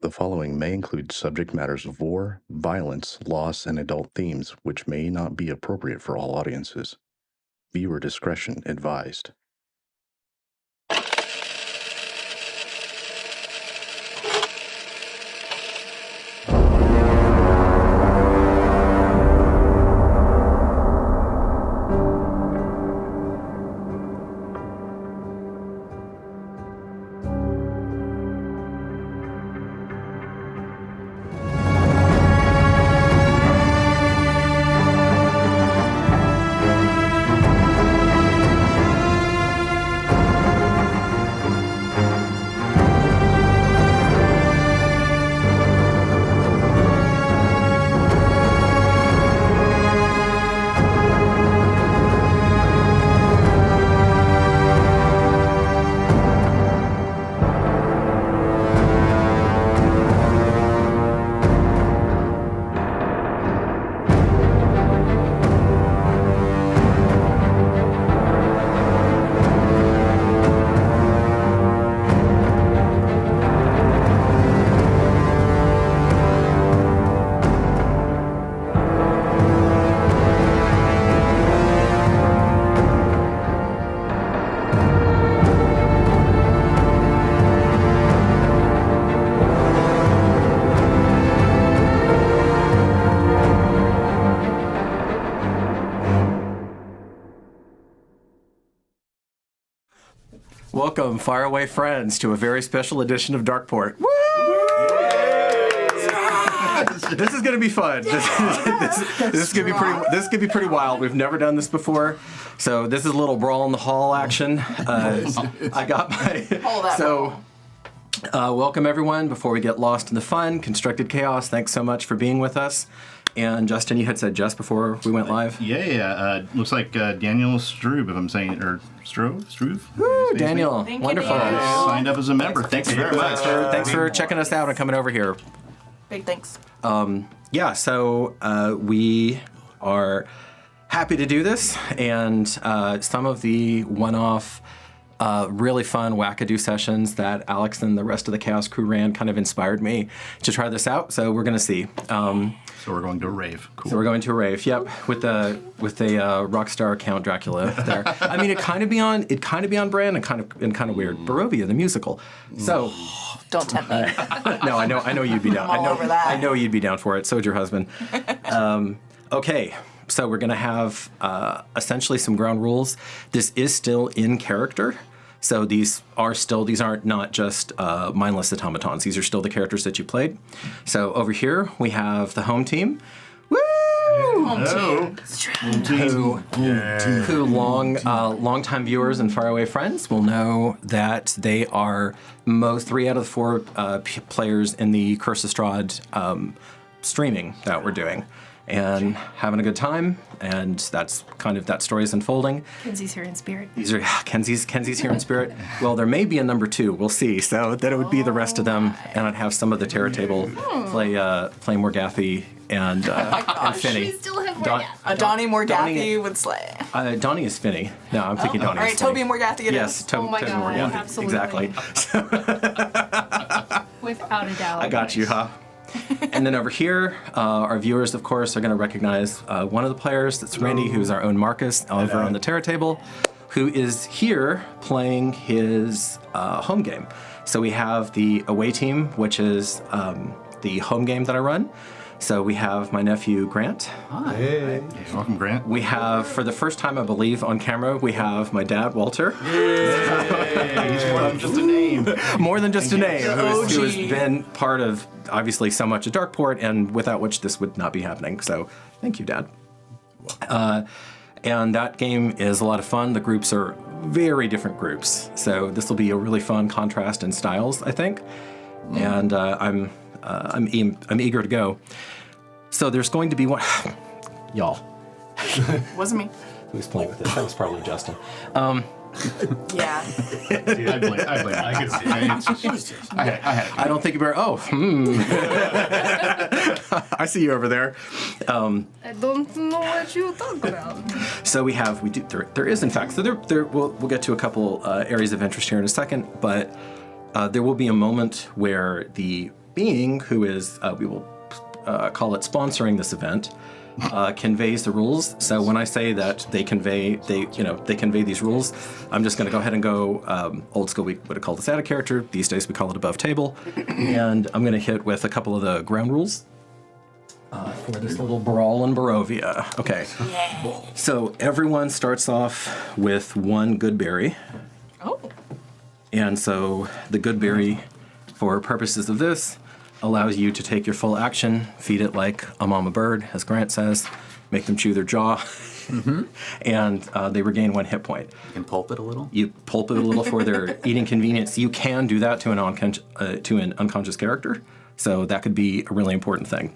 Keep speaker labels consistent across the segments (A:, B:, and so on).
A: The following may include subject matters of war, violence, loss, and adult themes, which may not be appropriate for all audiences. Viewer discretion advised.
B: Welcome, faraway friends, to a very special edition of Darkeport. Woo! This is going to be fun. This is going to be pretty wild. We've never done this before, so this is a little brawl in the hall action. I got my welcome everyone. Before we get lost in the fun, constructed chaos. Thanks so much for being with us. And Justin, you had said just before we went live.
C: Looks like Daniel Troupe, if I'm saying it, or Troupe.
B: Woo, Daniel, wonderful.
C: Signed up as a member. Thanks very much.
B: Thanks for checking us out and coming over here.
D: Big thanks.
B: So we are happy to do this, and some of the one-off, really fun wackadoo sessions that Alex and the rest of the Chaos crew ran kind of inspired me to try this out. So we're gonna see.
C: So we're going to a rave. Cool.
B: So we're going to a rave. Yep, with the Rockstar Count Dracula there. I mean, it kind of be on brand and kind of weird. Barovia the musical. So.
D: Don't tempt me.
B: No, I know you'd be down.
D: I'm all over that.
B: I know you'd be down for it. So would your husband. Okay, so we're gonna have essentially some ground rules. This is still in character. So these aren't not just mindless automatons. These are still the characters that you played. So over here we have the home team. Woo!
D: Home team.
B: Who long-time viewers and faraway friends will know that they are 3 out of the 4 players in the Curse of Strahd streaming that we're doing. And having a good time, and that's kind of that story is unfolding.
D: Kenzie's here in spirit.
B: These are Kenzie's here in spirit. Well, there may be a number 2. We'll see. So that it would be the rest of them, and I'd have some of the Terror Table play Morgathy and Finny.
D: We still have Donnie Morgathy would slay.
B: Donnie is Finny. No, I'm thinking Donnie.
D: All right,
B: is Finny.
D: Toby Morgathy it
B: yes,
D: is.
B: Toby Morgathy.
E: Absolutely.
B: Exactly.
E: Without a doubt.
B: I got you, huh? And then over here, our viewers, of course, are going to recognize one of the players. That's Randy, who's our own Marcus, over on the Terror Table, who is here playing his home game. So we have the away team, which is the home game that I run. So we have my nephew, Grant.
C: Hi. Hey. Welcome, Grant.
B: We have, for the first time, I believe, on camera, we have my dad, Walter.
C: Yay. He's more than just a name.
B: More than just a name, who has been part of, obviously, so much of Darkeport, and without which this would not be happening. So thank you, Dad. And that game is a lot of fun. The groups are very different groups. So this will be a really fun contrast in styles, I think. And I'm eager to go. So there's going to be one, y'all.
D: Wasn't me.
B: Who's playing with this? That was probably Justin.
D: Yeah.
C: Dude, I blame I could see it.
B: I don't think you better. I see you over there.
E: I don't know what you talk about.
B: So there is in fact. So we'll get to a couple areas of interest here in a second, but there will be a moment where the being, who is, we will call it sponsoring this event, conveys the rules. So when I say that they convey these rules, I'm just going to go ahead and go old school. We would have called this add a character. These days we call it above table, and I'm going to hit with a couple of the ground rules for this little Brawl in Barovia. Okay.
D: Yeah.
B: So everyone starts off with one good berry,
D: Oh.
B: and so the good berry, for purposes of this, allows you to take your full action, feed it like a mama bird, as Grant says, make them chew their jaw, and they regain 1 hit point.
F: You can pulp it a little.
B: You pulp it a little for their eating convenience. You can do that to an unconscious character, so that could be a really important thing.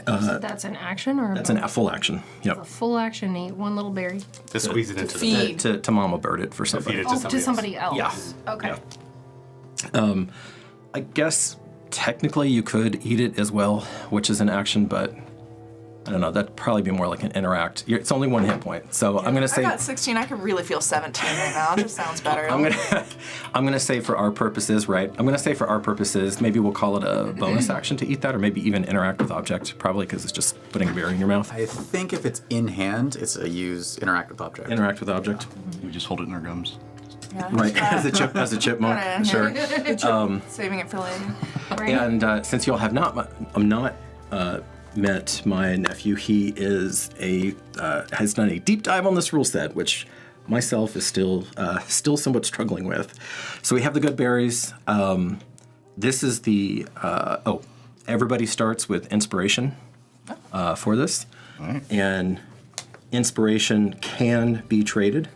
E: So that's an action or
B: That's a full action.
E: a
B: Yep.
E: full action? Eat one little berry.
G: To squeeze it into the
D: Feed.
B: To mama bird it for
G: feed
B: somebody.
G: it
E: Oh,
G: to
E: to
G: somebody
E: somebody
G: else.
E: else.
B: Yeah.
E: Okay.
B: Yeah. I guess technically you could eat it as well, which is an action, but I don't know. That'd probably be more like an interact. It's only 1 hit point, so I'm gonna say
D: I got 16. I could really feel 17 right now. It just sounds better.
B: I'm gonna say for our purposes, right? I'm gonna say for our purposes, maybe we'll call it a bonus action to eat that, or maybe even interact with object. Probably because it's just putting a berry in your mouth.
F: I think if it's in hand, it's a use interact with object.
B: Interact with object,
C: We just hold it in our gums.
D: Yeah.
B: right? As a chipmunk,
D: Got it in
B: sure.
D: here. Saving it for later.
E: Right.
B: And since y'all have not met my nephew, he is has done a deep dive on this rule set, which myself is still somewhat struggling with. So we have the good berries. This is the everybody starts with inspiration for this, and inspiration can be traded.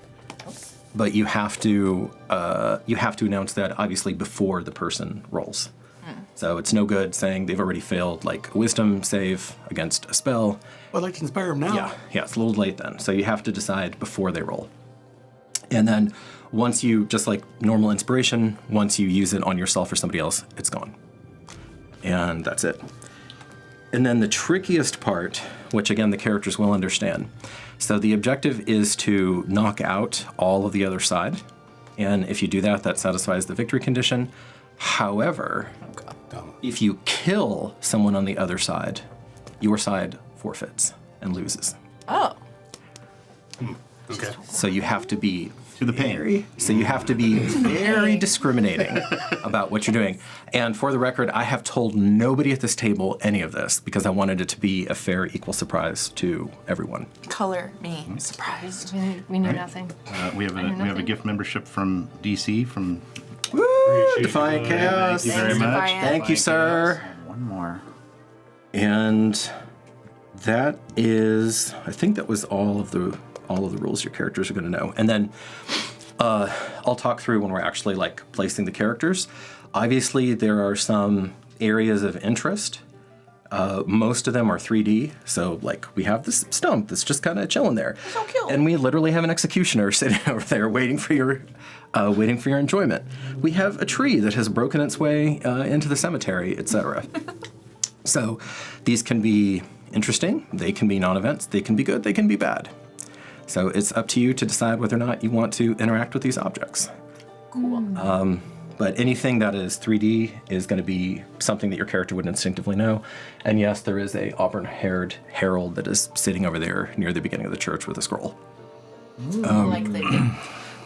B: But you have to announce that obviously before the person rolls. So it's no good saying they've already failed like a wisdom save against a spell.
G: Well, I'd like to inspire them now.
B: Yeah, it's a little late then. So you have to decide before they roll. And then once you, just like normal inspiration, once you use it on yourself or somebody else, it's gone. And that's it. And then the trickiest part, which again the characters will understand. So the objective is to knock out all of the other side. And if you do that, that satisfies the victory condition. However, if you kill someone on the other side, your side forfeits and loses.
D: Oh.
G: Okay.
B: So you have to be
C: To the pain.
B: So you have to be very discriminating about what you're doing. And for the record, I have told nobody at this table any of this because I wanted it to be a fair, equal surprise to everyone.
D: Color me surprised.
E: We knew nothing.
C: We have a gift membership from DC from.
B: Woo! Defiant Chaos.
C: Thank you very much.
D: Defiant.
B: Thank you, sir.
F: One more.
B: And that is, I think that was all of the rules your characters are going to know. And then I'll talk through when we're actually like placing the characters. Obviously, there are some areas of interest. Most of them are 3D. So like we have this stump that's just kind of chilling there.
D: So cute.
B: And we literally have an executioner sitting over there waiting for your enjoyment. We have a tree that has broken its way into the cemetery, etc. So these can be interesting. They can be non-events. They can be good. They can be bad. So it's up to you to decide whether or not you want to interact with these objects.
D: Cool.
B: But anything that is 3D is going to be something that your character would instinctively know. And yes, there is a auburn-haired herald that is sitting over there near the beginning of the church with a scroll.
D: Like they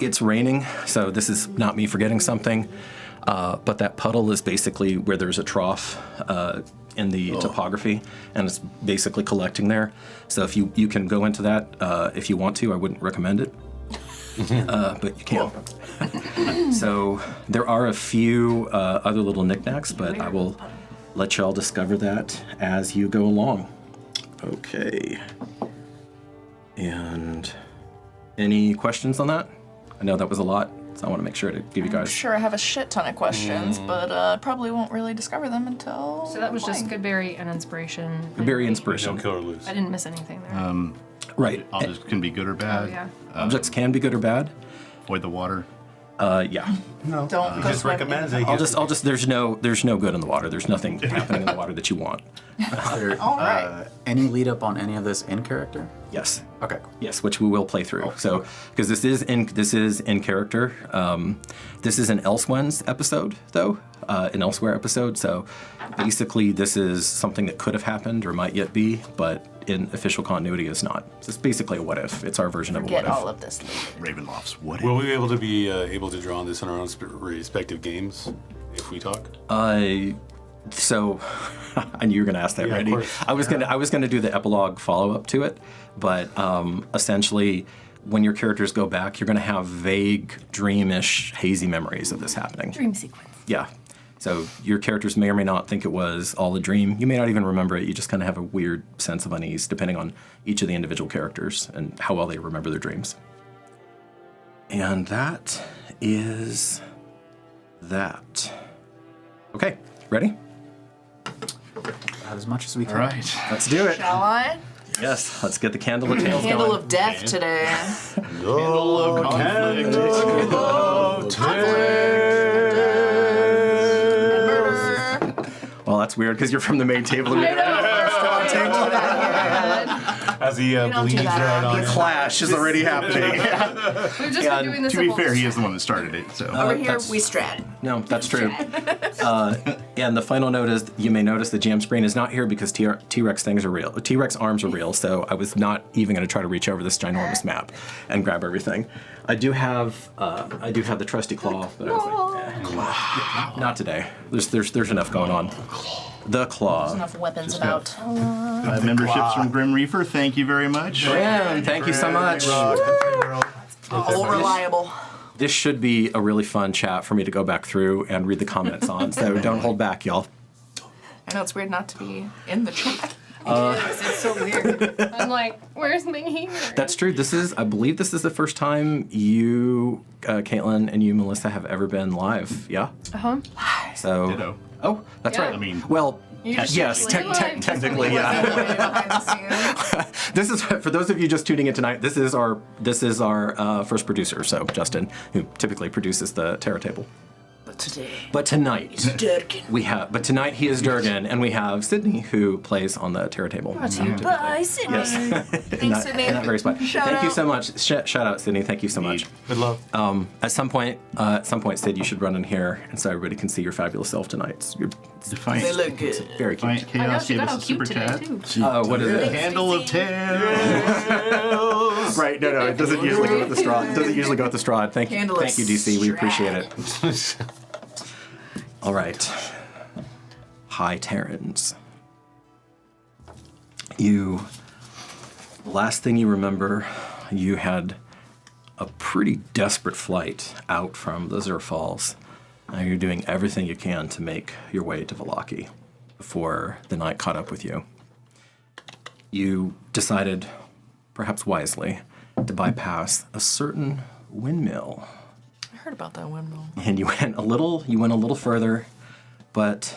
B: It's raining, so this is not me forgetting something. But that puddle is basically where there's a trough in the topography, and it's basically collecting there. So if you can go into that if you want to. I wouldn't recommend it, but you can. So there are a few other little knickknacks, but I will let y'all discover that as you go along. Okay. And any questions on that? I know that was a lot, so I want to make sure to give you
D: I'm
B: guys.
D: sure I have a shit ton of questions, but probably won't really discover them until.
E: So that was just
D: playing.
E: good berry and inspiration.
B: Very inspiration.
G: No kill or lose.
E: I didn't miss anything there.
B: Right.
C: Objects can be good or
E: Oh
C: bad.
E: yeah.
B: Objects can be good or bad.
C: Avoid the water.
B: Yeah.
G: No.
D: Don't
G: He
D: go
G: just
D: swimming.
G: recommends it.
B: I'll just. There's no good in the water. There's nothing happening in the water that you want.
F: Are there
D: All right.
F: any lead up on any of this in character?
B: Yes.
F: Okay, cool.
B: Yes, which we will play through. So, because this is in character. This is an Elsewhen's episode, though, an Elsewhere episode. So, basically, this is something that could have happened or might yet be, but in official continuity is not. So it's basically a what if. It's our version of a what
D: Get
B: if.
D: all of this later.
A: Ravenloft's what
G: Will we be able to draw on this in our own respective games if we talk?
B: So, I knew you were going to ask that,
G: Yeah, of
B: Randy.
G: course.
B: I was going to do the epilogue follow up to it, but essentially, when your characters go back, you're going to have vague, dreamish, hazy memories of this happening.
E: Dream sequence.
B: Yeah. So your characters may or may not think it was all a dream. You may not even remember it. You just kind of have a weird sense of unease depending on each of the individual characters and how well they remember their dreams. And that is that. Okay, ready?
F: About as much as we can.
C: All right.
B: Let's do it.
D: Shall I?
B: Yes, let's get the candle of tales
D: Candle
B: going.
D: of death today.
C: Candle of conflict.
D: Murder.
B: Well, that's weird because you're from the main table. And
G: As he
D: don't do
G: bleeds
D: that.
G: right on it.
B: clash is already happening.
E: We've just been doing this
C: To
E: a
C: be
E: whole
C: fair, he is the one that started it, so.
D: Over here,
B: that's-
D: we strat.
B: No, that's true. And the final note is you may notice the GM screen is not here because T-Rex things are real. T-Rex arms are real, so I was not even going to try to reach over this ginormous map and grab everything. I do have the trusty claw, but I was like, not today. There's enough going on. The claw.
D: Enough weapons about.
C: Memberships from Grim Reaper, thank you very much.
B: Man, thank you so much.
D: All reliable.
B: This should be a really fun chat for me to go back through and read the comments on, so don't hold back, y'all.
D: I know it's weird not to be in the chat.
E: It's so weird. I'm like, where's my hair?
B: That's true. I believe this is the first time you, Caitlin, and you, Melissa, have ever been live. Yeah?
E: Uh-huh.
B: So.
C: Ditto.
B: Oh, that's
E: Yeah.
B: right.
C: I mean,
B: Well,
E: You just
B: yes,
E: usually live,
B: technically,
E: just
B: yeah.
E: way behind the scenes.
B: This is, for those of you just tuning in tonight, this is our first producer, so Justin, who typically produces the Terror Table.
D: But today,
B: But tonight,
D: Durgan.
B: but tonight he is Durgan, and we have Sydney, who plays on the Terror Table.
D: Bye, Sydney.
B: Yes.
D: Thanks, Sydney.
B: In that very spot.
D: Shout
B: Thank you
D: out.
B: so much. Shout out, Sydney. Thank you so much.
G: Good luck.
B: At some point, Sid, you should run in here, and so everybody can see your fabulous self tonight. You're
D: They
C: Defiant,
D: look good.
B: very cute.
C: Defiant
E: I know,
C: Chaos
E: she
C: gave
E: got
C: us
E: all
C: a
E: cute
C: super
E: today,
C: chat.
E: too.
B: What is it?
C: Candle of Tails.
B: Right, no, it doesn't usually go with the straw. It doesn't usually go with the straw. Thank you,
D: Candle of
B: DC. We appreciate it.
D: Strad.
B: All right. Hi, Terrans. Last thing you remember, you had a pretty desperate flight out from the Zur Falls. Now you're doing everything you can to make your way to Vallaki before the night caught up with you. You decided, perhaps wisely, to bypass a certain windmill.
D: I heard about that windmill.
B: And you went a little further, but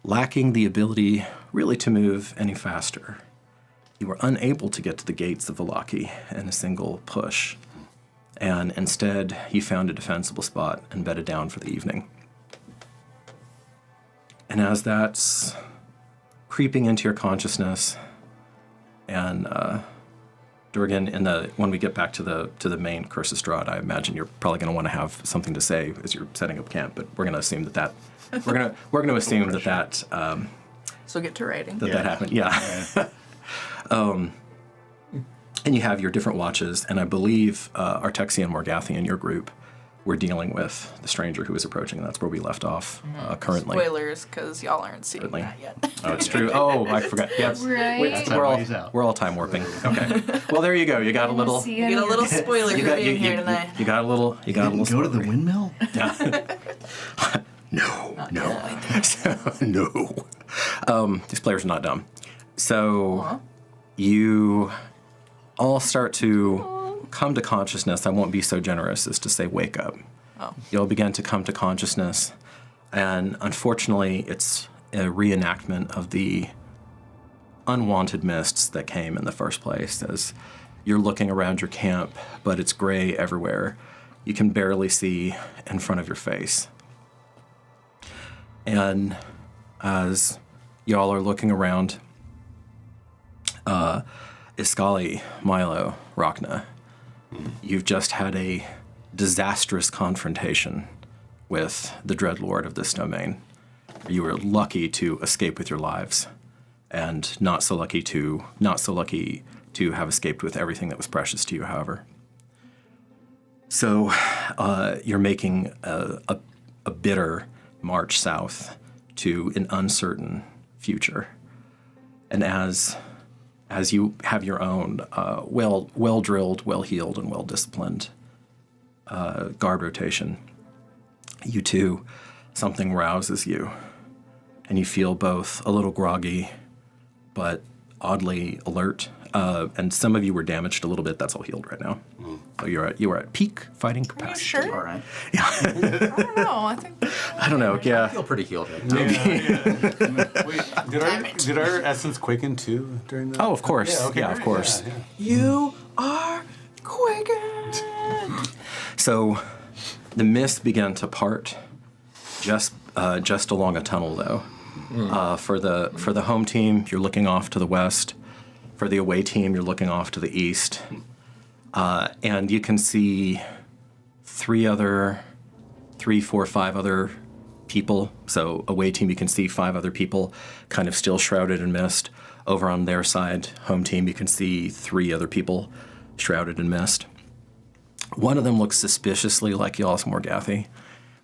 B: lacking the ability really to move any faster. You were unable to get to the gates of Vallaki in a single push, and instead you found a defensible spot and bedded down for the evening. And as that's creeping into your consciousness, and Durgan, when we get back to the main Curse of Strahd, I imagine you're probably going to want to have something to say as you're setting up camp. But we're going to assume that
D: So get to writing.
B: that happened. Yeah. And you have your different watches, and I believe Artexia and Morgathi in your group were dealing with the stranger who was approaching, and that's where we left off currently.
D: Spoilers, because y'all aren't seeing
B: Certainly.
D: that yet.
B: Oh, it's true. Oh, I forgot. Yes.
E: Right.
C: That's how it plays out.
B: We're all time warping. Okay. Well, there you go. You got a little.
E: See
D: You get a little spoiler
B: You got
D: review here tonight.
B: you got a little. You got a little.
C: Go to the
B: spoilery.
C: windmill?
B: No. No. These players are not dumb. So you all start to come to consciousness. I won't be so generous as to say wake up.
D: Oh.
B: You'll begin to come to consciousness, and unfortunately, it's a reenactment of the unwanted mists that came in the first place. As you're looking around your camp, but it's gray everywhere. You can barely see in front of your face. And as y'all are looking around, Iskali, Milo, Rocna, you've just had a disastrous confrontation with the Dreadlord of this domain. You were lucky to escape with your lives, and not so lucky to have escaped with everything that was precious to you, however. So you're making a bitter march south to an uncertain future. And as you have your own well-drilled, well-heeled, and well-disciplined guard rotation, you too, something rouses you, and you feel both a little groggy, but oddly alert. And some of you were damaged a little bit. That's all healed right now. So you are at peak fighting capacity.
D: Sure.
F: All right.
D: I don't know.
B: I don't know.
F: I
B: Yeah.
F: feel pretty healed right now.
G: Wait, did our essence quicken too during that?
B: Oh, of course.
G: Yeah, okay,
B: Yeah, of
G: great.
B: course.
G: Yeah.
D: You are quickened.
B: So the mist began to part just along a tunnel, though. For the home team, you're looking off to the west. For the away team, you're looking off to the east. And you can see 5 other people. So away team, you can see 5 other people kind of still shrouded in mist. Over on their side, home team, you can see 3 other people shrouded in mist. One of them looks suspiciously like Yalis Morgathi,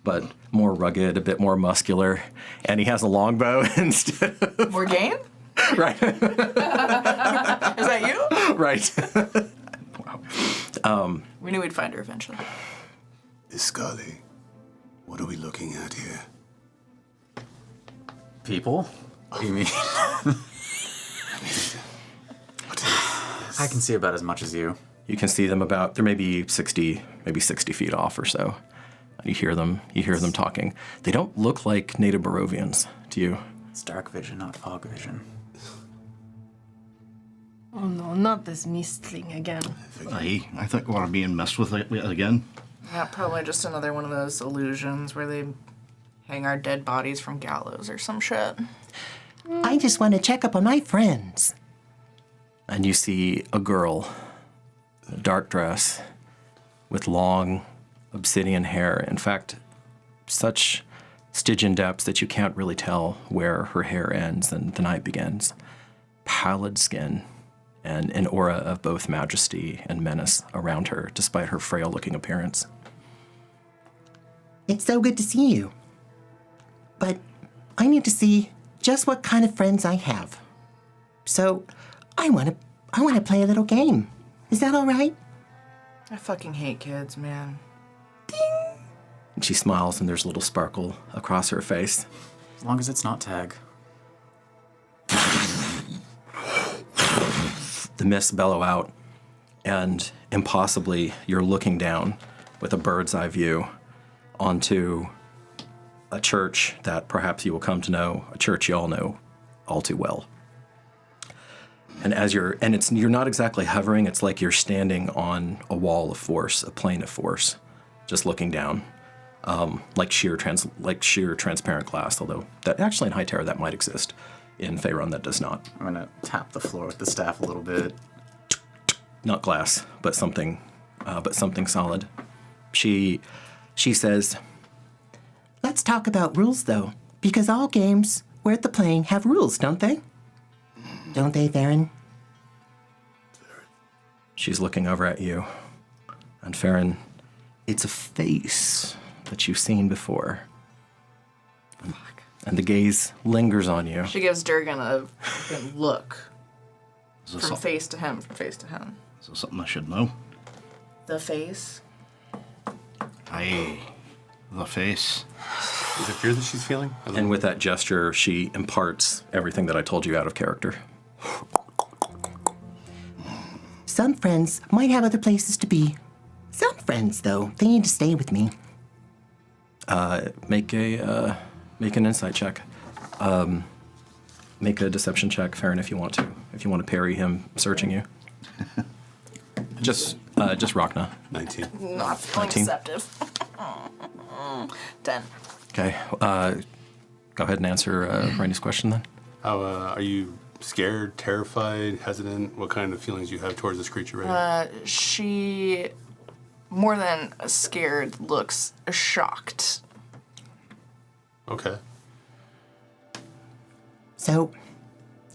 B: but more rugged, a bit more muscular, and he has a longbow instead of...
D: Morgaine?
B: Right.
D: Is that you?
B: Right.
D: We knew we'd find her eventually.
G: Iskali, what are we looking at here?
F: People? What do you mean? I can see about as much as you.
B: You can see them they're maybe 60 feet off or so. You hear them talking. They don't look like native Barovians to you.
F: It's dark vision, not fog vision.
E: Oh no, not this mist thing again.
C: I think we're being messed with again.
D: Yeah, probably just another one of those illusions where they hang our dead bodies from gallows or some shit.
H: I just want to check up on my friends.
B: And you see a girl, in a dark dress, with long obsidian hair. In fact, such Stygian depths that you can't really tell where her hair ends and the night begins. Pallid skin, and an aura of both majesty and menace around her, despite her frail-looking appearance.
H: It's so good to see you. But I need to see just what kind of friends I have. So I want to play a little game. Is that all right?
D: I fucking hate kids, man.
B: And she smiles, and there's a little sparkle across her face.
F: As long as it's not tag.
B: The mists bellow out, and impossibly, you're looking down with a bird's eye view onto a church that perhaps you will come to know, a church you all know all too well. And you're not exactly hovering, it's like you're standing on a wall of force, a plane of force, just looking down, like sheer transparent glass, although that actually in High Terror that might exist. In Faerun, that does not.
F: I'm gonna tap the floor with the staff a little bit.
B: Not glass, but something solid. She says,
H: Let's talk about rules, though, because all games worth the playing have rules, don't they? Don't they, Faren?
B: she's looking over at you. And Faren, it's a face that you've seen before. And the gaze lingers on you.
D: She gives Durgan a fucking look.
C: Is this
D: From
C: some-
D: face to him, from face to him.
C: is this something I should know?
D: The face.
C: Aye, the face.
G: Is it fear that she's feeling?
B: And with that gesture, she imparts everything that I told you out of character.
H: Some friends might have other places to be. Some friends, though, they need to stay with me.
B: Make an insight check. Make a deception check, Faren, if you want to. If you want to parry him searching you. Just Rocna.
G: 19.
D: Not feeling
B: 19.
D: deceptive. 10.
B: Okay. Go ahead and answer Randy's question then.
G: How are you scared, terrified, hesitant? What kind of feelings you have towards this creature right now?
D: She, more than scared, looks shocked.
G: Okay.
H: So,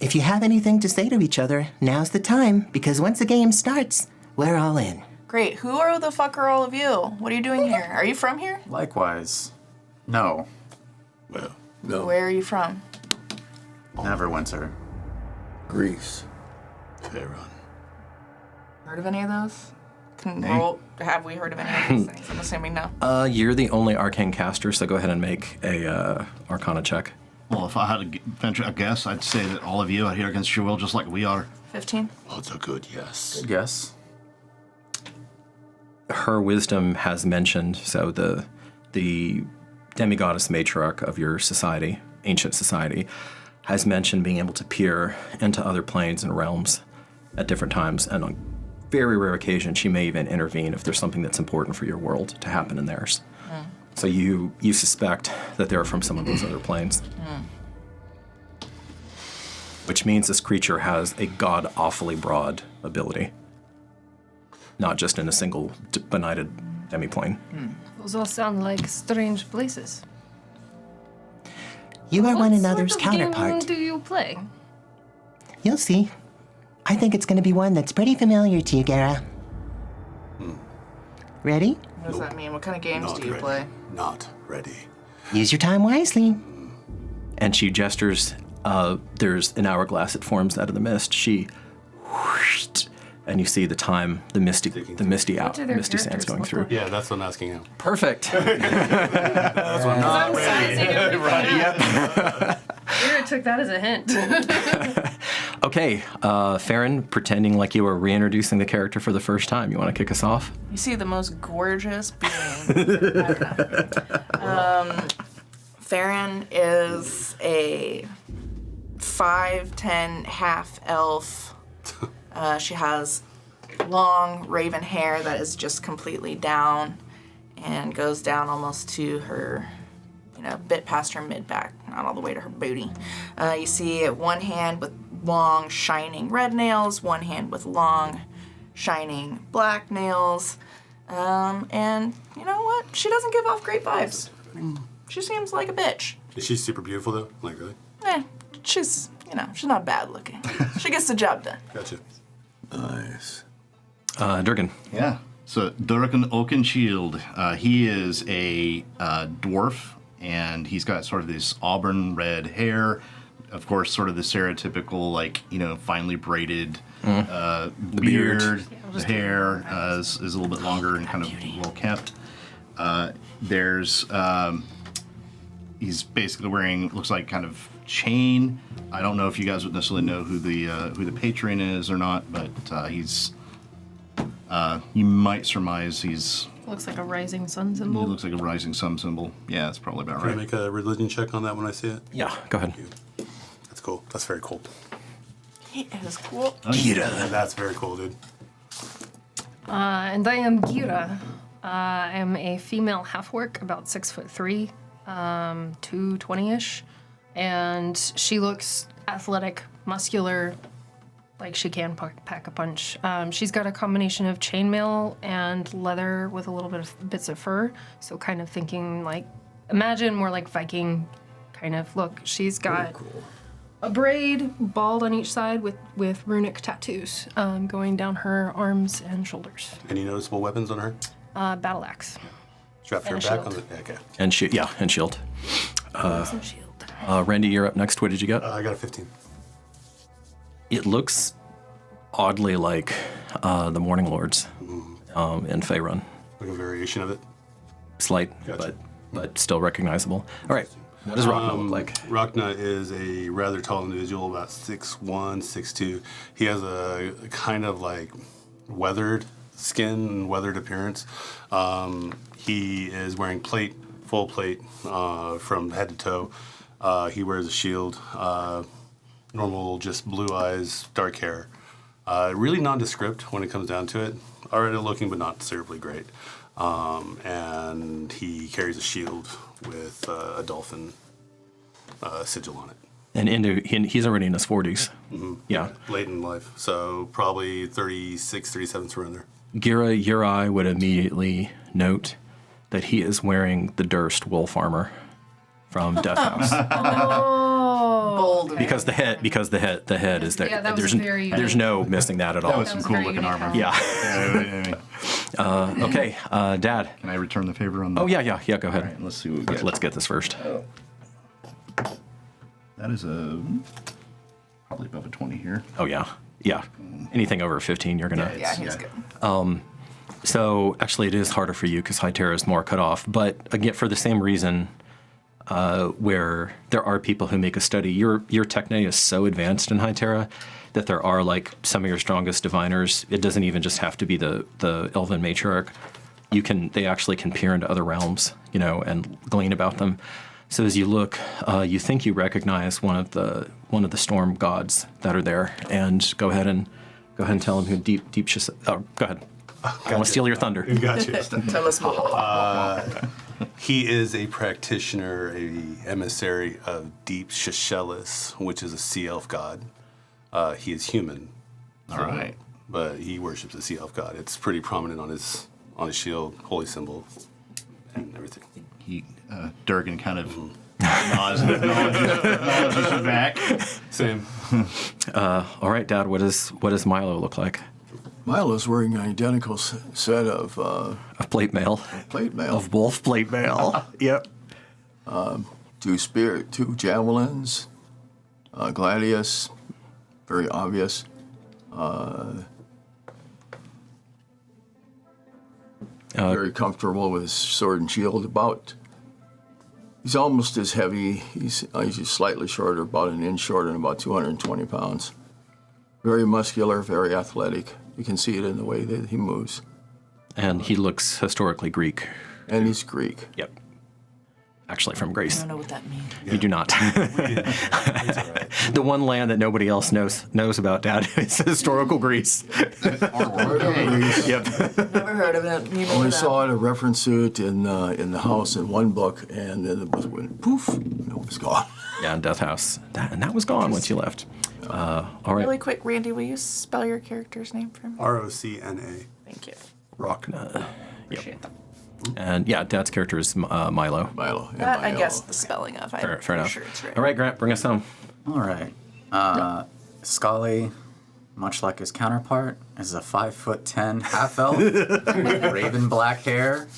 H: if you have anything to say to each other, now's the time, because once the game starts, we're all in.
D: Great. Who are the fuck are all of you? What are you doing here? Are you from here?
F: Likewise. No.
G: Well,
D: Where are you from?
F: Never winter.
I: Greece.
G: Faren.
D: Heard of any of those? Have we heard of any of these things? I'm assuming no.
B: You're the only arcane caster, so go ahead and make a Arcana check.
C: Well, if I had to venture a guess, I'd say that all of you are here against your will, just like we are.
D: 15.
G: Oh, it's a good yes.
F: Good guess.
B: Her wisdom has mentioned, so the demigoddess matriarch of your society, ancient society, has mentioned being able to peer into other planes and realms at different times, and on very rare occasions, she may even intervene if there's something that's important for your world to happen in theirs. So you suspect that they're from some of those other planes. Which means this creature has a god-awfully broad ability. Not just in a single benighted demiplane.
E: Those all sound like strange places.
H: You are one
E: What
H: another's
E: sort of game
H: counterpart.
E: do you play?
H: You'll see. I think it's going to be one that's pretty familiar to you, Gheera. Ready?
D: What does that mean? What kind of games
G: Not
D: do you
G: ready.
D: play?
G: Not ready.
H: Use your time wisely.
B: And she gestures. There's an hourglass that forms out of the mist. She, whooshed, and you see the time, the misty
E: do their
B: sands
E: characters
B: going
E: look
B: through.
E: like?
G: Yeah, that's what I'm asking you.
B: Perfect.
E: I'm sizing everything. Gheera took that as a hint.
B: Okay, Faren, pretending like you were reintroducing the character for the first time. You want to kick us off?
D: You see the most gorgeous being. Faren is a 5'10" half elf. She has long raven hair that is just completely down and goes down almost to her, a bit past her mid-back, not all the way to her booty. You see one hand with long, shining red nails, one hand with long, shining black nails. And you know what? She doesn't give off great vibes. She seems like a bitch.
G: Is she super beautiful though? Like really?
D: She's not bad looking. She gets the job done.
G: Gotcha.
I: Nice.
B: Durgan.
C: Yeah. So Durgan Oakenshield, he is a dwarf, and he's got sort of this auburn red hair. Of course, sort of the stereotypical, finely braided beard. The hair is a little bit longer and kind of well kept. He's basically wearing, looks like kind of chain. I don't know if you guys would necessarily know who the patron is or not, but he's. You might surmise he's.
E: Looks like a rising sun
C: He
E: symbol.
C: looks like a rising sun symbol. Yeah, that's probably about
G: Can I
C: right.
G: make a religion check on that when I see it?
B: Yeah, go ahead.
G: That's cool. That's very cool.
D: He is cool.
G: Yeah, that's very cool, dude.
E: And I am Gheera. I am a female half-orc, about 6'3", 220-ish. And she looks athletic, muscular, like she can pack a punch. She's got a combination of chainmail and leather with a little bit of bits of fur. So kind of thinking imagine more like Viking kind of look. She's got a braid, bald on each side with runic tattoos going down her arms and shoulders.
G: Any noticeable weapons on her?
E: Battle axe.
G: Strapped to her
E: And a
G: back
E: shield.
G: on the. Okay.
B: And shield.
E: Some shield.
B: Randy, you're up next. What did you get?
G: I got a 15.
B: It looks oddly like the Morning Lords in Faerun.
G: Like a variation of it.
B: Slight,
G: Gotcha.
B: but still recognizable. All right. What does Rocna look like?
G: Rocna is a rather tall individual, about 6'1", 6'2". He has a kind of weathered skin and weathered appearance. He is wearing full plate from head to toe. He wears a shield, normal just blue eyes, dark hair. Really nondescript when it comes down to it. Alright looking, but not terribly great. And he carries a shield with a dolphin sigil on it.
B: And he's already in his 40s. Yeah.
G: Late in life, so probably 36, 37 around there.
B: Gheera, your eye would immediately note that he is wearing the Durst wolf armor from Death House.
D: Bold.
B: Because the head is there.
E: Yeah, that was
B: there's no missing that at all.
C: That was some cool looking armor.
B: Yeah. Okay, Dad.
C: Can I return the favor on that?
B: Oh yeah. Go ahead.
C: All right, let's see what we get.
B: Let's get this first.
C: That is probably above a 20 here.
B: Oh yeah. Anything over 15, you're gonna.
D: Yeah, he's good.
B: So actually, it is harder for you because Hytera is more cut off. But again, for the same reason, where there are people who make a study, your techne is so advanced in Hytera that there are like some of your strongest diviners. It doesn't even just have to be the Elven matriarch. They actually can peer into other realms, and glean about them. So as you look, you think you recognize one of the storm gods that are there, and go ahead and tell him who deep. Oh, go ahead. I want to steal your thunder.
G: Gotcha.
D: Tell us more.
G: He is a practitioner, a emissary of Deep Shashelis, which is a sea elf god. He is human.
C: All right.
G: But he worships a sea elf god. It's pretty prominent on his shield, holy symbol, and everything.
C: Durgan kind of nods and acknowledges you back.
G: Same.
B: All right, Dad. What does Milo look like?
I: Milo's wearing an identical set of
B: Plate mail.
I: plate mail.
B: Of wolf plate mail. Yep.
I: 2 javelins, gladius, very obvious. Very comfortable with his sword and shield. He's almost as heavy. He's just slightly shorter, about an inch shorter, and about 220 pounds. Very muscular, very athletic. You can see it in the way that he moves.
B: And he looks historically Greek.
I: And he's Greek.
B: Yep. Actually from Greece.
D: I don't know what that means.
B: You do not.
G: It's all right.
B: The one land that nobody else knows about, Dad, is historical Greece. Yep.
D: Never heard of it. Neither
I: Only
D: of
I: saw a reference to it in the house in one book, and then it went poof, and it was gone.
B: Yeah, in Death House. That was gone once you left. All right.
D: Really quick, Randy, will you spell your character's name for me?
G: Rocna.
D: Thank you.
B: Rocna.
D: Appreciate that.
B: And yeah, Dad's character is Milo.
I: Milo. Yeah,
D: That I
I: Milo.
D: guessed the spelling of.
B: Fair
D: I'm
B: enough.
D: sure it's right.
B: All right, Grant, bring us home.
F: All right. Iskali, much like his counterpart, is a 5'10" half elf with raven black hair.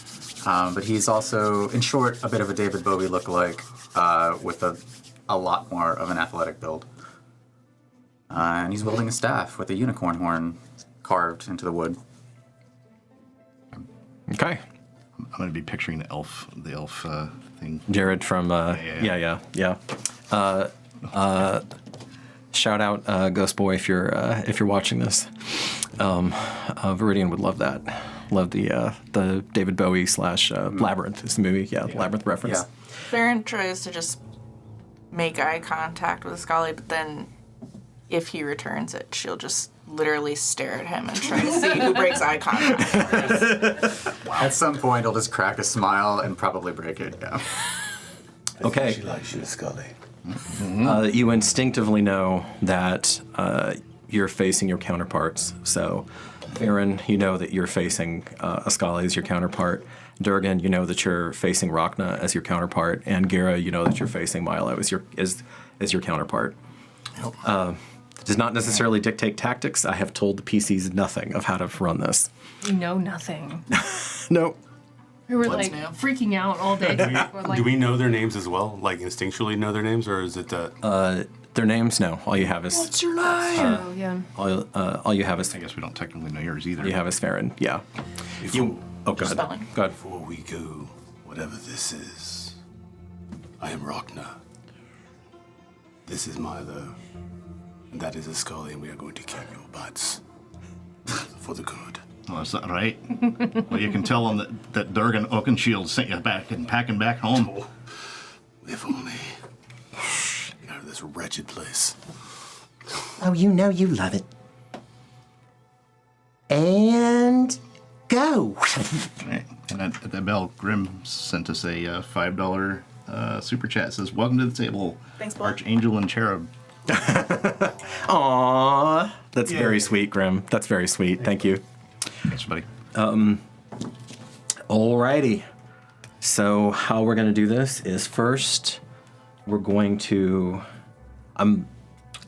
F: But he's also, in short, a bit of a David Bowie lookalike with a lot more of an athletic build. And he's wielding a staff with a unicorn horn carved into the wood.
B: Okay.
C: I'm going to be picturing the elf thing.
B: Jared from
C: Yeah.
B: Shout out Ghost Boy if you're watching this. Viridian would love that. Love the David Bowie / Labyrinth is the movie. Yeah, Labyrinth reference.
F: Yeah.
D: Faren tries to just make eye contact with Iskali, but then if he returns it, she'll just literally stare at him and try to see who breaks eye contact first.
F: At some point, he'll just crack a smile and probably break it. Yeah.
B: Okay.
I: She likes you, Scully.
B: You instinctively know that you're facing your counterparts. So, Faren, you know that you're facing Iskali as your counterpart. Durgan, you know that you're facing Rocna as your counterpart, and Gheera, you know that you're facing Milo as your counterpart. Does not necessarily dictate tactics. I have told the PCs nothing of how to run this.
E: We know nothing.
B: Nope.
E: We were
D: What's
E: like
D: new?
E: freaking out all day.
G: Do we know their names as well? Like instinctually know their names, or is it that?
B: Their names? No. All you have is
D: What's your name?
E: Oh, yeah.
B: all you have is
C: I guess we don't technically know yours either.
B: you have is Faren. Yeah. Oh God.
D: spelling.
B: God.
G: Before we go, whatever this is, I am Rocna. This is Milo. And that is Iskali, and we are going to kill your butts. For the good.
C: Oh, is that right? Well, you can tell them that Durgan Oakenshield sent you back and packing back home.
G: Oh, if only. Get out of this wretched place.
H: Oh, you know you love it. And go.
C: Right. And at the bell, Grim sent us a $5 super chat says, "Welcome to the table,
D: Thanks, Bob.
C: Archangel and Cherub."
B: Aww, that's very sweet, Grim. That's very sweet. Thank you.
C: Thanks, buddy.
B: Alrighty. So how we're gonna do this is first we're going to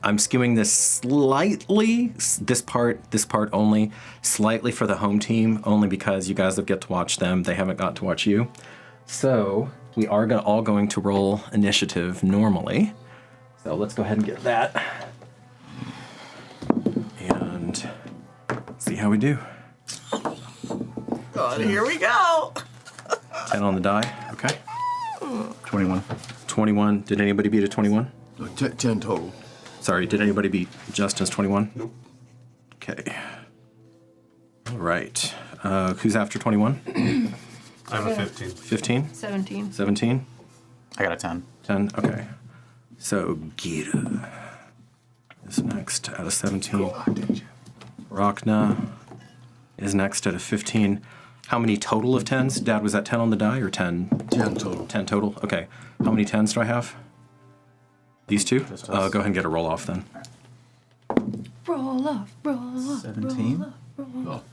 B: I'm skewing this slightly, this part only, slightly for the home team, only because you guys have get to watch them. They haven't got to watch you. So we are all going to roll initiative normally. So let's go ahead and get that. And see how we do.
D: God, here we go.
B: 10 on the die. Okay.
C: 21.
B: 21. Did anybody beat a 21?
I: 10 total.
B: Sorry, did anybody beat Justin's 21? Nope. Okay. All right. Who's after 21?
G: I have a 15.
B: 15?
E: 17.
B: 17?
F: I got a 10.
B: 10? Okay. So Gheera is next at a 17. Rocna is next at a 15. How many total of 10s? Dad, was that 10 on the die or 10?
I: 10 total.
B: 10 total? Okay. How many 10s do I have? These two?
F: Just
B: Go
F: us.
B: ahead and get a roll off then.
E: Roll off, roll off.
F: 17.
E: Roll off, roll off.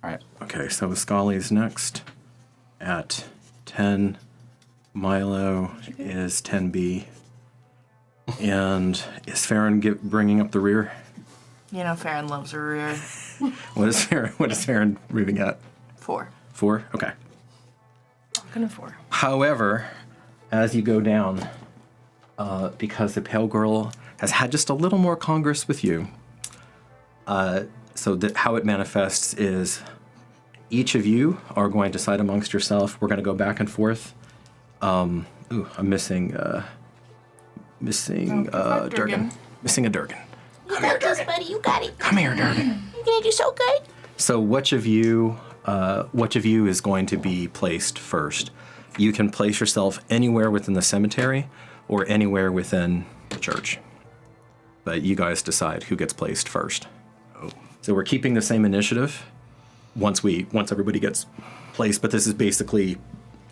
F: All right.
B: Okay, so Iskali is next at 10. Milo is 10B. And is Faren bringing up the rear?
D: You know, Faren loves her rear.
B: What is Faren moving at?
D: 4.
B: 4? Okay.
E: I'm gonna 4.
B: However, as you go down, because the Pale Girl has had just a little more congress with you, so that how it manifests is each of you are going to decide amongst yourself. We're going to go back and forth. I'm missing
D: Durgan.
B: Durgan. Missing a Durgan.
J: You got this, buddy. You got it.
B: Come here, Durgan.
J: You're gonna do so good.
B: So which of you is going to be placed first? You can place yourself anywhere within the cemetery or anywhere within the church. But you guys decide who gets placed first. So we're keeping the same initiative once everybody gets placed, but this is basically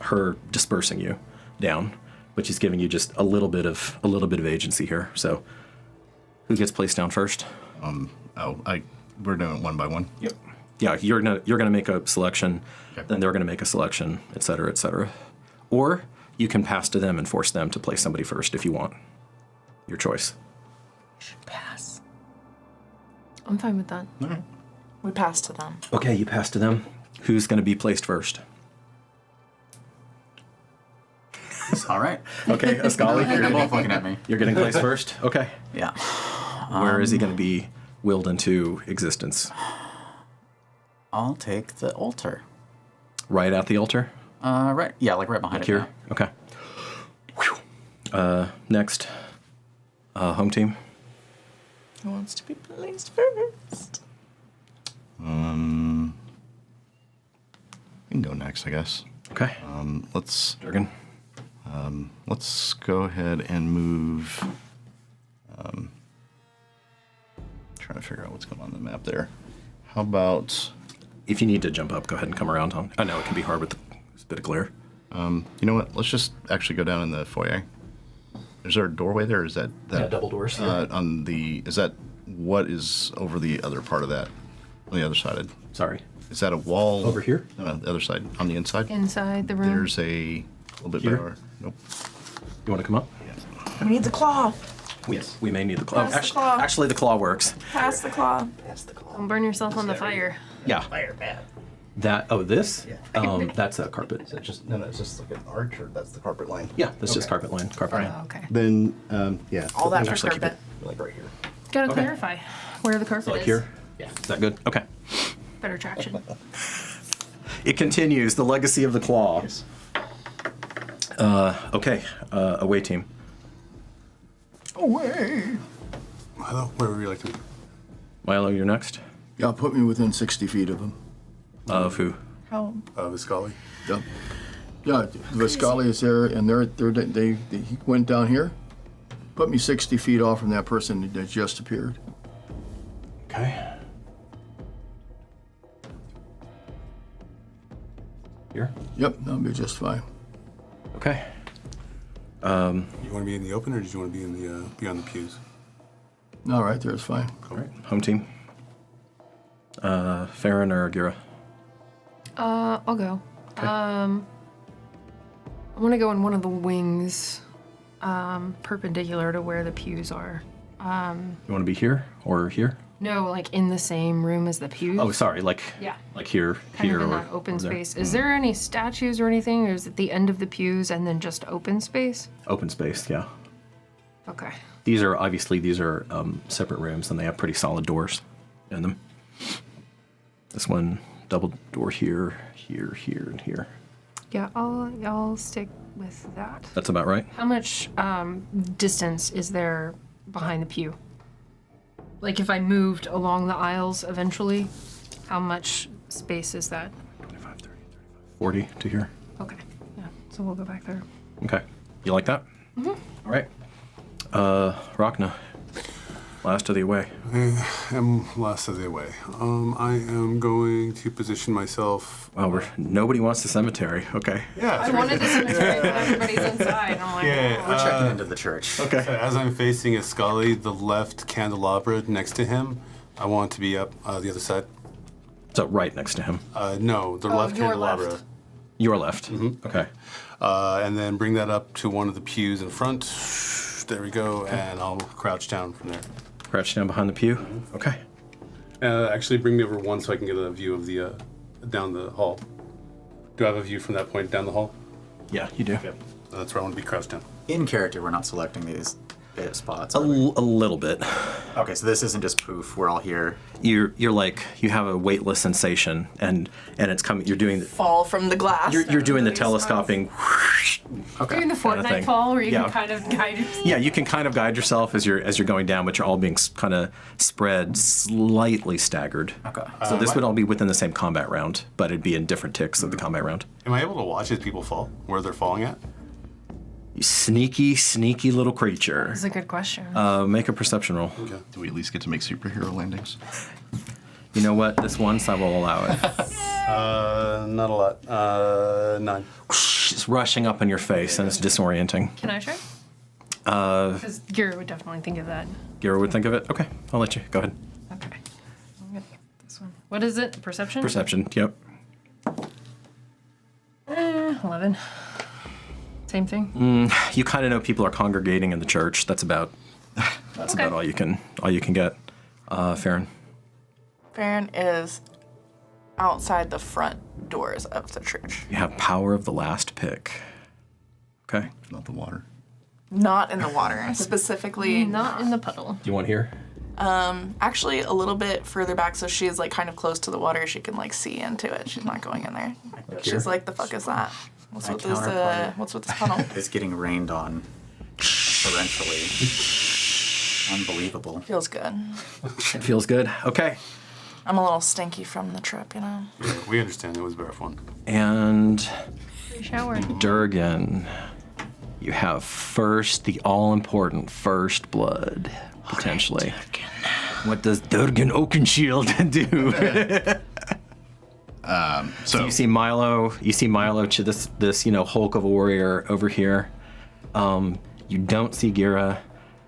B: her dispersing you down, but she's giving you just a little bit of agency here. So who gets placed down first?
C: We're doing it one by one.
B: Yep. Yeah, you're gonna make a selection,
C: Okay.
B: then they're gonna make a selection, et cetera, et cetera. Or you can pass to them and force them to place somebody first if you want. Your choice.
D: Pass.
E: I'm fine with that.
D: We pass to them.
B: Okay, you pass to them. Who's gonna be placed first?
F: All right.
B: Okay, Iskali,
F: They're both looking at me.
B: you're getting placed first. Okay.
F: Yeah.
B: Where is he gonna be willed into existence?
F: I'll take the altar.
B: Right at the altar?
F: Right. Yeah, like right behind it.
B: Here?
F: now.
B: Okay. Next, home team.
D: Who wants to be placed first?
C: We can go next, I guess.
B: Okay.
C: Let's
B: Durgan.
C: go ahead and move. Trying to figure out what's going on the map there. How about?
B: If you need to jump up, go ahead and come around. I know it can be hard with this bit of glare.
C: You know what? Let's just actually go down in the foyer. Is there a doorway there? Or is that
B: double doors.
C: Is that what is over the other part of that? On the other side?
B: Sorry.
C: Is that a wall
B: Over here?
C: No, the other side. On the inside.
E: Inside the room.
C: There's a little bit
B: Here?
C: better. Nope.
B: You want to come up?
D: We need the claw.
B: We may need the claw.
D: Pass the claw.
B: Actually, the claw works.
D: Pass the claw.
E: Don't burn yourself on the fire.
B: Yeah. That. Oh, this. That's a carpet.
C: Is that just it's just like an arch, or that's the carpet line?
B: Yeah, that's just carpet line. Carpet line.
E: Oh, okay.
C: Then yeah.
D: All that for
B: Actually, keep
D: carpet.
C: Like right here.
E: Gotta clarify where the carpet
B: Like
E: is.
B: here. Yeah. Is that good? Okay.
E: Better traction.
B: It continues the legacy of the claw. Okay. Away team.
G: Milo, where would you like to be?
B: Milo, you're next.
I: Yeah, put me within 60 feet of him.
B: Of who?
D: How?
G: Iskali.
I: Yeah. Yeah, Iskali is there, and he went down here. Put me 60 feet off from that person that just appeared.
B: Okay. Here.
I: Yep, that'll be just fine.
B: Okay.
G: You want to be in the open, or did you want to be in the beyond the pews?
I: No, right there is fine.
B: All right, home team. Faren or Gheera?
E: I'll go. I want to go in one of the wings, perpendicular to where the pews are.
B: You want to be here or here?
E: No, like in the same room as the pews.
B: Oh, sorry, like
E: Yeah.
B: like here,
E: Kind
B: here,
E: of in
B: or
E: that open
B: or there.
E: space. Is there any statues or anything, or is it the end of the pews and then just open space?
B: Open space, yeah.
E: Okay.
B: These are separate rooms, and they have pretty solid doors in them. This one, double door here, here, here, and here.
E: Yeah, I'll stick with that.
B: That's about right.
E: How much distance is there behind the pew? Like if I moved along the aisles eventually, how much space is that?
B: 25, 30, 35, 40 to here.
E: Okay. Yeah. So we'll go back there.
B: Okay. You like that? Mm-hmm. All right. Rocna. Last of the away.
G: I am last of the way. I am going to position myself.
B: Well, nobody wants the cemetery. Okay.
G: Yeah.
E: I wanted the cemetery, but everybody's inside. I'm like,
G: Yeah.
F: We're checking into the church.
B: Okay.
G: So as I'm facing Iskali, the left candelabra next to him, I want to be up the other side.
B: So right next to him.
G: No, the left
E: your
G: candelabra.
E: left.
B: Your left.
G: Mm-hmm.
B: Okay.
G: And then bring that up to one of the pews in front. There we go, and I'll crouch down from there.
B: Crouch down behind the pew. Okay.
G: Actually, bring me over one so I can get a view of the down the hall. Do I have a view from that point down the hall?
B: Yeah, you do.
G: Yep. That's where I want to be crouched down.
F: In character, we're not selecting these spots.
B: A little bit.
F: Okay, so this isn't just poof. We're all here.
B: You're like you have a weightless sensation, and it's coming. You're doing
D: Fall from the glass.
B: you're doing the telescoping.
E: Doing the
B: Kinda thing.
E: Fortnite fall where you
B: Yeah.
E: can kind of guide yourself.
B: Yeah, you can kind of guide yourself as you're going down, but you're all being kind of spread, slightly staggered.
F: Okay.
B: So this would all be within the same combat round, but it'd be in different ticks of the combat round.
G: Am I able to watch as people fall? Where they're falling at?
B: You sneaky little creature.
E: That's a good question.
B: Make a perception roll.
G: Okay.
C: Do we at least get to make superhero landings?
B: You know what? This once I will allow it.
G: Not a lot. 9.
B: It's rushing up in your face, and it's disorienting.
E: Can I try? Because Gheera would definitely think of that.
B: Gheera would think of it. Okay, I'll let you. Go ahead.
E: Okay. I'm gonna get this one. What is it? Perception?
B: Perception. Yep.
E: 11. Same thing.
B: You kind of know people are congregating in the church. That's about
E: Okay.
B: all you can get. Faren.
D: Faren is outside the front doors of the church.
B: You have power of the last pick. Okay.
C: Not the water.
D: Not in the water, specifically.
E: Not in the puddle.
B: Do you want here?
D: Actually, a little bit further back, so she is like kind of close to the water. She can like see into it. She's not going in there. She's like, "The fuck is that? What's
F: My
D: with this?
F: counterpart.
D: What's with this puddle?"
F: It's getting rained on torrentially. Unbelievable.
D: Feels good.
B: It feels good. Okay.
D: I'm a little stinky from the trip, you know.
G: Yeah, we understand it was very fun.
B: And
E: Free shower.
B: Durgan, you have the all-important first blood, potentially. What does Durgan Oakenshield do?
C: So
B: You see Milo to this Hulk of a warrior over here. You don't see Gheera.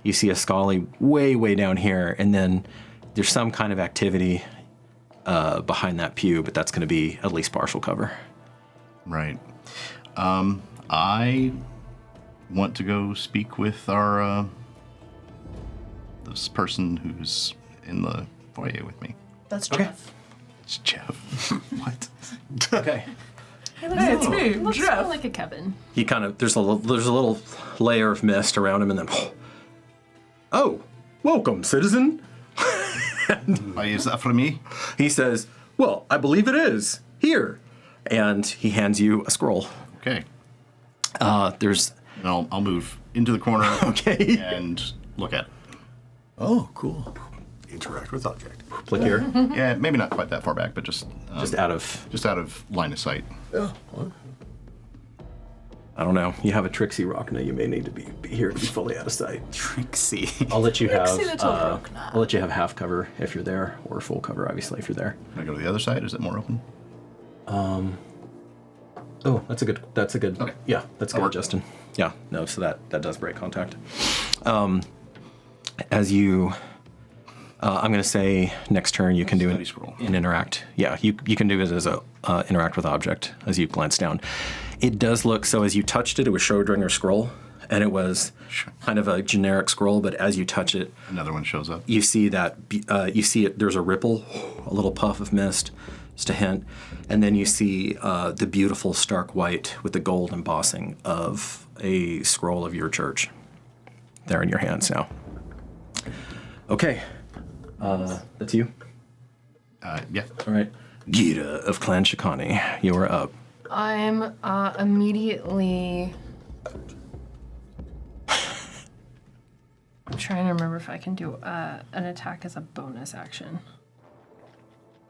B: You see Iskali way down here, and then there's some kind of activity behind that pew, but that's going to be at least partial cover.
C: right. I want to go speak with our this person who's in the foyer with me.
D: That's Jeff.
C: It's Jeff. What?
B: Okay.
D: Hey, it's me,
E: Looks
D: Jeff.
E: more like a Kevin.
B: He kind of there's a little layer of mist around him, and then oh, welcome, citizen.
C: Why is that for me?
B: He says, "Well, I believe it is here," and he hands you a scroll.
C: Okay.
B: There's
C: And I'll move into the corner.
B: Okay.
C: And look at it.
I: Oh, cool.
G: Interact with object.
B: click here,
C: Yeah, maybe not quite that far back, but just
B: just out of
C: just out of line of sight.
I: Yeah. Well,
B: I don't know. You have a tricksy Rocna. You may need to be here to be fully out of sight.
F: Trixie.
B: I'll let you have.
D: Trixie little Rocna.
B: I'll let you have half cover if you're there, or full cover, obviously, if you're there.
C: Can I go to the other side? Is it more open?
B: Oh, that's a good.
C: Okay.
B: Yeah, that's good,
C: work.
B: Justin. Yeah, no, so that does break contact. As you, I'm going to say next turn you can do
C: Study scroll.
B: an interact. Yeah, you can do it as a interact with object as you glance down. It does look, so as you touched it, it was Schrodinger scroll, and it was kind of a generic scroll, but as you touch it,
C: Another one shows up.
B: you see that, you see it, there's a ripple, a little puff of mist, just a hint, and then you see the beautiful stark white with the gold embossing of a scroll of your church there in your hands now. Okay, that's you?
C: Yeah.
B: All right. Gheera of Clan Shikani, you are up.
E: I'm immediately. I'm trying to remember if I can do an attack as a bonus action,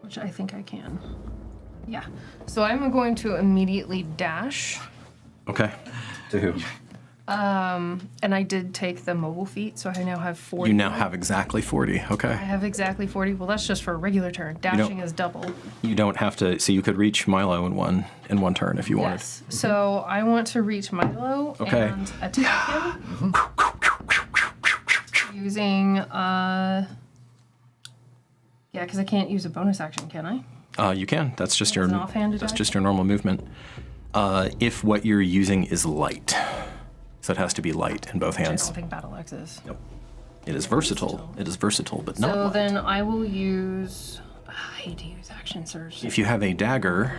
E: which I think I can. Yeah. So I'm going to immediately dash,
B: Okay. To who?
E: and I did take the mobile feat, so I now have 40.
B: You now have exactly 40.
E: I
B: Okay.
E: have exactly 40. Well, that's just for a regular turn. Dashing is double.
B: You don't have to. So you could reach Milo in one turn if you wanted.
E: Yes. So I want to reach Milo
B: Okay.
E: and attack him using yeah, because I can't use a bonus action, can I?
B: You can. That's just your.
E: an offhand
B: That's
E: attack?
B: just your normal movement. If what you're using is light, so it has to be light in both
E: I
B: hands.
E: don't think Battle Axe is.
B: Yep. It is versatile. It is versatile, but not
E: So
B: light.
E: then I will use. I hate to use action surge.
B: If you have a dagger,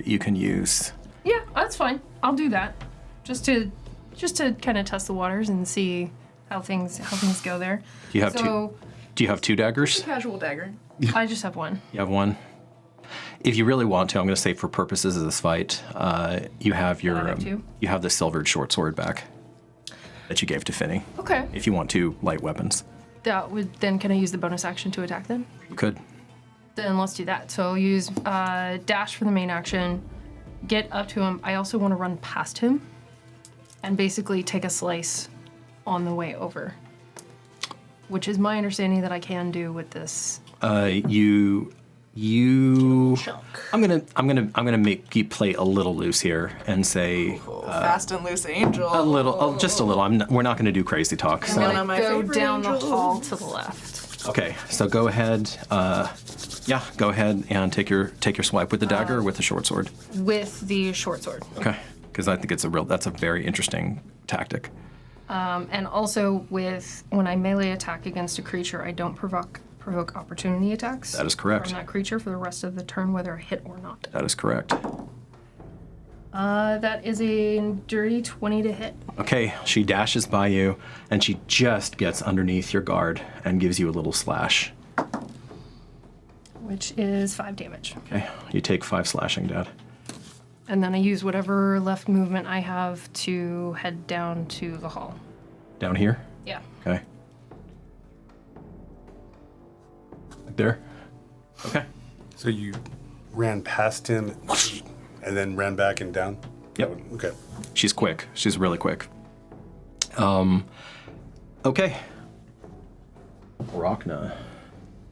B: you can use.
E: Yeah, that's fine. I'll do that, just to kind of test the waters and see how things go there.
B: Do you have
E: so,
B: Do you have two daggers?
D: Casual dagger.
E: I just have one.
B: You have one. If you really want to, I'm going to say for purposes of this fight, you have your
E: I have two?
B: you have the silvered short sword back that you gave to Finny.
E: Okay.
B: If you want two light weapons,
E: That would then. Can I use the bonus action to attack them?
B: you could.
E: Then let's do that. So I'll use dash for the main action, get up to him. I also want to run past him and basically take a slice on the way over, which is my understanding that I can do with this. I'm gonna make you play a little loose here and say
D: Fast and loose angel.
B: a little, just a little. We're not gonna do crazy talk.
E: I'm
B: So.
E: gonna
D: of my
E: go
D: favorite
E: down the
D: angels.
E: hall to the left.
B: Okay, so go ahead. Go ahead and take your swipe with the dagger or with the short sword.
E: With the short sword.
B: Okay, because I think that's a very interesting tactic.
E: And also with when I melee attack against a creature, I don't provoke opportunity attacks.
B: That is correct.
E: From that creature for the rest of the turn, whether I hit or not.
B: That is correct.
E: That is a dirty 20 to hit.
B: Okay, she dashes by you, and she just gets underneath your guard and gives you a little slash.
E: Which is 5 damage.
B: Okay, you take 5 slashing, Dad.
E: And then I use whatever left movement I have to head down to the hall.
B: Down here?
E: Yeah.
B: Okay. Like there? Okay.
G: So you ran past him and then ran back and down?
B: Yep.
G: Okay.
B: She's quick. She's really quick. Okay. Rocna,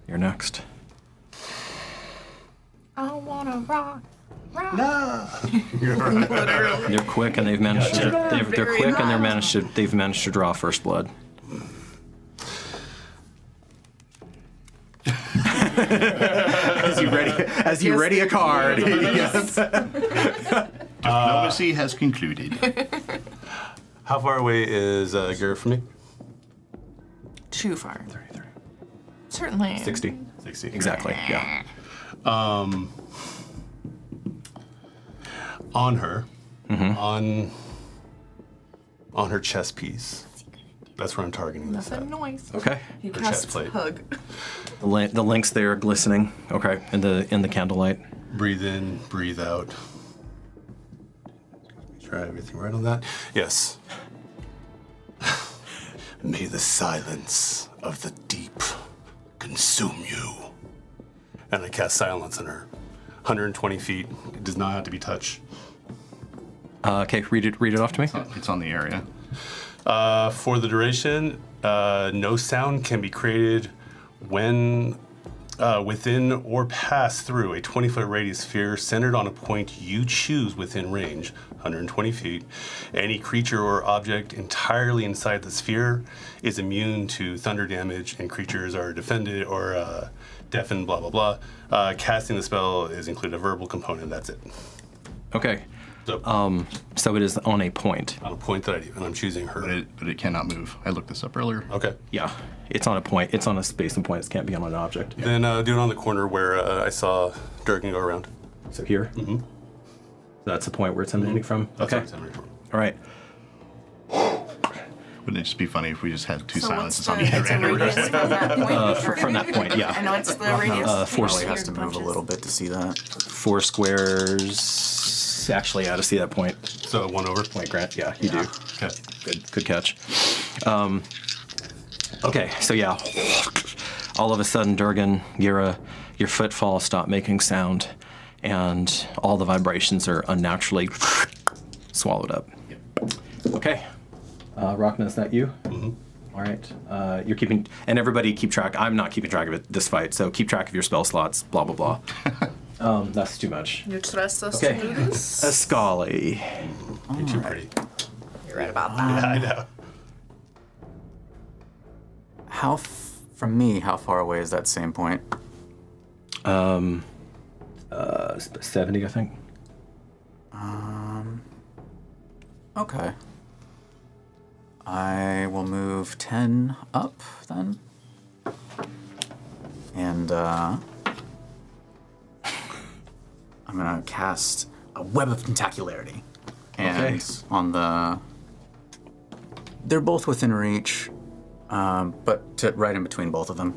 B: you're next.
D: I wanna rock.
B: They're quick and they've managed to. They're quick and they've managed to draw first blood. As you ready a card. Yes.
C: Diplomacy has concluded.
G: How far away is Gheera from me?
D: Too far. Certainly.
B: 60.
G: 60.
B: Exactly. Yeah.
G: On her, on her chest piece. That's where I'm targeting this at.
D: Nothing noise.
B: Okay.
D: He
G: Her
D: casts
G: chest plate.
D: hug.
B: The links there glistening. Okay. In the candlelight.
G: Breathe in, breathe out. Try everything right on that. Yes. May the silence of the deep consume you. And I cast silence on her. 120 feet. It does not have to be touched.
B: Okay. Read it off to me.
C: It's on the area.
G: For the duration, no sound can be created when within or pass through a 20-foot radius sphere centered on a point you choose within range, 120 feet. Any creature or object entirely inside the sphere is immune to thunder damage, and creatures are defended or deafened, blah, blah, blah. Casting the spell is included a verbal component. That's it.
B: Okay. So it is on a point.
G: On a point that I do, and I'm choosing her.
C: But it cannot move. I looked this up earlier.
G: Okay.
B: Yeah, it's on a point. It's on a space and point. It can't be on an object.
G: Then do it on the corner where I saw Durgan go around.
B: So here? Mm-hmm. That's the point where it's emanating from?
G: That's
B: Okay.
G: where it's emanating from.
B: All right.
C: Wouldn't it just be funny if we just had two
D: So
C: silences
D: what's
C: on
D: the,
C: either
D: it's a
C: end?
D: radius from that point?
B: From that point, yeah.
D: I know it's the radius.
F: Probably has to move a little bit to see that.
B: 4 squares. Actually, yeah, to see that point.
G: So 1 over.
B: Point, Grant. Yeah, you do.
G: Okay.
B: Good catch. Okay, so yeah. All of a sudden, Durgan, Gheera, your footfalls stop making sound, and all the vibrations are unnaturally swallowed up. Okay. Rocna, is that you? Mm-hmm. All right. You're keeping, and everybody keep track. I'm not keeping track of it this fight, so keep track of your spell slots, blah, blah, blah. That's too much.
D: You trust us
B: Okay.
D: to do this?
B: Iskali.
G: You're too pretty.
D: You're right about that.
G: Yeah, I know.
F: From me, how far away is that same point?
B: 70, I think.
F: Okay. I will move 10 up then. And I'm gonna cast a web of tentacularity. And
B: Okay.
F: on the, they're both within reach, but right in between both of them.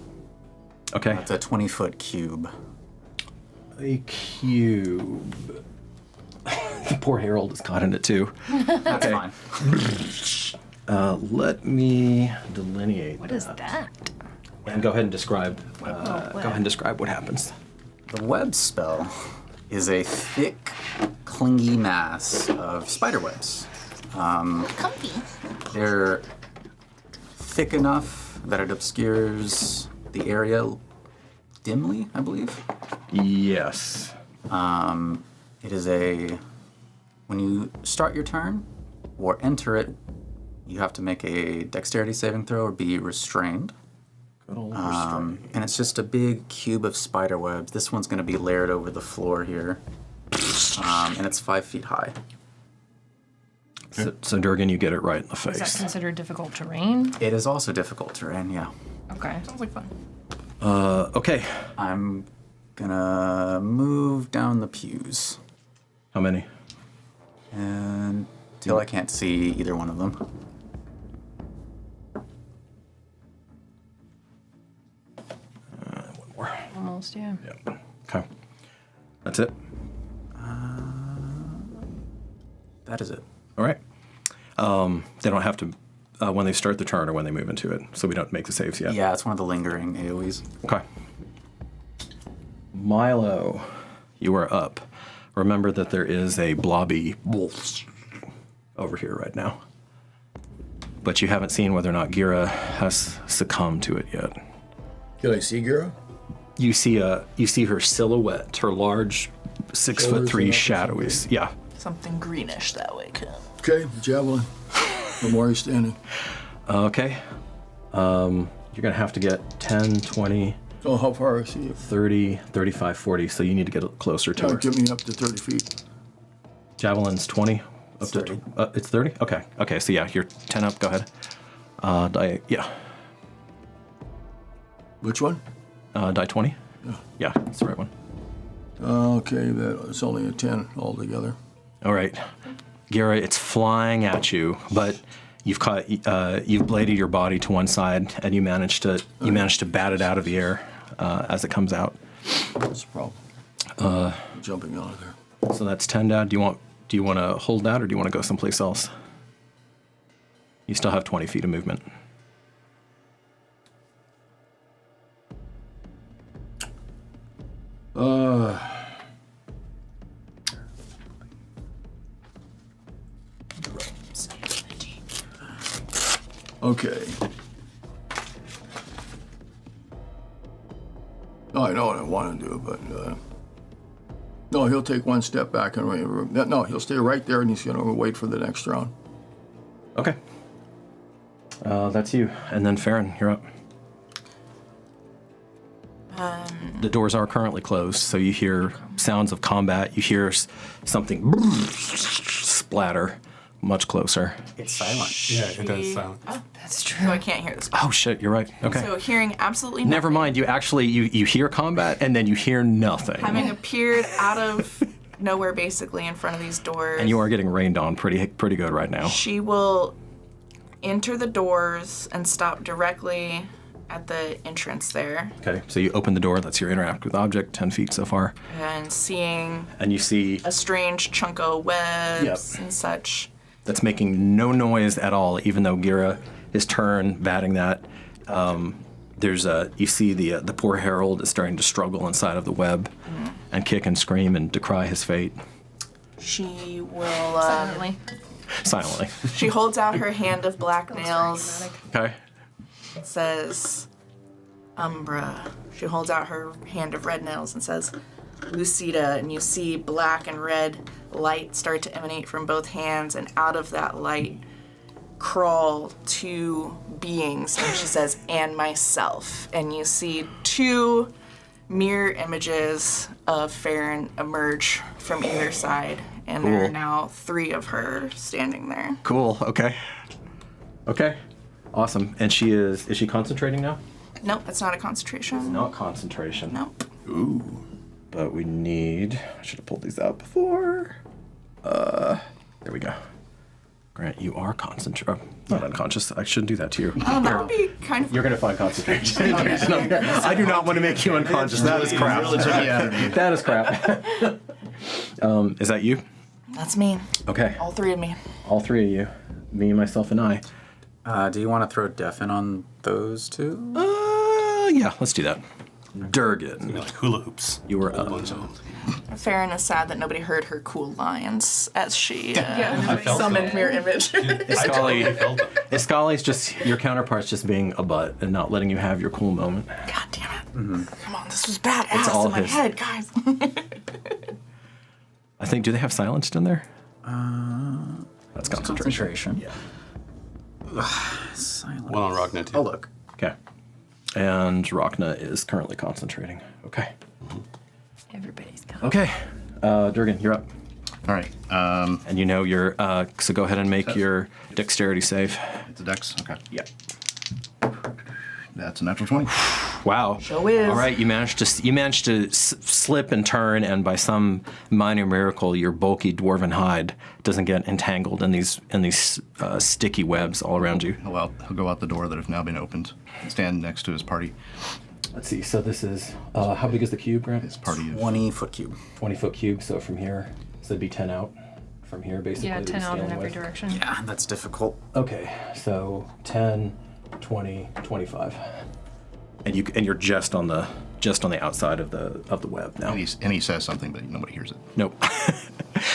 B: Okay.
F: It's a 20-foot cube.
B: A cube. The poor Harold is caught in it too.
F: That's fine.
B: Let me delineate.
E: What is that?
B: And go ahead and describe. Go
E: web.
B: ahead and describe what happens.
F: The web spell is a thick, clingy mass of spider webs.
J: Comfy.
F: They're thick enough that it obscures the area dimly, I believe.
B: Yes.
F: It is when you start your turn or enter it, you have to make a dexterity saving throw or be restrained.
B: Good old
F: And it's just a big cube of spider webs. This one's going to be layered over the floor here. And it's 5 feet high.
B: So Durgan, you get it right in the
E: Is that
B: face.
E: considered difficult terrain?
F: It is also difficult terrain, yeah.
E: Okay.
D: Sounds like fun.
B: Okay.
F: I'm gonna move down the pews
B: How many?
F: until I can't see either one of them.
B: One more.
E: Almost, yeah.
B: Yeah. Okay. That's it.
F: That is it.
B: All right. They don't have to when they start the turn or when they move into it, so we don't make the saves yet.
F: Yeah, it's one of the lingering AoEs.
B: Okay. Milo, you are up. Remember that there is a blobby wolf over here right now. But you haven't seen whether or not Gheera has succumbed to it yet.
I: Can I see Gheera?
B: You see her silhouette, her large 6'3"
I: Shoulders and
B: shadowy. Yeah.
D: Something greenish that way, Kim.
I: Okay, javelin. From where he's standing.
B: Okay. You're gonna have to get 10, 20,
I: Oh, how far is he?
B: 30, 35, 40, so you need to get closer to her.
I: Get me up to 30 feet.
B: Javelin's 20. Up to
F: 30.
B: It's 30? Okay. Okay, so yeah, you're 10 up. Go ahead. Yeah.
I: Which one?
B: Die 20? Yeah, that's the right one.
I: Okay, it's only a 10 altogether.
B: All right. Gheera, it's flying at you, but you've bladed your body to one side, and you managed to bat it out of the air as it comes out.
I: That's the problem. Jumping out of there.
B: So that's 10 down. Do you want to hold that, or do you want to go someplace else? You still have 20 feet of movement.
I: Okay. No, I know what I want to do, but no, he'll take one step back and no, he'll stay right there, and he's going to wait for the next round.
B: Okay. That's you. And then Faren, you're up. The doors are currently closed, so you hear sounds of combat. You hear something splatter much closer.
F: It's silent.
G: Yeah, it does sound.
D: Oh,
E: That's true.
D: so I can't hear this.
B: Oh shit, you're right. Okay.
D: So hearing absolutely nothing.
B: Never mind. You actually you hear combat and then you hear nothing.
D: Having appeared out of nowhere, basically in front of these doors.
B: And you are getting rained on pretty good right now.
D: She will enter the doors and stop directly at the entrance there.
B: Okay. So you open the door. That's your interact with object. 10 feet so far.
D: And seeing
B: And you see
D: a strange chunk of webs and such.
B: that's making no noise at all, even though Gheera is turn batting that. There's you see the poor herald is starting to struggle inside of the web and kick and scream and decry his fate
D: She will.
E: Silently.
D: She holds out her hand of black nails.
B: Okay.
D: Says, Umbra. She holds out her hand of red nails and says, Lucida, and you see black and red light start to emanate from both hands, and out of that light crawl two beings, and she says, and myself. And you see two mirror images of Faren emerge from either side, and there are
B: Cool.
D: now three of her standing there.
B: Cool. Okay. Okay. Awesome. And is she concentrating now?
D: Nope, it's not a concentration.
B: Not concentration.
D: Nope.
B: Ooh. But we need. I should have pulled these out before. There we go. Grant, you are not unconscious. I shouldn't do that to you.
D: That would be kind of.
B: You're gonna find concentration. I do not want to make you unconscious. That is crap. That is crap. Is that you?
D: That's me.
B: Okay.
D: All three of me.
B: All three of you. Me, myself, and I.
F: Do you want to throw deafen on those two?
B: Yeah, let's do that. Durgan.
G: Like hula hoops.
B: You were
G: A
B: up.
G: bunch of them.
D: Farron is sad that nobody heard her cool lines as she
G: I felt
D: summoned
G: them.
D: mirror image.
B: Iskali.
G: I felt them.
B: Iskali's just your counterpart's just being a butt and not letting you have your cool moment.
D: God damn it. Come on, this was badass
B: all
D: in my
B: his.
D: head, guys.
B: I think. Do they have silenced in there? That's
F: Concentration.
B: Yeah.
F: Silence.
G: One on Rocna too.
F: Oh, look.
B: Okay. And Rocna is currently concentrating. Okay.
E: Everybody's gone.
B: Okay. Durgan, you're up.
C: All right.
B: And you know you're. So go ahead and make your dexterity save.
C: It's a dex. Okay.
B: Yep.
C: That's a natural 20.
B: Wow.
D: Show is.
B: All right, you managed to slip and turn, and by some minor miracle, your bulky dwarven hide doesn't get entangled in these sticky webs all around you.
C: He'll go out the door that have now been opened and stand next to his party.
B: Let's see. So this is how big is the cube, Grant?
C: His party is
F: 20-foot cube.
B: 20-foot cube. So from here, so it'd be 10 out. From here, basically.
E: Yeah,
B: that
E: 10
B: he's
E: out in
B: standing
E: every
B: with.
E: direction.
F: Yeah, that's difficult.
B: Okay, so 10, 20, 25. And you're just on the outside of the web now.
C: and he says something, but nobody hears it.
B: Nope.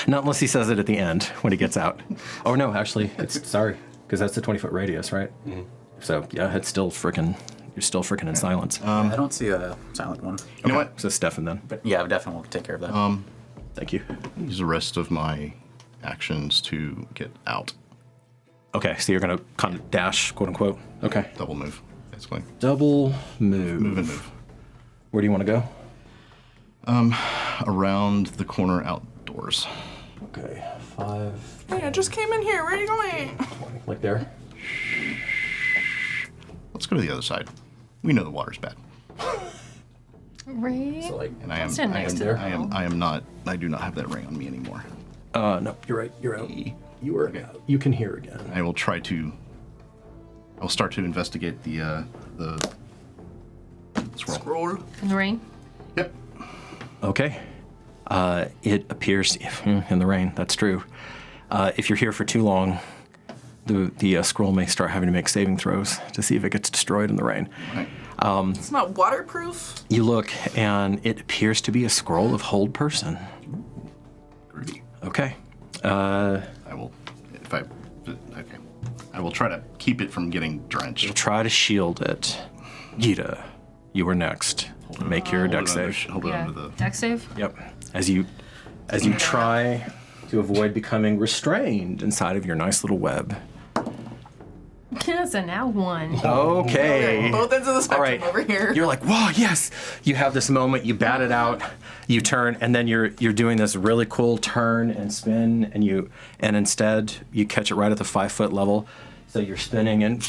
B: Not unless he says it at the end when he gets out. Oh no, actually, sorry, because that's the 20-foot radius, right? Mm-hmm. So yeah, you're still freaking in silence.
F: I don't see a silent one.
C: You know what?
B: So Stefan then.
F: But yeah, definitely will take care of that.
B: Thank you.
C: Use the rest of my actions to get out.
B: Okay, so you're gonna kind of dash, quote unquote. Okay.
C: Double move, basically.
B: Double move.
C: Move and move.
B: Where do you want to go?
C: Around the corner outdoors.
B: Okay, 5.
D: Hey, I just came in here. Where are you going?
B: 20, like there.
C: Let's go to the other side. We know the water's bad.
E: Right?
B: So like,
C: And I am,
E: Stand
C: I am,
E: next to
B: there.
C: I am not, I do not have that ring on me anymore.
B: no, you're right. You're out. You are out. You can hear again.
C: I'll start to investigate the scroll.
E: In the rain?
C: Yep.
B: Okay. It appears in the rain. That's true. If you're here for too long, the scroll may start having to make saving throws to see if it gets destroyed in the rain.
C: Right.
D: It's not waterproof.
B: You look, and it appears to be a scroll of hold person.
C: Groovy.
B: Okay.
C: I will, I will try to keep it from getting drenched.
B: Try to shield it. Gheera, you were next. Make your deck save.
C: Hold it
E: Yeah.
C: under the.
E: Deck save?
B: Yep. As you try to avoid becoming restrained inside of your nice little web.
E: Yes, and now 1.
B: Okay.
D: Both ends of the spectrum
B: All right.
D: over here.
B: You're like, whoa, yes. You have this moment, you bat it out, you turn, and then you're doing this really cool turn and spin, and instead you catch it right at the 5-foot level. So you're spinning and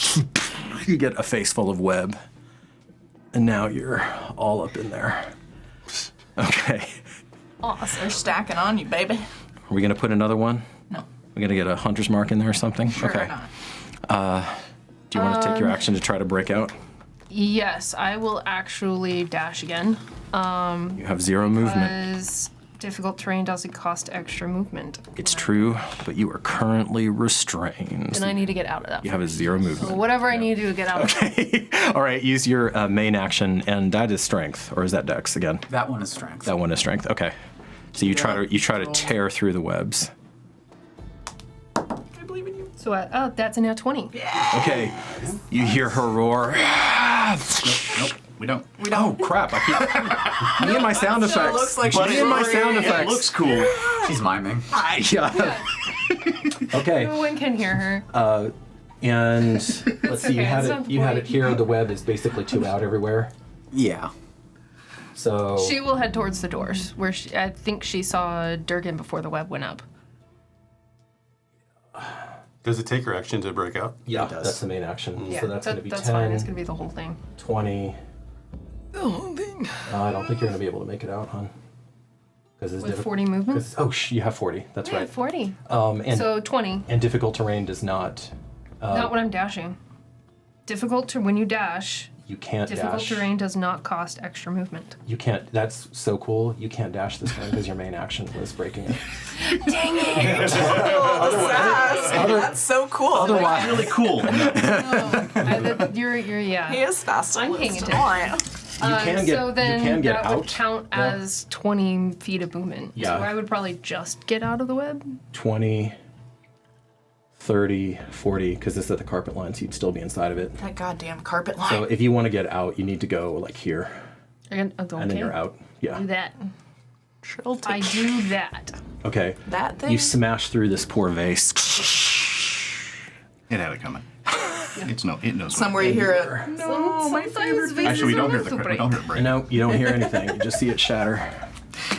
B: you get a face full of web. And now you're all up in there. Okay.
E: Awesome.
D: They're stacking on you, baby.
B: Are we gonna put another one?
D: No.
B: We're gonna get a hunter's mark in there or something?
D: Sure
B: Okay.
D: not.
B: Do you want to take your action to try to break out?
E: Yes, I will actually dash again.
B: You have 0 movement.
E: Because difficult terrain doesn't cost extra movement.
B: It's true, but you are currently restrained.
E: And I need to get out of that.
B: You have a 0 movement.
E: Whatever I need to do to get out of it.
B: All right, use your main action, and that is strength, or is that dex again?
F: That one is strength.
B: That one is strength. Okay. So you try to tear through the webs.
D: I believe in you.
E: So, that's a now 20.
B: Okay. You hear her roar.
C: Nope, we don't.
B: Oh crap! Me and my sound
D: Still
B: effects.
D: looks like
B: Me
D: she's
B: and my
D: roaring.
B: sound
C: It
B: effects.
C: looks cool.
F: She's miming.
B: Yeah. Okay.
E: No one can hear her.
B: And let's see. You
E: okay,
B: had
E: it's not
B: it.
E: the
B: You had
E: point.
B: it here. The web is basically 2 out everywhere.
F: Yeah.
B: So
E: She will head towards the doors, where I think she saw Durgan before the web went up.
G: Does it take her action to break out?
B: yeah,
F: does.
B: that's the main action.
E: Yeah,
B: So that's going to be
E: that's
B: 10,
E: fine. It's going to be the whole thing.
B: 20. The whole thing. I don't think you're going to be able to make it out, hon. Because it's
E: With
B: difficult.
E: 40 movement?
B: You have 40. That's
E: Yeah,
B: right.
E: 40.
B: And
E: So 20.
B: and difficult terrain does not.
E: Not when I'm dashing. Difficult to when you dash.
B: You can't
E: Difficult
B: dash.
E: terrain does not cost extra movement.
B: You can't. That's so cool. You can't dash this one because your main action was breaking it.
E: Dang it!
D: That's so cool.
B: Otherwise,
C: Really cool.
E: You're
D: He
E: yeah.
D: is fast.
E: I'm paying
D: Still
E: attention.
D: on.
B: can get-
E: so then
B: you can get
E: that would
B: out,
E: count
B: though.
E: as 20 feet of movement.
B: Yeah.
E: So I would probably just get out of the web.
B: 20, 30, 40, because this is at the carpet line, so you'd still be inside of it.
D: That goddamn carpet line.
B: So if you want to get out, you need to go like here,
E: Okay.
B: and then you're out. Yeah.
E: Do that.
D: She'll take
E: I do that.
B: Okay.
D: that thing.
B: You smash through this poor vase.
C: It had it coming. It knows.
D: Somewhere you hear it.
E: Sometimes
C: Actually, we don't hear the we don't hear it break.
B: No, you don't hear anything. You just see it shatter.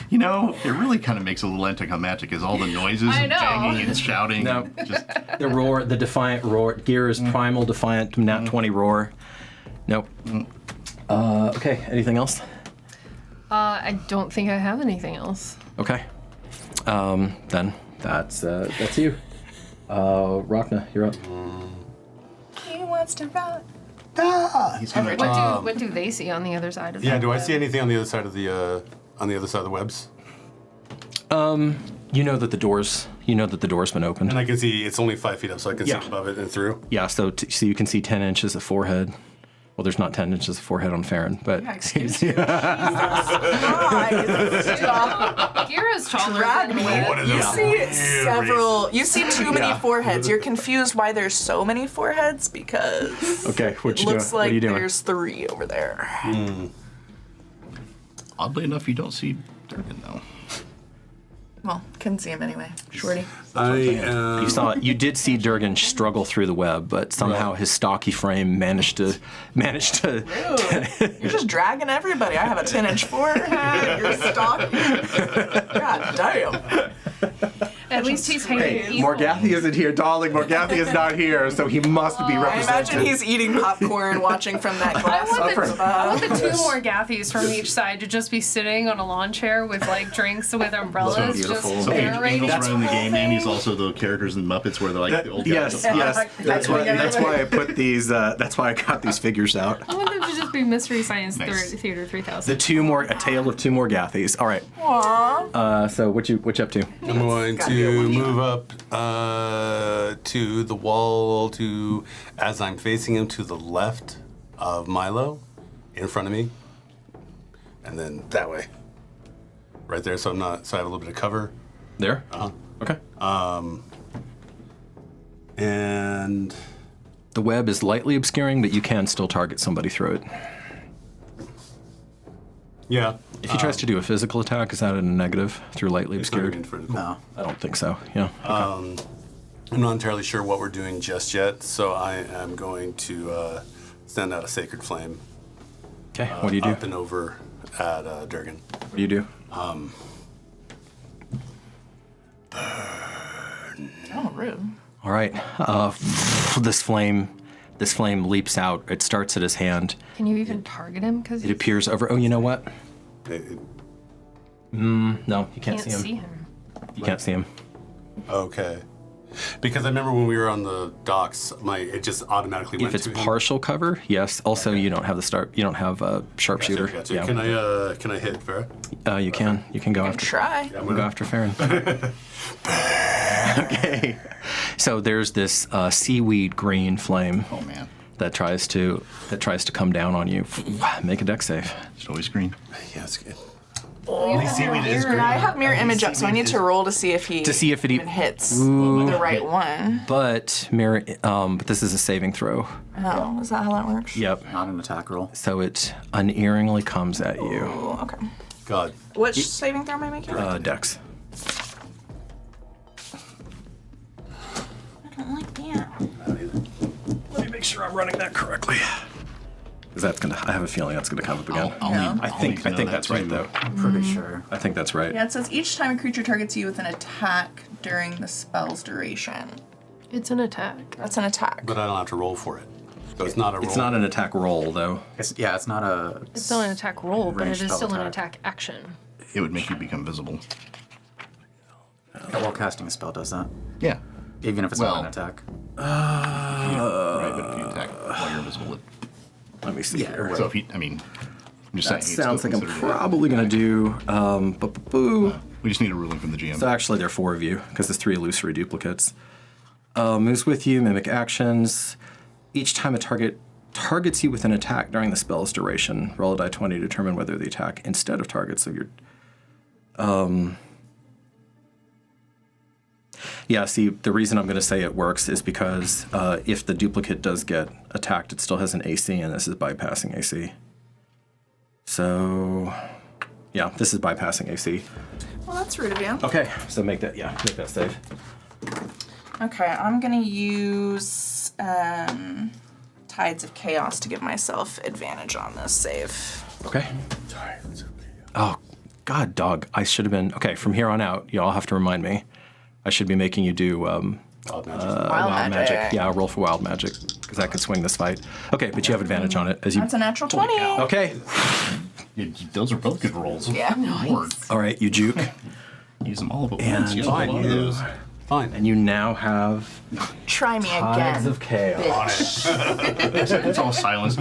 C: You know, it really kind of makes a little anticlimactic is all the noises
E: I
C: and
E: know.
C: banging and shouting.
B: No.
C: Just
B: The roar, the defiant roar, Gheera's primal defiant nat 20 roar. Nope. Okay. Anything else?
E: I don't think I have anything else.
B: Okay. Then that's you. Rocna, you're up.
D: He wants to run.
C: he's gonna.
E: What do they see on the other side of
G: Yeah.
E: that
G: Do I
E: web?
G: see anything on the other side of the webs?
B: You know that the door's been opened.
G: And I can see it's only 5 feet up, so I can
B: Yeah.
G: see above it and through.
B: Yeah, so you can see 10 inches of forehead. Well, there's not 10 inches of forehead on Faren, but
D: Excuse me. Stop.
E: Gheera's taller
D: Drag
E: than
D: me.
E: the web.
G: What is
D: You
G: it?
D: see several. You see too many
B: Yeah.
D: foreheads. You're confused why there's so many foreheads because
B: okay, what
D: it
B: you doing?
D: looks
B: What are
D: like
B: you doing?
D: there's 3 over there.
C: Oddly enough, you don't see Durgan though.
D: Well, couldn't see him anyway. Shorty.
B: You did see Durgan struggle through the web, but somehow his stocky frame managed to.
D: You're just dragging everybody. I have a 10-inch forehead. You're stalking. God damn.
E: At least he's hanging equal.
B: Morgathi isn't here, darling. Morgathi is not here, so he must be
D: I
B: represented.
D: imagine he's eating popcorn, watching from that glass.
E: I want the 2 more Gathys from each side to just be sitting on a lawn chair with like drinks with umbrellas, just
C: So
E: narrating.
C: Angel's running the game, and he's also the characters in Muppets where they're like the old guys.
B: Yes. That's why I put these. That's why I got these figures out.
E: I want them to just be Mystery Science
C: Nice.
E: Theater 3000.
B: A tale of 2 more Gathys. All right.
D: Aww.
B: So what you up to?
G: I'm going to move up to the wall as I'm facing him to the left of Milo, in front of me, and then that way, right there. So I have a little bit of cover.
B: There. Okay.
G: And
B: The web is lightly obscuring, but you can still target somebody through it.
G: Yeah.
B: If he tries to do a physical attack, is that a negative through lightly
G: It's not
B: obscured?
G: even critical.
F: No.
B: I don't think so. Yeah.
G: I'm not entirely sure what we're doing just yet, so I am going to send out a Sacred Flame.
B: Okay. What do you do?
G: Up and over at Durgan.
B: What do you do?
D: Oh, rude.
B: All right. This flame leaps out. It starts at his hand.
E: Can you even target him? Because
B: It appears over. Oh, you know what? No, you can't
E: can't
B: see him. You can't see him.
G: Okay. Because I remember when we were on the docks, it just automatically went
B: If it's
G: to him.
B: partial cover, yes. Also, you don't have the start. You don't have a sharpshooter.
G: Gotcha.
B: Yeah.
G: Can I hit Farah?
B: You can. You can go after.
D: Try.
G: Yeah, I'm
B: Go
G: gonna-
B: after Faren. Okay. So there's this seaweed green flame
C: Oh man,
B: that tries to come down on you. Make a deck save.
C: it's always green.
G: Yeah, it's good.
D: Seaweed is great. I have mirror image up, so I need to roll to see if he even hits the right one.
B: But but this is a saving throw.
D: Oh, is that how that works?
B: Yep.
F: Not an attack roll.
B: So it unerringly comes at you.
D: Oh, okay.
G: God.
D: Which saving throw am I making?
B: Dex.
D: I don't like that.
B: Let me make sure I'm running that correctly. Because that's gonna. I have a feeling that's gonna come up again. I think that's right though.
F: I'm pretty sure.
B: I think that's right.
D: Yeah, it says each time a creature targets you with an attack during the spell's duration.
E: it's an attack.
D: That's an attack.
G: But I don't have to roll for it. So it's not a roll.
B: It's not an attack roll though.
F: It's not a.
E: It's still an attack roll, but it
F: Ranged
E: is still an
F: spell
E: attack action.
C: It would make you become visible.
F: Well, casting a spell does that.
C: Yeah.
F: Even if it's
C: Well-
F: not an attack.
C: Right, but if you attack while you're invisible,
B: Let me see here.
C: so if you, I'm just
B: That
C: saying.
B: sounds like I'm
C: considered a-
B: probably gonna do.
C: We just need a ruling from the GM.
B: So actually, there are 4 of you because there's 3 illusory duplicates. Moves with you, mimic actions. Each time a target targets you with an attack during the spell's duration, roll a die 20 to determine whether the attack instead of targets of your. Yeah, see, the reason I'm going to say it works is because if the duplicate does get attacked, it still has an AC, and this is bypassing AC. So, yeah, this is bypassing AC.
D: Well, that's rude of you.
B: Okay, so make that save.
D: Okay, I'm gonna use Tides of Chaos to give myself advantage on this save.
B: Okay. Oh, God, dog. I should have been. Okay, from here on out, you all have to remind me. I should be making you do
G: Wild magic.
D: Wild magic.
B: Yeah, roll for wild magic, because that could swing this fight. Okay, but you have advantage on it as you.
D: That's a natural 20.
B: Okay.
C: Those are both good rolls.
D: Yeah.
C: Lord.
B: All right, you juke.
C: Use them all of at
B: And
C: once. You have a
G: Fine,
C: lot of those.
G: Fine.
B: And you now have
D: Try me
B: Tides
D: again.
B: of Chaos.
C: It's all silenced.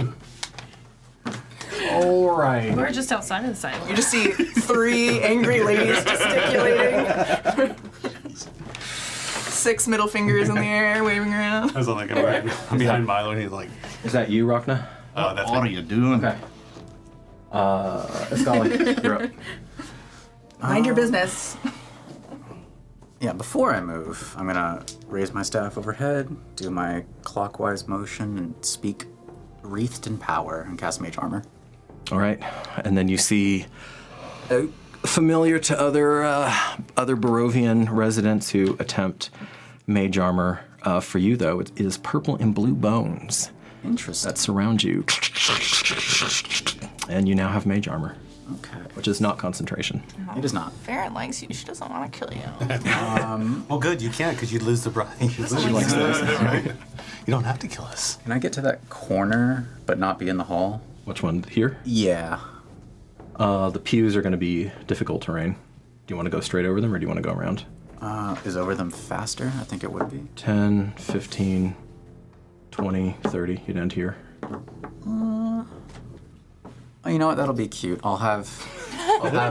B: All right.
E: We're just outside of the silence.
D: You just see 3 angry ladies gesticulating. 6 middle fingers in the air, waving around.
G: I was like, I'm behind Milo, and he's like,
B: Is that you, Rocna?
G: that's
C: What are
G: me.
C: you doing?
B: Okay. Iskali, you're up.
D: Mind your business.
F: Yeah, before I move, I'm gonna raise my staff overhead, do my clockwise motion, and speak wreathed in power and cast mage armor.
B: All right, and then you see, familiar to other Barovian residents who attempt mage armor. For you, though, it is purple and blue bones
F: Interesting.
B: that surround you, and you now have mage armor,
F: Okay.
B: which is not concentration.
F: It is not.
D: Faren likes you. She doesn't want to kill you.
G: Well, good, you can't, because you'd lose the bride. Right? You don't have to kill us.
F: Can I get to that corner but not be in the hall?
B: Which one here?
F: Yeah.
B: The pews are going to be difficult terrain. Do you want to go straight over them, or do you want to go around?
F: Is over them faster? I think it would be.
B: 10, 15, 20, 30. You'd end here.
F: Oh, you know what? That'll be cute. I'll have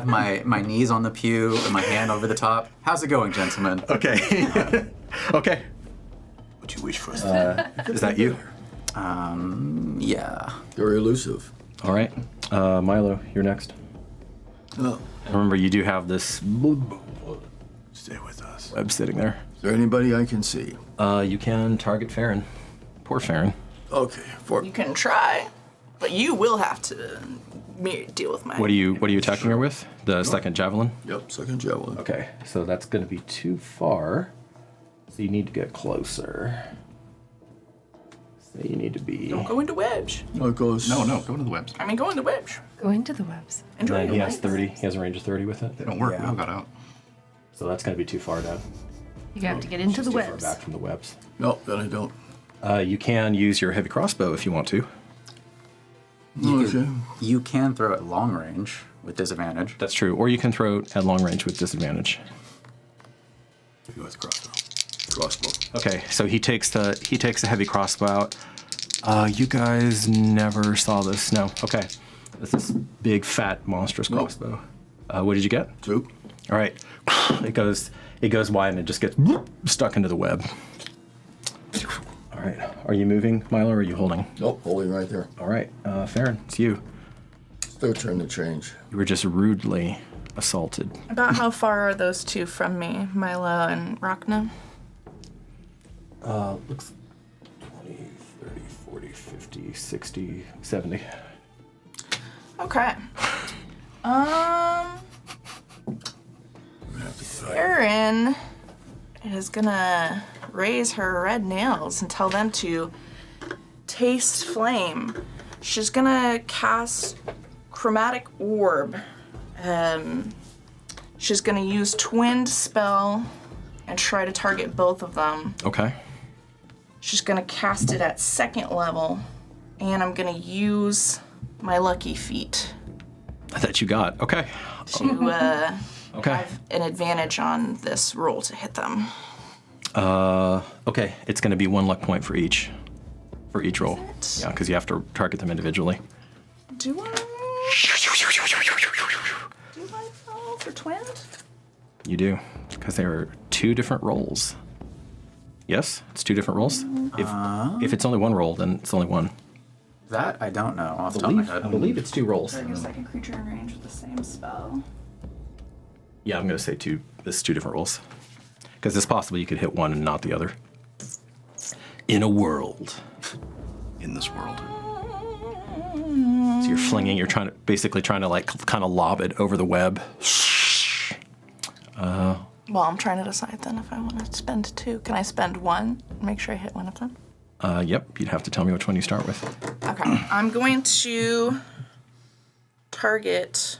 F: my knees on the pew and my hand over the top. How's it going, gentlemen?
B: Okay. Okay.
G: What you wish for us?
B: Is that you?
F: Yeah.
I: Very elusive.
B: All right. Milo, you're next.
I: Oh.
B: Remember, you do have this
G: Stay with us.
B: web sitting there.
I: Is there anybody I can see?
B: You can target Faren. Poor Faren.
I: Okay.
D: You can try, but you will have to me deal with my.
B: What are you attacking her with? The second javelin?
I: Yep, second javelin.
B: Okay, so that's going to be too far. So you need to get closer. So you need to be.
D: Don't go into wedge.
I: No, it goes.
C: No, go into the webs.
D: I mean, go into wedge.
E: Go into the webs.
D: Enjoy
B: And
D: your
B: he has
D: life.
B: 30. He has a range of 30 with it.
C: They don't work.
F: Yeah.
C: We all got out.
B: So that's going to be too far down.
E: You have to get into the
B: Too far
E: webs.
B: back from the webs.
I: No, then I don't.
B: You can use your heavy crossbow if you want to.
I: Okay.
F: You can throw at long range with disadvantage.
B: That's true. Or you can throw it at long range with disadvantage.
G: Go with crossbow.
I: Crossbow.
B: Okay, so he takes the heavy crossbow out. You guys never saw this. No. Okay. It's this big, fat, monstrous
I: Nope.
B: crossbow. What did you get?
I: 2.
B: All right. It goes wide and it just gets stuck into the web. All right. Are you moving, Milo, or are you holding?
I: Nope, holding right there.
B: All right. Faren, it's you.
I: It's their turn to change.
B: You were just rudely assaulted.
D: About how far are those two from me, Milo and Rocna?
B: Looks 20, 30, 40, 50, 60, 70.
D: Okay. Faren is gonna raise her red nails and tell them to taste flame. She's gonna cast chromatic orb. She's gonna use twinned spell and try to target both of them.
B: Okay.
D: She's gonna cast it at second level, and I'm gonna use my lucky feet
B: That you got. Okay.
D: to
B: Okay.
D: have an advantage on this roll to hit them.
B: Okay. It's going to be 1 luck point for each roll.
D: it?
B: Yeah, because you have to target them individually.
D: Do I roll for twinned?
B: You do, because there are 2 different rolls. Yes, it's 2 different rolls. If it's only 1 roll, then it's only 1.
F: That I don't know off the top of my
B: I
F: head.
B: believe it's 2 rolls.
D: Target a second creature in range with the same spell.
B: Yeah, I'm going to say 2. This is 2 different rolls. Because it's possible you could hit one and not the other. In a world.
C: In this world.
B: So you're flinging, you're basically trying to like kind of lob it over the web.
D: Well, I'm trying to decide then if I want to spend 2. Can I spend 1 and make sure I hit one of them?
B: Yep, you'd have to tell me which one you start with.
D: Okay. I'm going to target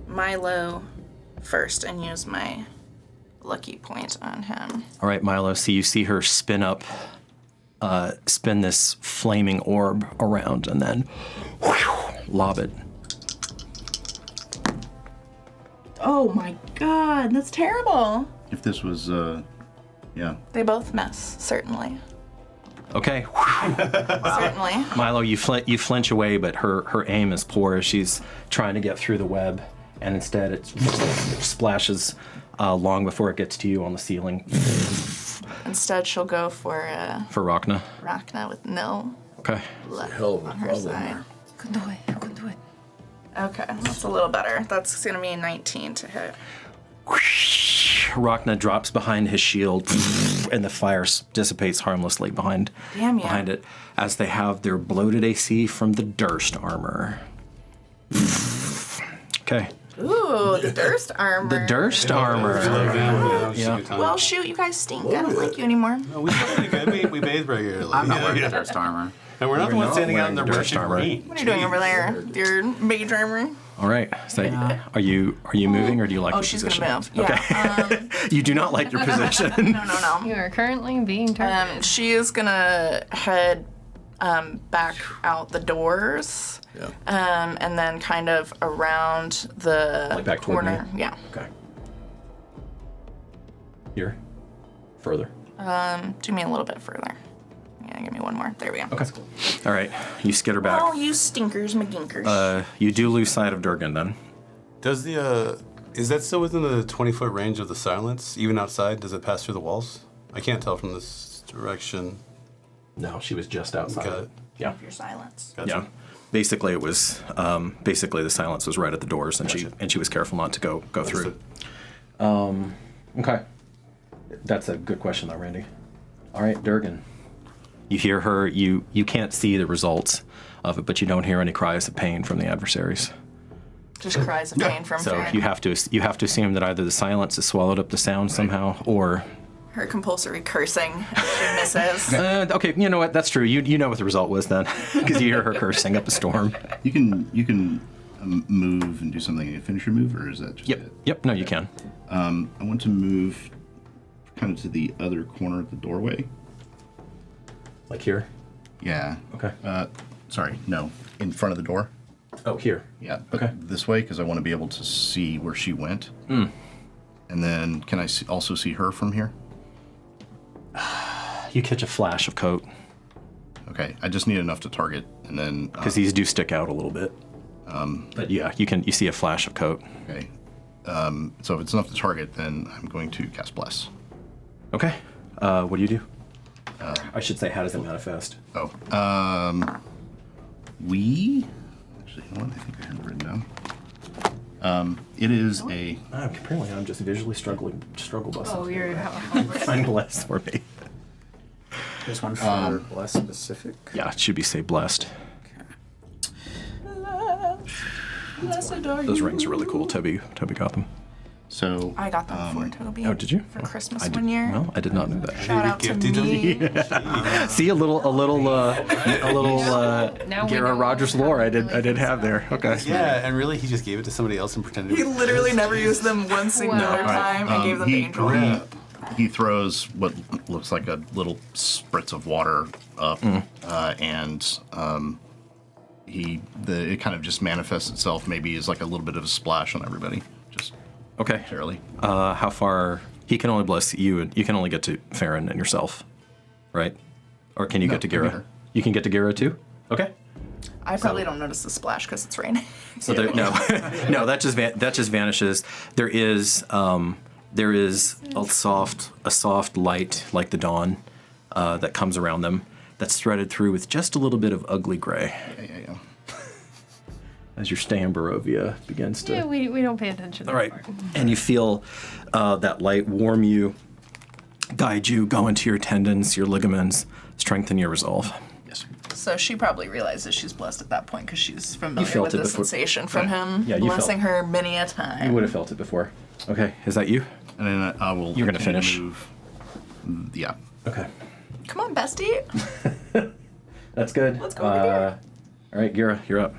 D: Milo first and use my lucky point on him.
B: All right, Milo, so you see her spin this flaming orb around and then lob it.
D: Oh my god, that's terrible.
C: If this was, yeah.
D: They both miss, certainly.
B: Okay,
D: Certainly.
B: Milo, you flinch away, but her aim is poor as she's trying to get through the web, and instead it splashes long before it gets to you on the ceiling.
D: Instead, she'll go for
B: For Rocna.
D: Rocna with no
B: Okay.
D: luck
I: Hell of a
D: on her
I: problem
D: side.
I: there.
E: You can do it. You can do it.
D: Okay, that's a little better. That's gonna be a 19 to hit.
B: Rocna drops behind his shield, and the fire dissipates harmlessly behind it as they have their bloated AC from the Durst armor. Okay.
D: Ooh, the Durst armor.
B: The Durst armor.
G: Yeah.
D: Well, shoot, you guys stink. I don't like you anymore.
G: No, we still pretty good. We bathe regularly.
F: I'm not wearing the Durst armor.
G: And we're not the ones standing out in the
B: wearing the Durst
G: Russian
B: armor.
G: green.
D: What are you doing over there with your mage armor?
B: All right. So, are you moving, or do you like
D: Oh,
B: your
D: she's
B: position?
D: gonna move. Yeah.
B: You do not like your position.
D: No.
E: You are currently being targeted.
D: She is gonna head back out the doors.
I: Yeah.
D: And then kind of around the
B: Like back toward
D: corner.
B: me?
D: Yeah.
B: Okay. Here. Further.
D: Do me a little bit further. Yeah, give me one more. There we go.
B: Okay. All right. You skitter back.
D: Oh, you stinkers, McGinkers.
B: You do lose sight of Durgan then.
G: Does the is that still within the 20-foot range of the silence? Even outside, does it pass through the walls? I can't tell from this direction.
B: No, she was just outside.
G: Got it.
B: Yeah.
D: Your silence.
G: Gotcha.
B: Yeah. Basically, it was basically the silence was right at the doors, and she was careful not to go through. Okay. That's a good question, though, Randy. All right, Durgan. You hear her. You can't see the results of it, but you don't hear any cries of pain from the adversaries.
D: Just cries of pain from
B: So
D: Faren.
B: you have to assume that either the silence has swallowed up the sound somehow, or
D: Her compulsory cursing she misses.
B: okay, you know what? That's true. You know what the result was then, because you hear her cursing up a storm.
C: You can move and do something and finish your move, or is that just it?
B: Yep. No, you can.
C: I want to move kind of to the other corner of the doorway.
B: Like here.
C: Yeah.
B: Okay.
C: Sorry, no, in front of the door.
B: Oh, here.
C: Yeah, but
B: Okay.
C: this way, because I want to be able to see where she went. And then, can I also see her from here?
B: You catch a flash of coat,
C: Okay, I just need enough to target, and then...
B: because these do stick out a little bit. But yeah, you see a flash of coat.
C: Okay. So if it's enough to target, then I'm going to cast Bless.
B: Okay. What do you do? I should say, how does it manifest?
C: Oh. We... Actually, you know what? I think I have it written down. It is a...
B: Apparently, I'm just visually struggle busting.
E: Oh, you're
B: Find blessed for me.
F: There's one for less specific.
B: Yeah, it should be say blessed.
D: Blessed are
B: Those
D: you.
B: rings are really cool. Toby got them.
C: So...
D: I got them for Toby.
B: Oh, did you?
D: For Christmas
B: I did,
D: one year.
B: No, I did not know that.
D: Shout out to
G: Gifted
D: me.
B: See a little
E: Now we
B: Gheera
E: know
B: Rogers
E: how
B: lore
E: he
B: I did
E: really
B: have there. Okay.
G: Yeah, and really, he just gave it to somebody else and pretended.
D: He literally never used them one singular
E: Wow.
D: time and gave them to Angel.
C: He throws what looks like a little spritz of water up, and it kind of just manifests itself maybe as like a little bit of a splash on everybody, just
B: Okay.
C: barely.
B: How far? He can only bless you, and you can only get to Faren and yourself, right? Or can you
C: No,
B: get to
C: maybe
B: Gheera?
C: her.
B: You can get to Gheera too. Okay.
D: I probably don't notice the splash because it's raining.
B: So there, no, no, that just vanishes. There is a soft light like the dawn that comes around them. That's threaded through with just a little bit of ugly gray.
C: Yeah.
B: As your stay in Barovia begins to.
E: Yeah, we don't pay attention. to
B: All right,
E: that part.
B: and you feel that light warm you, guide you, go into your tendons, your ligaments, strengthen your resolve.
C: Yes.
D: So she probably realizes she's blessed at that point because she's familiar
B: felt
D: with
B: it
D: the
B: before.
D: sensation from him,
B: Yeah, you
D: blessing
B: felt-
D: her many a
B: You
D: time.
B: would have felt it before. Okay, is that you?
C: And then I will.
B: You're gonna
C: continue to
B: finish.
C: Move. Yeah.
B: Okay,
D: Come on, bestie.
B: that's good.
D: Let's go over there.
B: All right, Gheera, you're up.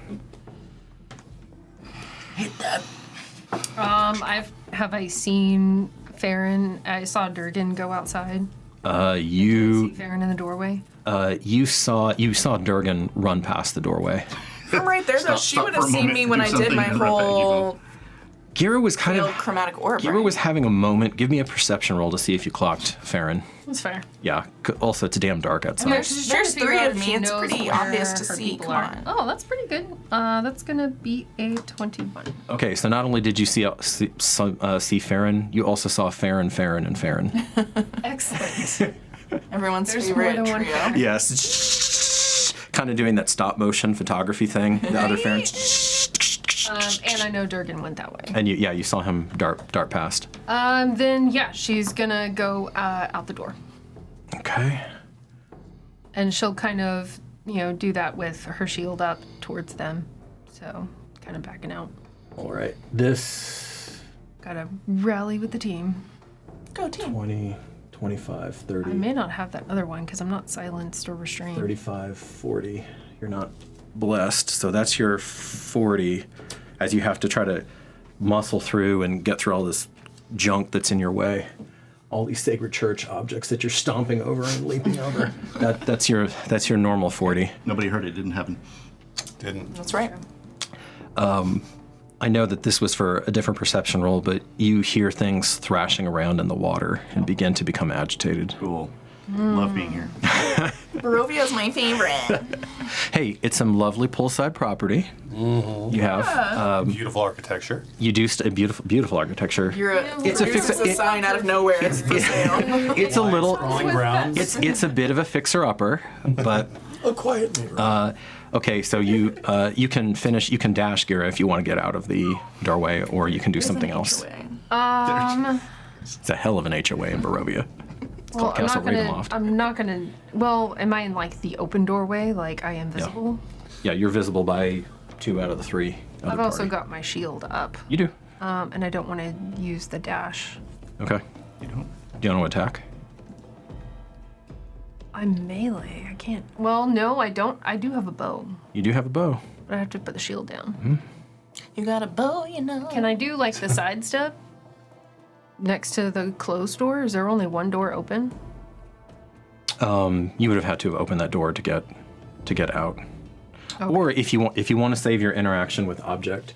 D: Hit that.
E: Have I seen Faren? I saw Durgan go outside.
B: You
E: See Faren in the doorway.
B: you saw Durgan run past the doorway.
D: From right there, though, she
C: stop
D: would
C: for
D: have
C: a
D: seen
C: moment
D: me
C: to
D: when
C: do
D: I did
C: something
D: my
C: and right back you
D: whole
B: Gheera was kind
D: field
B: of.
D: chromatic orb.
B: Gheera
D: right?
B: was having a moment. Give me a perception roll to see if you clocked Faren.
E: That's fair.
B: Yeah. Also, it's damn dark outside.
D: There's three of me. It's pretty obvious to see. Come on.
E: Oh, that's pretty good. That's gonna be a 21.
B: Okay, so not only did you see Faren, you also saw Faren, and Faren.
E: Excellent.
D: Everyone's
E: There's
D: favorite
E: more than one
D: trio.
E: Faren.
B: Yes. Kind of doing that stop motion photography thing. The other Faren.
E: And I know Durgan went that way.
B: And you saw him dart past.
E: Then yeah, she's gonna go out the door,
B: Okay.
E: and she'll kind of do that with her shield up towards them, so kind of backing out.
B: All right. This
E: Gotta rally with the team.
D: Go team.
B: 20, 25, 30.
E: I may not have that other one because I'm not silenced or restrained.
B: 35, 40. You're not blessed, so that's your 40 as you have to try to muscle through and get through all this junk that's in your way. All these sacred church objects that you're stomping over and leaping over. That's your normal 40.
C: Nobody heard it. Didn't happen.
G: Didn't.
D: That's right.
B: I know that this was for a different perception roll, but you hear things thrashing around in the water and begin to become agitated.
C: Cool. Love being here.
D: Barovia is my favorite.
B: Hey, it's some lovely poolside property.
G: Mm-hmm.
B: You have
G: Beautiful architecture.
B: you do a beautiful architecture.
D: It's a sign out of nowhere. It's for sale.
B: It's a little.
G: Rolling grounds.
B: It's a bit of a fixer-upper, but
H: A quiet neighborhood.
B: okay. So you can dash Gheera if you want to get out of the doorway, or you can do something else. It's a hell of an HOA in Barovia.
E: Well,
B: called Castle Ravenloft.
E: I'm not gonna. Well, am I in like the open doorway? Like I am visible?
B: Yeah, you're visible by 2 out of the 3
A: other
E: I've also
A: party.
E: got my shield up,
A: You do.
E: and I don't want to use the dash.
A: Okay. You don't. Do you want to attack?
E: I'm melee. I can't. Well, no, I don't. I do have a bow,
A: You do have a bow.
E: but I have to put the shield down.
A: Mm-hmm.
D: You got a bow, you know.
E: Can I do like the side step next to the closed door? Is there only one door open?
A: You would have had to open that door to get out.
E: Okay.
A: Or if you want to save your interaction with object,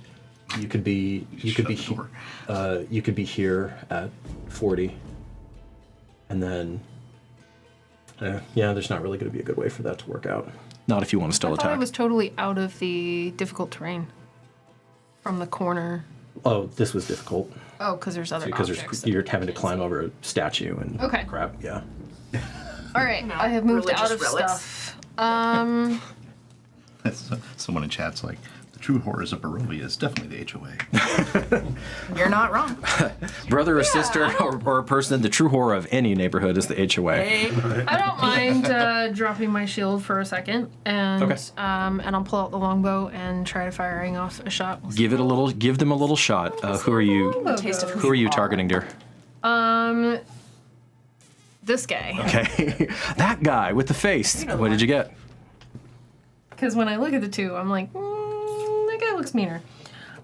A: you could be you could be here at 40, and then there's not really going to be a good way for that to work out. Not if you want to still
E: I thought
A: attack.
E: I was totally out of the difficult terrain from the corner.
A: Oh, this was difficult
E: Oh, because there's other
A: because
E: objects.
A: you're having to climb over a statue and
E: Okay.
A: crap. Yeah.
E: All right, I have moved out of
D: relics.
E: stuff.
C: Someone in chat's like, the true horrors of Barovia is definitely the HOA.
D: You're not wrong.
A: Brother or sister or a person, the true horror of any neighborhood is the HOA.
D: Hey.
E: I don't mind dropping my shield for a second, and
A: Okay.
E: and I'll pull out the longbow and try firing off a shot.
A: Give them a little shot. Who are you?
D: Taste of
A: Who are you targeting, dear?
E: This guy.
A: Okay, that guy with the face. What did you get?
E: Because when I look at the two, I'm like, that guy looks meaner.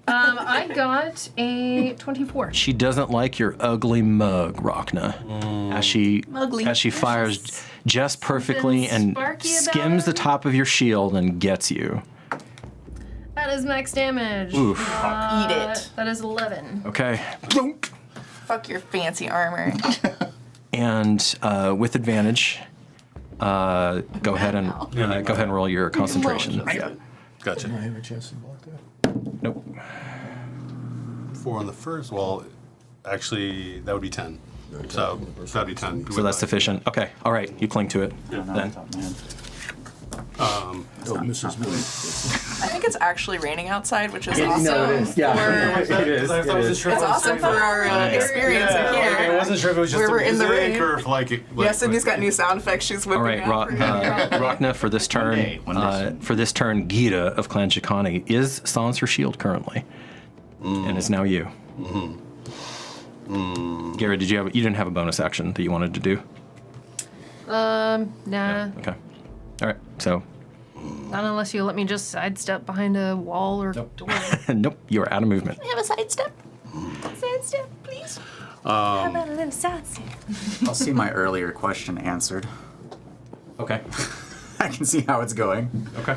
E: I got a 24.
A: She doesn't like your ugly mug, Rocna.
D: Ugly.
A: As she fires just perfectly
E: Something
A: and
E: sparky about
A: skims the
E: her.
A: top of your shield and gets you.
E: That is max damage.
A: Oof.
D: Eat it.
E: That is 11.
A: Okay.
D: Fuck your fancy armor.
A: And with advantage, go ahead and roll your concentration. Yeah.
G: Gotcha.
I: I have a chance to block that.
A: Nope.
G: 4 on the first. Well, actually, that would be 10. So that'd be 10.
A: So that's sufficient. Okay. All right. You cling to it.
F: No,
A: Then.
F: it's up, man.
I: Oh, Mrs. Moon.
D: I think it's actually raining outside, which is awesome.
A: Yeah. It is.
D: It's awesome for our experience in here.
G: I wasn't sure if it was just
D: Where we're in the
G: music
D: rain.
G: or if like it.
D: Yeah, Cindy's got new sound effects she's whipping
A: All right,
D: out.
A: Rocna, for this turn,
C: One day soon.
A: for this turn, Gheera of Clan Chikani is sans her shield currently, and is now you. Gheera, you didn't have a bonus action that you wanted to do?
E: Nah.
A: Okay. All right. So,
E: Not unless you let me just sidestep behind a wall or door.
A: nope, you are out of movement.
J: We have a sidestep. Sidestep, please. How about a little sidestep?
F: I'll see my earlier question answered.
A: Okay.
F: I can see how it's going.
A: Okay.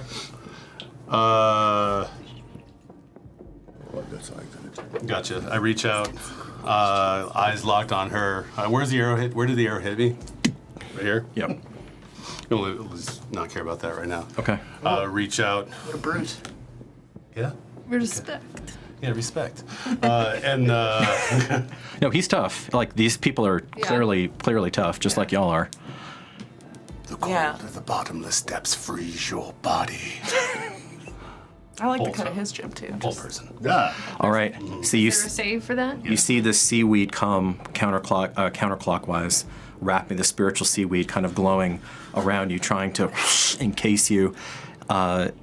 G: Gotcha. I reach out, eyes locked on her. Where's the arrow hit? Where did the arrow hit me? Right here?
A: Yep.
G: Let's not care about that right now.
A: Okay.
G: Reach out.
D: What a brute.
G: Yeah?
E: Respect.
G: Yeah, respect.
A: No, he's tough. Like, these people are clearly tough, just like y'all are.
G: The cold
D: Yeah.
G: of the bottomless depths freeze your body.
D: I like the cut of his jib too.
G: Whole person.
A: All right. So you
E: Is there a save for that?
A: you see the seaweed come counterclockwise, wrapping the spiritual seaweed kind of glowing around you, trying to encase you.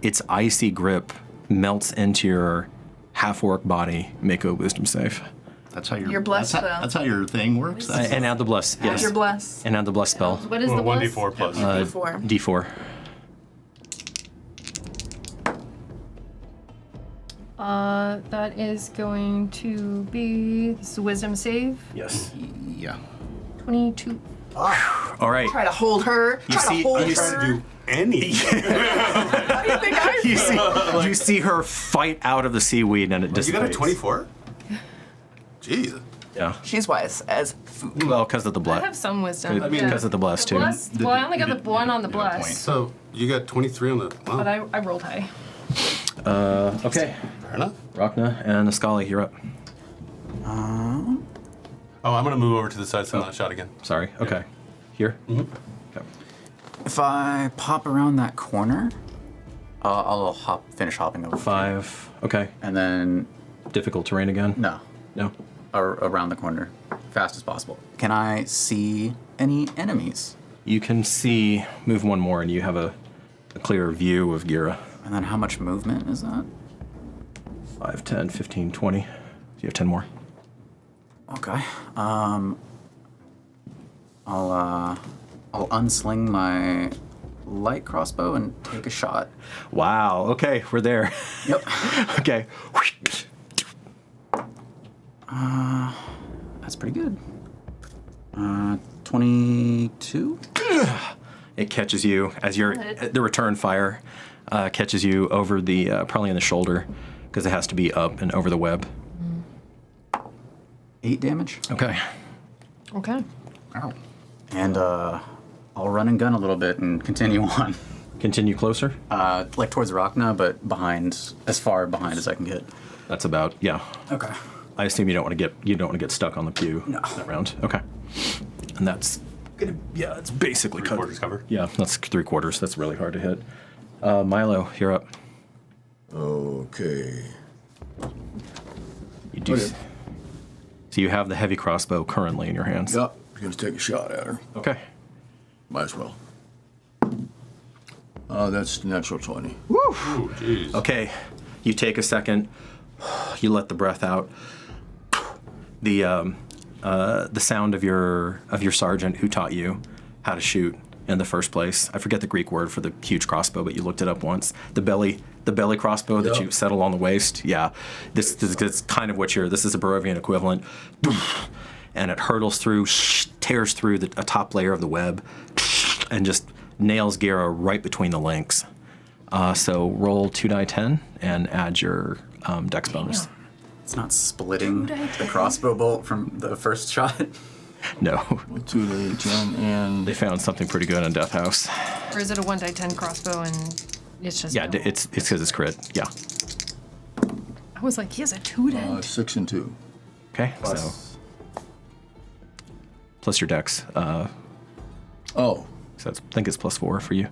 A: Its icy grip melts into your half-orc body. Make a wisdom save.
C: That's how
D: You're blessed,
C: that's
D: though.
C: that's how your thing works. That's,
A: And add the bless. Yes.
D: You're blessed.
A: And add the bless spell.
E: What is the
G: Well,
E: bless?
G: 1d4 plus.
D: D4.
A: D4.
E: That is going to be this is a wisdom save.
A: Yes.
C: yeah.
E: 22.
A: All right.
D: Try to hold her. Try
A: see-
D: to hold
A: you
D: her.
G: to do anything.
D: How do you think I feel?
A: You see her fight out of the seaweed and it
G: You
A: dissipates.
G: got a 24? Jeez.
A: Yeah.
D: She's wise as food.
A: Well, because of the
E: I
A: blood.
E: have some wisdom.
A: Because of the bless, too.
E: Bless, well, I only got the one on the bless,
C: point.
G: So you got 23 on the. Wow.
E: but I rolled high.
A: Okay.
G: Fair enough.
A: Rocna and Iskali, you're up.
G: Oh, I'm gonna move over to the side so I'm not shot again.
A: Sorry. Okay. Here? Mm-hmm. Okay.
F: If I pop around that corner, I'll finish hopping over.
A: 5. Okay.
F: And then,
A: Difficult terrain again?
F: no,
A: No.
F: around the corner, fast as possible. Can I see any enemies?
A: You can see, move one more and you have a clearer view of Gheera.
F: And then how much movement is that?
A: 5, 10, 15, 20. So you have 10 more.
F: Okay. I'll unsling my light crossbow and take a shot.
A: Wow. Okay, we're there.
F: Yep.
A: Okay.
F: That's pretty good. 22.
A: It catches you as the return fire catches you over the probably in the shoulder because it has to be up and over the web.
F: 8 damage.
A: Okay.
E: Okay.
F: Ow. And I'll run and gun a little bit and continue on.
A: Continue closer.
F: Like towards Rocna, but behind, as far behind as I can get.
A: That's about
F: Okay.
A: I assume you don't want to get stuck on the pew that round. Okay. And that's gonna it's basically
G: Three-quarters cover.
A: Yeah, that's 3/4. That's really hard to hit. Milo, you're up.
I: Okay.
A: You do.
I: Okay.
A: So you have the heavy crossbow currently in your hands.
I: Yep. I'm gonna take a shot at her.
A: Okay.
I: Might as well. That's the natural 20.
G: Ooh, jeez.
A: Okay. You take a second. You let the breath out. The sound of your sergeant who taught you how to shoot in the first place. I forget the Greek word for the huge crossbow, but you looked it up once. The belly crossbow that you set along the waist. Yeah, this is kind of what this is a Barovian equivalent. And it hurtles through, tears through a top layer of the web, and just nails Gheera right between the links. So roll 2d10 and add your dex bonus.
F: It's not splitting the crossbow bolt from the first shot.
A: No.
I: 2d10 and
A: They found something pretty good in Death House.
E: Or is it a 1d10 crossbow and it's just...
A: Yeah, it's because it's crit. Yeah.
E: I was like, he has a 2d10.
I: 6 and 2.
A: Okay. So plus your dex.
I: Oh.
A: So I think it's +4 for you.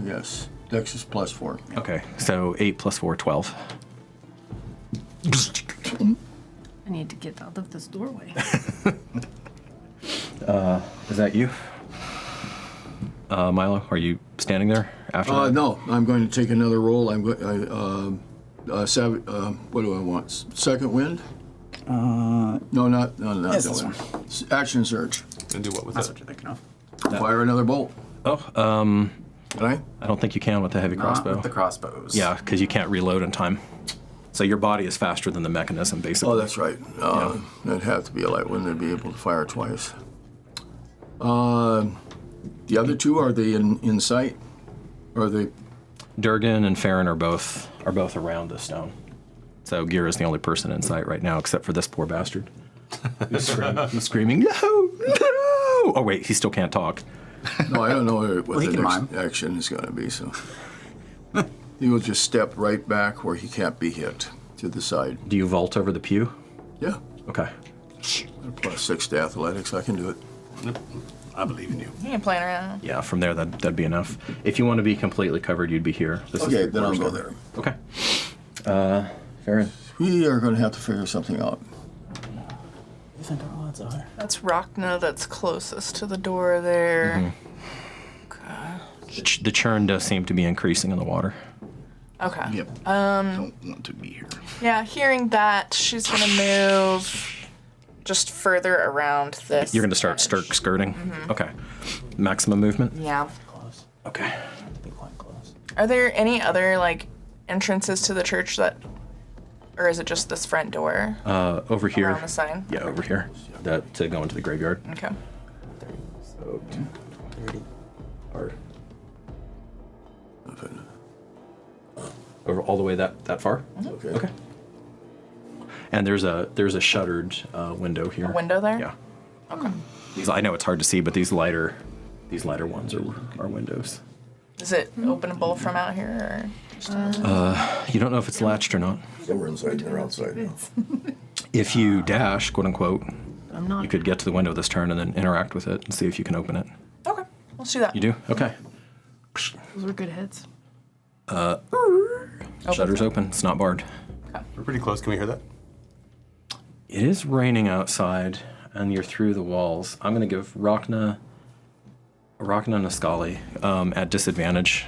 I: Yes. Dex is +4.
A: Okay. So 8 + 4, 12.
E: I need to get out of this doorway.
A: Is that you? Milo, are you standing there after that?
I: No, I'm going to take another roll. I'm going. What do I want? Second wind? No, not
F: Yes,
I: that
F: this
I: one. Action surge.
G: And do what with
F: That's
G: that?
F: what you're thinking of.
I: Fire another bolt.
A: Oh,
I: Can I?
A: I don't think you can with the heavy
F: Not
A: crossbow.
F: with the crossbows.
A: Yeah, because you can't reload in time. So your body is faster than the mechanism, basically.
I: Oh, that's right. That'd have to be a light one. They'd be able to fire twice. The other two, are they in sight? Or are they?
A: Durgan and Faren are both around the stone. So Gheera's the only person in sight right now, except for this poor bastard. He's screaming, no, no! Oh wait, he still can't talk.
I: No, I don't know what
F: he
I: the
F: can
I: next
F: mime.
I: action is going to be. So he will just step right back where he can't be hit to the side.
A: Do you vault over the pew?
I: Yeah.
A: Okay.
I: +6 to athletics. I can do it.
G: I believe in you.
D: You ain't playing around.
A: Yeah, from there that'd be enough. If you want to be completely covered, you'd be here. This is
I: Okay,
A: the
I: then I'll go
A: cornerstone.
I: there.
A: Okay. Faren.
I: We are going to have to figure something out.
F: You think our odds are?
D: That's Rocna that's closest to the door there.
A: The churn does seem to be increasing in the water.
D: Okay.
C: Yep. Don't want to be here.
D: Yeah, hearing that, she's gonna move just further around this.
A: You're going to start
D: edge.
A: skirting? Okay. Maximum movement?
D: Yeah.
H: Close.
A: Okay.
H: Be quite close.
D: Are there any other like entrances to the church that, or is it just this front door
A: Over here.
D: around the sign?
A: Yeah, over here. That to go into the graveyard.
D: Okay.
A: So,
H: 30.
A: or over all the way that far?
I: Okay.
A: Okay. And there's a shuttered window here.
D: A window there?
A: Yeah. Okay. I know it's hard to see, but these lighter ones are windows.
D: Is it openable from out here? Or?
A: You don't know if it's latched or not.
I: Some are inside and they're outside.
A: If you dash, quote unquote,
E: I'm not.
A: you could get to the window this turn and then interact with it and see if you can open it.
D: Okay, let's do that.
A: You do? Okay.
E: Those were good hits.
A: Shutter's open. It's not barred.
G: We're pretty close. Can we hear that?
A: It is raining outside, and you're through the walls. I'm going to give Rocna and Iskali at disadvantage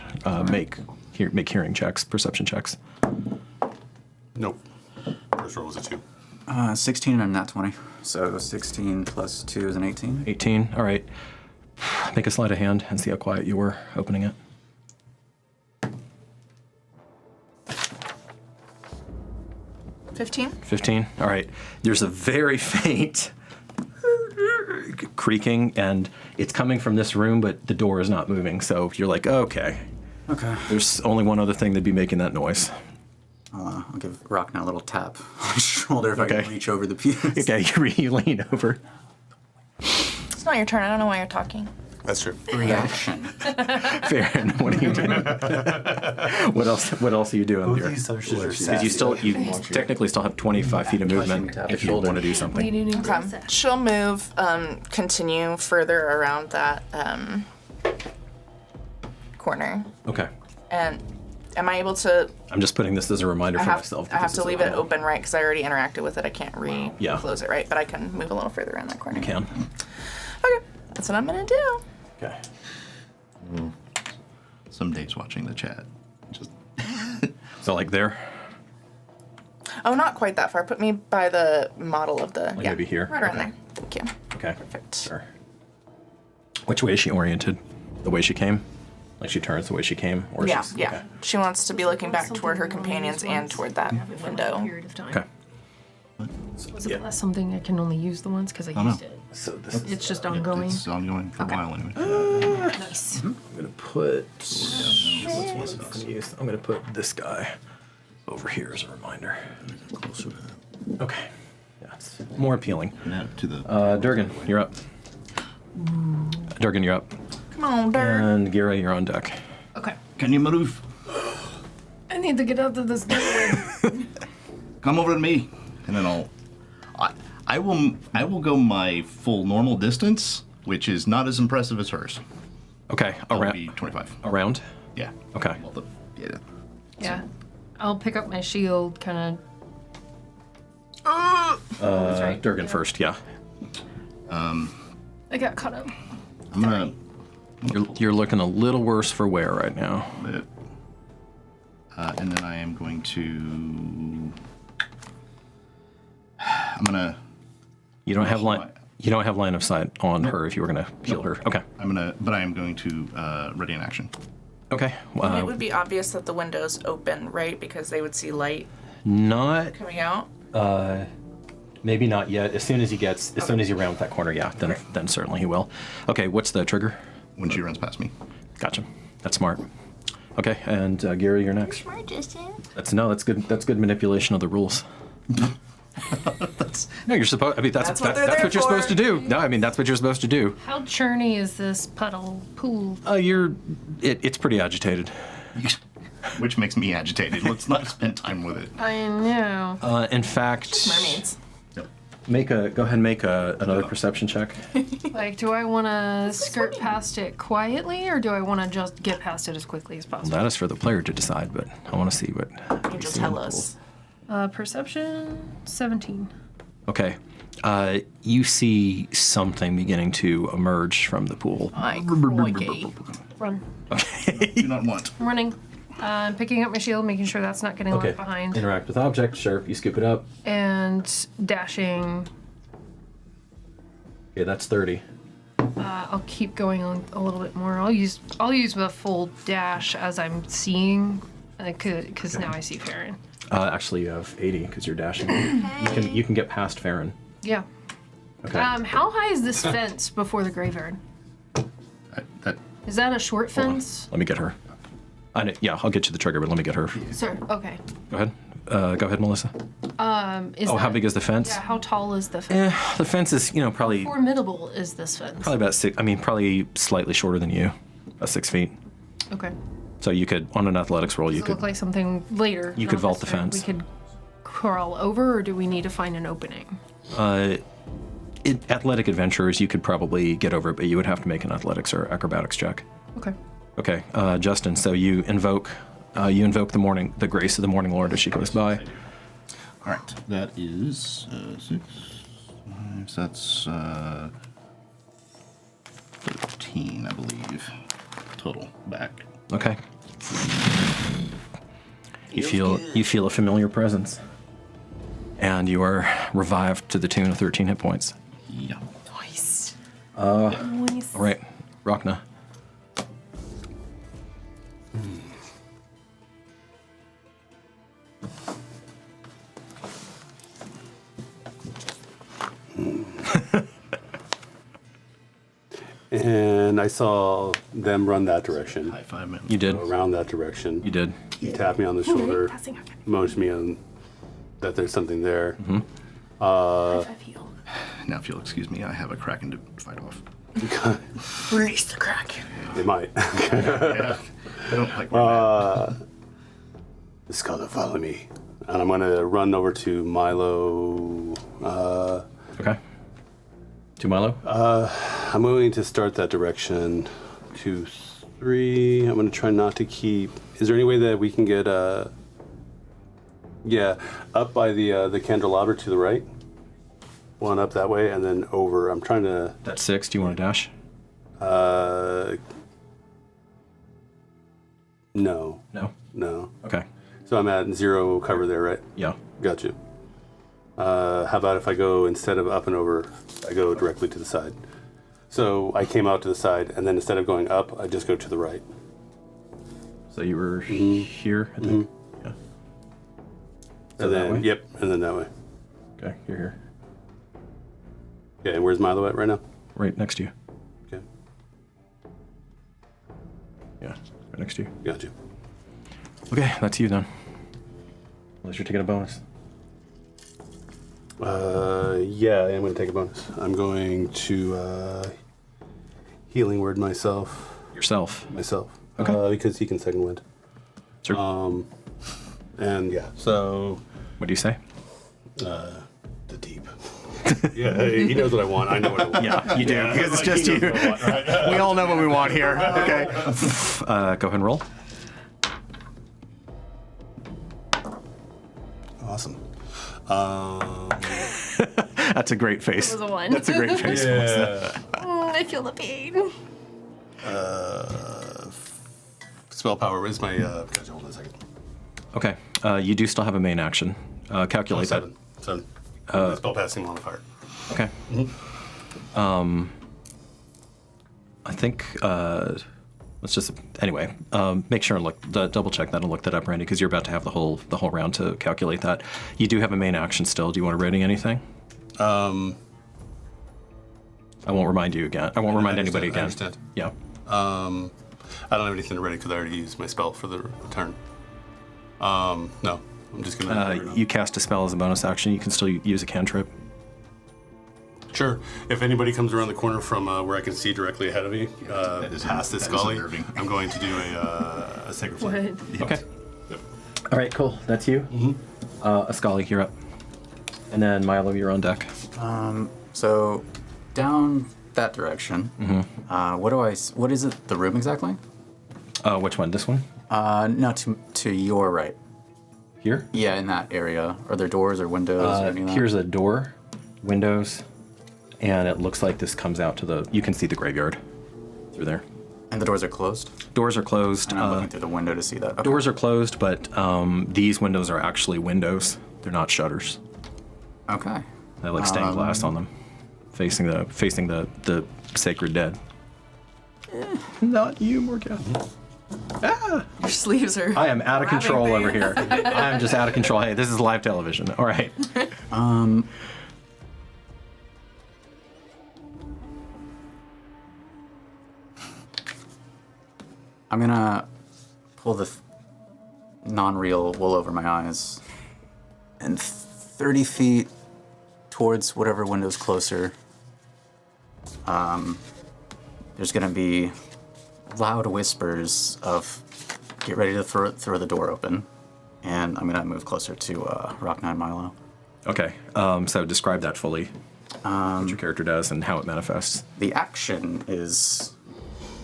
A: make hearing checks, perception checks.
G: Nope. First roll was a 2.
F: 16 and not 20. So 16 plus 2 is an 18.
A: 18. All right. Make a sleight of hand and see how quiet you were opening it.
D: 15.
A: 15. All right. There's a very faint creaking, and it's coming from this room, but the door is not moving. So you're like, okay.
F: Okay.
A: There's only one other thing that'd be making that noise.
F: I'll give Rocna a little tap on his shoulder if I
A: Okay.
F: can reach over the pews.
A: Okay, you lean over.
D: It's not your turn. I don't know why you're talking.
G: That's true.
F: Reaction.
A: Faren, what are you doing? What else are you doing here? Because you technically still have 25 feet of movement if you want to do something.
D: Okay. She'll move, continue further around that corner.
A: Okay.
D: And am I able to?
A: I'm just putting this as a reminder
D: I
A: for
D: have,
A: myself.
D: I have
A: because
D: to
A: it's
D: leave it open, right? Because I already interacted with it. I can't
A: Yeah.
D: close it, right? But I can move a little further around that corner.
A: You can.
D: Okay. That's what I'm gonna do.
A: Okay.
C: Some days watching the chat. Just
A: So like there?
D: Oh, not quite that far. Put me by the model of the.
A: Like maybe here?
D: Right around
A: Okay.
D: there. Thank you.
A: Okay.
D: Perfect.
A: Sure. Which way is she oriented? The way she came? Like she turns the way she came? Or
D: Yeah,
A: she's,
D: yeah.
A: Okay.
D: She wants to be looking back toward her companions and toward that window.
E: Period of time.
A: Okay.
E: Was it less something I can only use the once because I
C: know.
E: used it?
A: So this is,
E: It's just ongoing.
C: It's ongoing for a while anyway.
E: Nice.
A: I'm gonna put. I'm gonna put this guy over here as a reminder.
I: Closer to that.
A: Okay. Yeah, it's more appealing.
C: Now to the
A: Durgan, you're up. Durgan, you're up.
D: Come on, Dirk.
A: And Gheera, you're on deck.
E: Okay.
C: Can you move?
E: I need to get out of this doorway.
C: Come over to me, and then I will go my full normal distance, which is not as impressive as hers.
A: Okay.
C: That'll be 25.
A: Around?
C: Yeah.
A: Okay.
C: Well, yeah.
E: Yeah. I'll pick up my shield, kind
A: Durgan first, yeah.
E: of. I got caught up.
C: I'm gonna.
A: You're looking a little worse for wear right now.
C: And then I am going to. I'm gonna.
A: You don't have line of sight on her if you were gonna heal her. Okay.
C: But I am going to ready an action.
A: Okay.
D: It would be obvious that the window's open, right? Because they would see light
A: Not
D: coming out.
A: maybe not yet. As soon as you round that corner, yeah, then certainly he will. Okay, what's the trigger?
C: When she runs past me.
A: Gotcha. That's smart. Okay, and Gheera, you're next.
J: Smart, Justin.
A: That's good. That's good manipulation of the rules. No, you're supposed. I mean, that's
D: what they're there
A: what you're
D: for.
A: supposed to do. No, I mean that's what you're supposed to do.
E: How churny is this puddle pool?
A: It's pretty agitated.
C: Which makes me agitated. Let's not spend time with it.
E: I know.
A: In fact,
D: Mermaids.
A: go ahead and make another perception check.
E: Like, do I want to skirt past it quietly, or do I want to just get past it as quickly as possible?
A: That is for the player to decide, but I want to see what.
D: You just tell us.
E: Perception 17.
A: Okay. You see something beginning to emerge from the pool.
D: My crikey.
E: Run.
C: Do not want.
E: I'm running. I'm picking up my shield, making sure that's not getting left behind.
A: Interact with object. Sure. You scoop it up.
E: And dashing.
A: Okay, that's 30.
E: I'll keep going on a little bit more. I'll use the full dash as I'm seeing, because now I see Faren.
A: Actually, you have 80 because you're dashing. You can get past Faren.
E: Yeah.
A: Okay.
E: How high is this fence before the graveyard? Is that a short
A: Hold on.
E: fence?
A: Let me get her. I'll get you the trigger, but let me get her.
E: Sir. Okay.
A: Go ahead. Go ahead, Melissa.
E: How
A: big is the fence?
E: Yeah. How tall is the fence?
A: The fence is, probably
E: Formidable is this fence?
A: about 6. I mean, probably slightly shorter than you, about 6 feet.
E: Okay.
A: So you could, on an athletics roll, you
E: Does it look
A: could.
E: like something later?
A: You could
E: not
A: vault the
E: necessarily-
A: fence.
E: We could crawl over, or do we need to find an opening?
A: Athletic adventurers, you could probably get over it, but you would have to make an athletics or acrobatics check.
E: Okay.
A: Okay, Justin. So you invoke the grace of the Morning Lord as she goes by.
C: All right. That is 6. So that's 13, I believe, total back.
A: Okay. You feel a familiar presence. And you are revived to the tune of 13 hit points.
C: Yeah.
E: Nice.
A: All right, Rocna.
G: And I saw them run that direction.
C: High five, man.
A: You did.
G: Around that direction.
A: You did.
G: He tapped me on the shoulder, motioned me on that there's something there.
C: Now, if you'll excuse me, I have a Kraken to fight off.
D: Release the crack.
G: They might.
C: Yeah. I don't like
G: It's gonna follow me. And I'm gonna run over to Milo.
A: Okay. To Milo?
G: I'm going to start that direction. 2, 3. I'm gonna try not to keep. Is there any way that we can get up by the candelabra to the right? One up that way and then over. I'm trying to.
A: That's 6. Do you want to dash?
G: No.
A: No? Okay.
G: So I'm at 0 cover there, right?
A: Yeah.
G: Got you. How about if I go, instead of up and over, I go directly to the side? So I came out to the side, and then instead of going up, I just go to the right.
A: So you were here, I think? Yeah.
G: And
A: that way?
G: then, yep, and then that way.
A: Okay, you're here.
G: Okay, and where's Milo at right now?
A: Right next to you.
G: Okay,
A: Yeah, right next to you.
G: got you.
A: Okay, that's you then. Unless you're taking a bonus.
G: Yeah, I am going to take a bonus. I'm going to healing word myself.
A: Yourself.
G: Okay. Because he can second wind.
A: Sure.
G: And yeah, so
A: What do you say?
G: the deep. Yeah, he knows what I want. I know what I want.
A: Yeah, you do, because it's just
G: He
A: you.
G: knows what I want, right?
A: We all know what we want here. Okay. Go ahead and roll.
G: Awesome.
A: That's a great face.
J: That was a 1.
A: That's a great face.
G: Yeah.
J: I feel the pain.
G: Spell power is my. Gotcha, hold on a second.
A: Okay. You do still have a main action. Calculate that.
G: 7. Spell passing modifier.
A: Okay. I think let's just anyway make sure and double check that and look that up, Randy, because you're about to have the whole round to calculate that. You do have a main action still. Do you want to ready anything? I won't remind you again. I won't remind anybody again.
G: I understand.
A: Yeah.
G: I don't have anything ready because I already used my spell for the turn. No, I'm just gonna.
A: You cast a spell as a bonus action. You can still use a cantrip.
G: Sure. If anybody comes around the corner from where I can see directly ahead of me, past this gully, I'm going to do a sacred flame.
A: Okay. Yep. All right. Cool. That's you. Iskali, you're up. And then Milo, you're on deck.
F: So down that direction. What is it? The room exactly?
A: Which one? This one?
F: No, to your right.
A: Here?
F: Yeah, in that area. Are there doors or windows or anything like that?
A: Here's a door, windows, and it looks like this comes out to the. You can see the graveyard through there.
F: And the doors are clososed?
A: Doors are closed.
F: And I'm looking through the window to see that. Okay.
A: Doors are closed, but these windows are actually windows. They're not shutters.
F: Okay.
A: They have like stained glass on them, facing the sacred dead. Not you, Morgan. Ah!
D: Your sleeves are.
A: I am out of
D: grabbing
A: control
D: things.
A: over here. I am just out of control. Hey, this is live television. All right.
F: I'm gonna pull the non-real wool over my eyes, and 30 feet towards whatever window's closer, there's gonna be loud whispers of get ready to throw the door open, and I'm gonna move closer to Rocna and Milo.
A: Okay. So describe that fully. What your character does and how it manifests.
F: The action is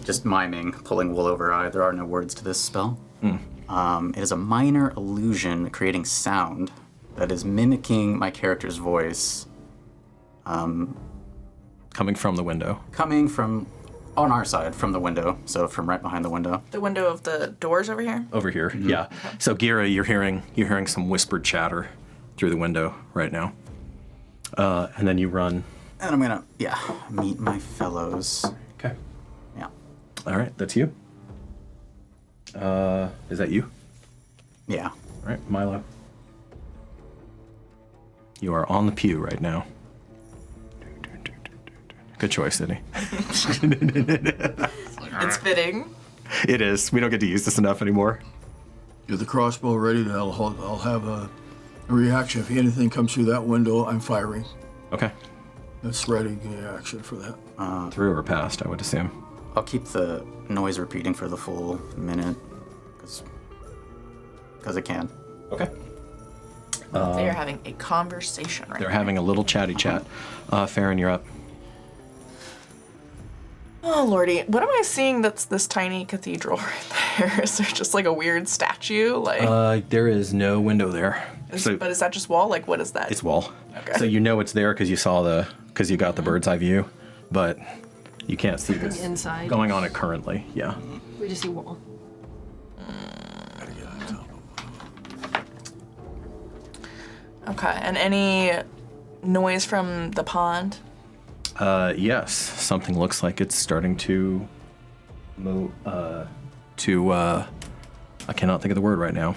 F: just miming, pulling wool over eye. There are no words to this spell. It is a minor illusion creating sound that is mimicking my character's voice.
A: Coming from the window.
F: Coming from On our side, from the window, so from right behind the window.
D: The window of the doors over here?
A: Over here, yeah. So Gheera, you're hearing some whispered chatter through the window right now. And then you run.
F: And I'm gonna, meet my fellows.
A: Okay.
F: Yeah.
A: All right, that's you. Is that you?
F: Yeah.
A: All right, Milo. You are on the pew right now. Good choice, Eddie.
D: It's fitting.
A: It is. We don't get to use this enough anymore.
I: Get the crossbow ready. I'll have a reaction. If anything comes through that window, I'm firing.
A: Okay.
I: That's ready action for that.
A: Through or past, I would assume.
F: I'll keep the noise repeating for the full minute, because it can.
A: Okay.
D: They are having a conversation right
A: They're
D: now.
A: having a little chatty chat. Faren, you're up.
D: Oh, lordy. What am I seeing that's this tiny cathedral right there? Is there just like a weird statue? Like,
A: There is no window there.
D: but is that just wall? Like, what is that?
A: It's wall.
D: Okay.
A: So you know it's there because you got the bird's eye view, but you can't see this
E: Inside.
A: going on it currently. Yeah.
E: We just see wall.
D: Okay. And any noise from the pond?
A: Yes. Something looks like it's starting to move. I cannot think of the word right now.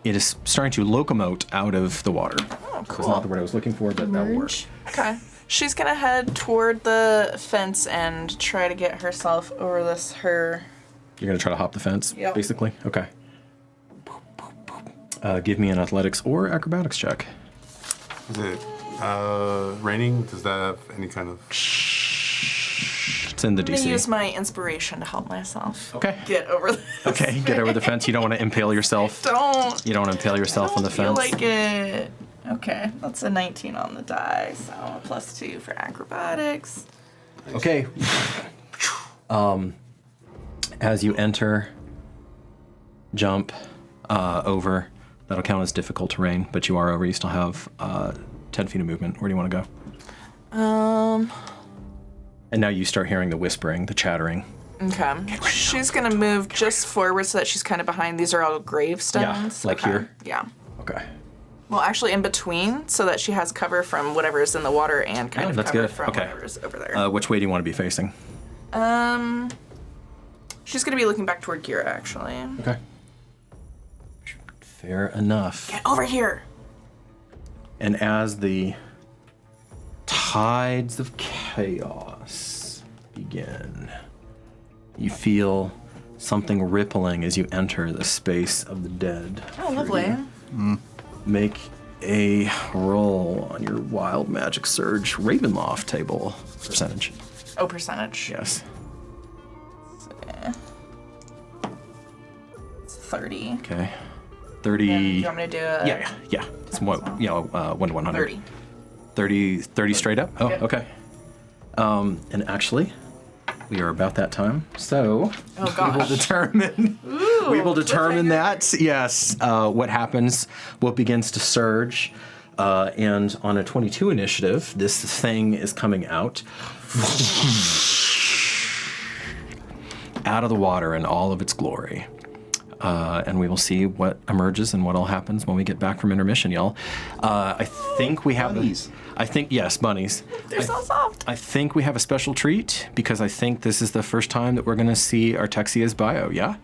A: It is starting to locomote out of the water.
D: Oh,
A: That's
D: cool.
A: not the word I was looking for, but that will work.
E: Merge.
D: Okay. She's gonna head toward the fence and try to get herself over her.
A: You're gonna try to hop the fence,
D: Yep.
A: basically. Okay. Give me an athletics or acrobatics check.
G: Is it raining? Does that have any kind of...
A: It's in the
D: I'm gonna
A: DC.
D: use my inspiration to help myself.
A: Okay.
D: Get over this.
A: Okay, get over the fence. You don't want to impale yourself.
D: Don't.
A: You don't want to impale yourself on the
D: feel
A: fence.
D: like it. Okay, that's a 19 on the die, so +2 for acrobatics.
A: Okay. As you enter, jump over, that'll count as difficult terrain, but you are over. You still have 10 feet of movement. Where do you want to go? And now you start hearing the whispering, the chattering.
D: Okay. She's gonna move just forward so that she's kind of behind. These are all gravestones.
A: Yeah, like here?
D: Yeah.
A: Okay.
D: Well, actually, in between, so that she has cover from whatever is in the water and kind of
A: that's
D: cover
A: good.
D: from
A: Okay.
D: whatever is over there.
A: Which way do you want to be facing?
D: She's gonna be looking back toward Gheera, actually.
A: Okay. Fair enough.
D: Get over here.
A: And as the tides of chaos begin, you feel something rippling as you enter the space of the dead.
D: Oh, lovely.
A: Make a roll on your wild magic surge Ravenloft table percentage.
D: Oh, percentage.
A: Yes.
D: It's 30.
A: Okay. 30.
D: And do you want me to do a...
A: Yeah. It's 1 to 100.
D: 30.
A: 30 straight up? Oh,
D: Yep.
A: okay. And actually, we are about that time, so
D: Oh,
A: we will
D: gosh.
A: determine. We will determine that. Yes, what happens, what begins to surge, and on a 22 initiative, this thing is coming out of the water in all of its glory. And we will see what emerges and what all happens when we get back from intermission, y'all. I think we have
C: Bunnies.
A: yes, bunnies.
D: They're so soft.
A: I think we have a special treat because I think this is the first time that we're going to see Artexia's bio, yeah?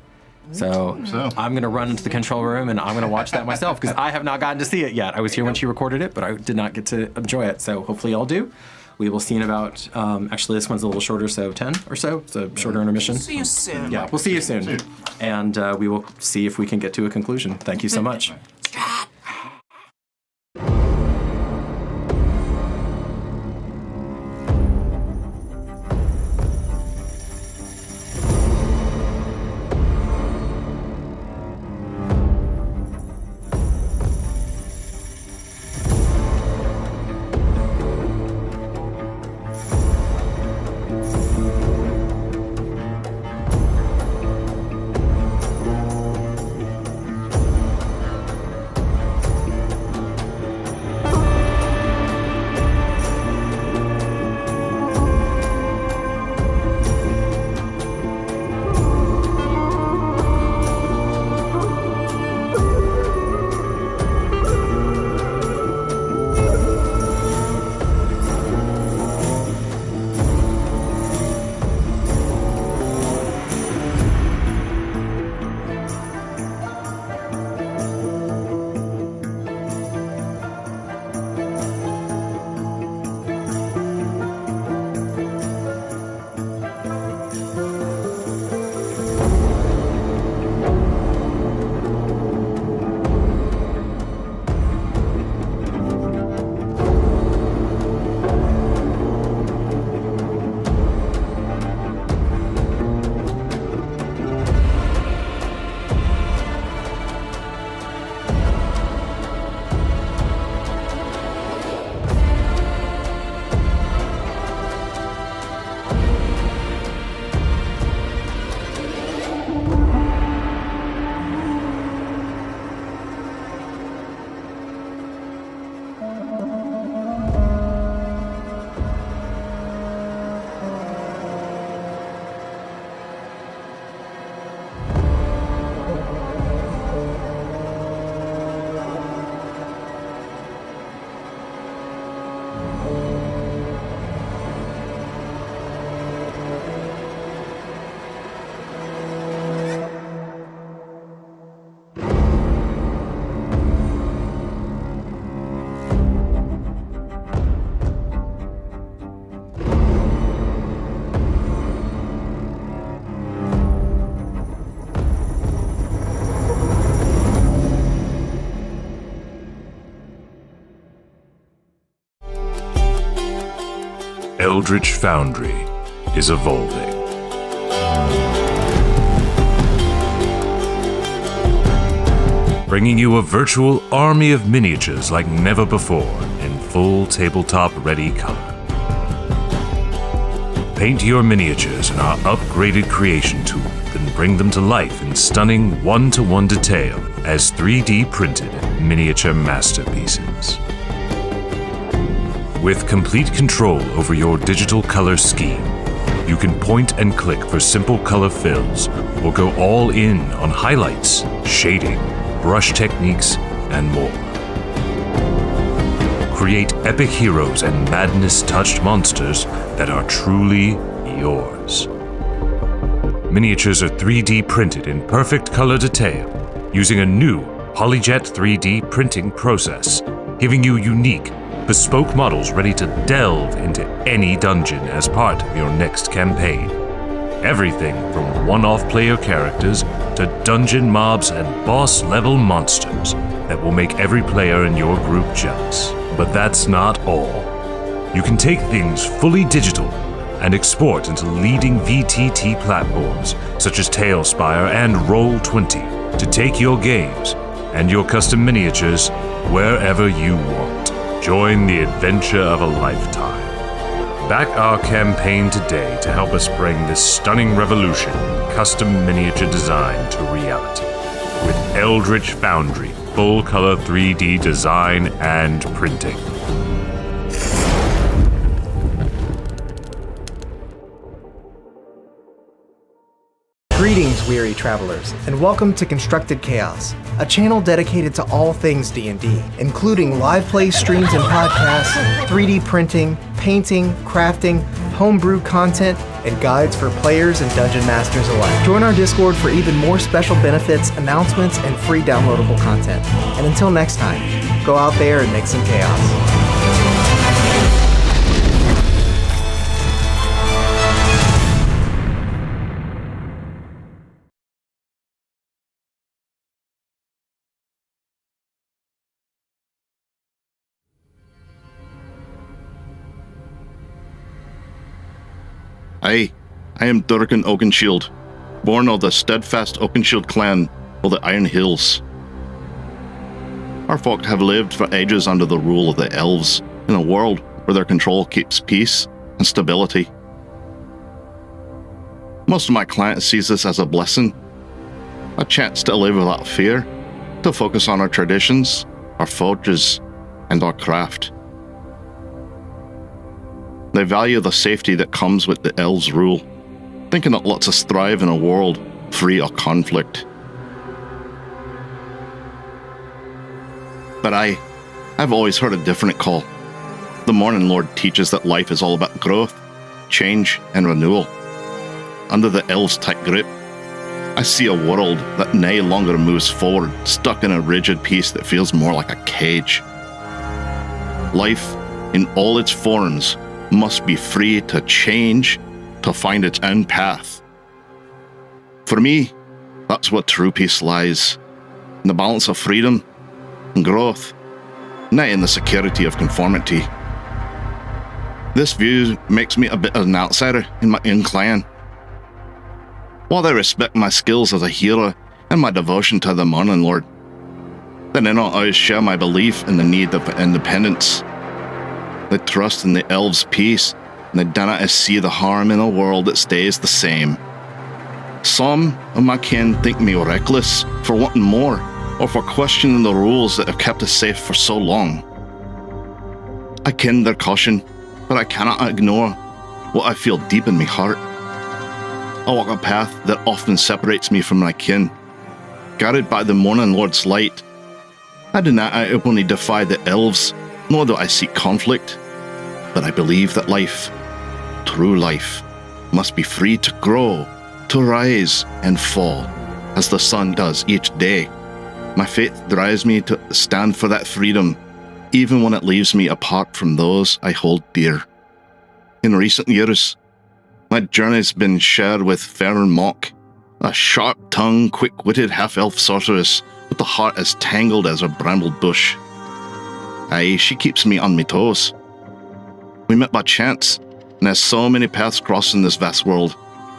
A: So I'm going to run into the control room and I'm going to watch that myself because I have not gotten to see it yet. I was here when she recorded it, but I did not get to enjoy it. So hopefully y'all do. We will see in about, actually this one's a little shorter, so 10 or so. It's a shorter intermission.
D: See you soon.
A: Yeah, we'll see you soon. And we will see if we can get to a conclusion. Thank you so much.
K: Eldritch Foundry is evolving. Bringing you a virtual army of miniatures like never before in full tabletop-ready color. Paint your miniatures in our upgraded creation tool, then bring them to life in stunning one-to-one detail as 3D printed miniature masterpieces. With complete control over your digital color scheme, you can point and click for simple color fills or go all in on highlights, shading, brush techniques, and more. Create epic heroes and madness-touched monsters that are truly yours. Miniatures are 3D printed in perfect color detail using a new PolyJet 3D printing process, giving you unique, bespoke models ready to delve into any dungeon as part of your next campaign. Everything from one-off player characters to dungeon mobs and boss-level monsters that will make every player in your group jealous. But that's not all. You can take things fully digital and export into leading VTT platforms such as Tailspire and Roll20 to take your games and your custom miniatures wherever you want. Join the adventure of a lifetime. Back our campaign today to help us bring this stunning revolution in custom miniature design to reality. With Eldritch Foundry, full-color 3D design and printing.
L: Greetings, weary travelers, and welcome to Constructed Chaos, a channel dedicated to all things D&D, including live play streams and podcasts, 3D printing, painting, crafting, homebrew content, and guides for players and dungeon masters alike. Join our Discord for even more special benefits, announcements, and free downloadable content. And until next time, go out there and make some chaos.
C: I am Durgan Oakenshield, born of the steadfast Oakenshield clan of the Iron Hills. Our folk have lived for ages under the rule of the elves in a world where their control keeps peace and stability. Most of my clan sees this as a blessing, a chance to live without fear, to focus on our traditions, our forges, and our craft. They value the safety that comes with the elves' rule, thinking it lets us thrive in a world free of conflict. But I've always heard a different call. The Morning Lord teaches that life is all about growth, change, and renewal. Under the elves' tight grip, I see a world that no longer moves forward, stuck in a rigid piece that feels more like a cage. Life, in all its forms, must be free to change, to find its own path. For me, that's what true peace lies, in the balance of freedom and growth, not in the security of conformity. This view makes me a bit of an outsider in my own clan. While they respect my skills as a hero and my devotion to the Morning Lord, they do not always share my belief in the need of independence. They trust in the elves' peace, and they do not see the harm in a world that stays the same. Some of my kin think me reckless for wanting more, or for questioning the rules that have kept us safe for so long. I ken their caution, but I cannot ignore what I feel deep in my heart. I walk a path that often separates me from my kin. Guided by the Morning Lord's light, I do not openly defy the elves, nor do I seek conflict, but I believe that life, true life, must be free to grow, to rise and fall, as the sun does each day. My faith drives me to stand for that freedom, even when it leaves me apart from those I hold dear. In recent years, my journey's been shared with Faren Mock, a sharp-tongued, quick-witted half-elf sorceress with a heart as tangled as a brambled bush. Aye, she keeps me on my toes. We met by chance, and as so many paths cross in this vast world,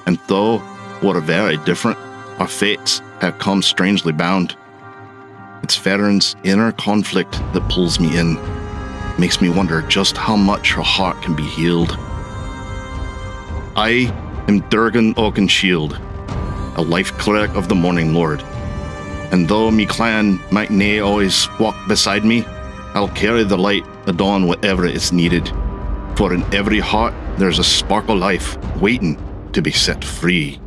C: and though we're very different, our fates have come strangely bound. It's Faren's inner conflict that pulls me in, makes me wonder just how much her heart can be healed. I am Durgan Oakenshield, a life cleric of the Morning Lord, and though me clan might nae always walk beside me, I'll carry the light of dawn wherever it is needed, for in every heart there's a spark of life waiting to be set free.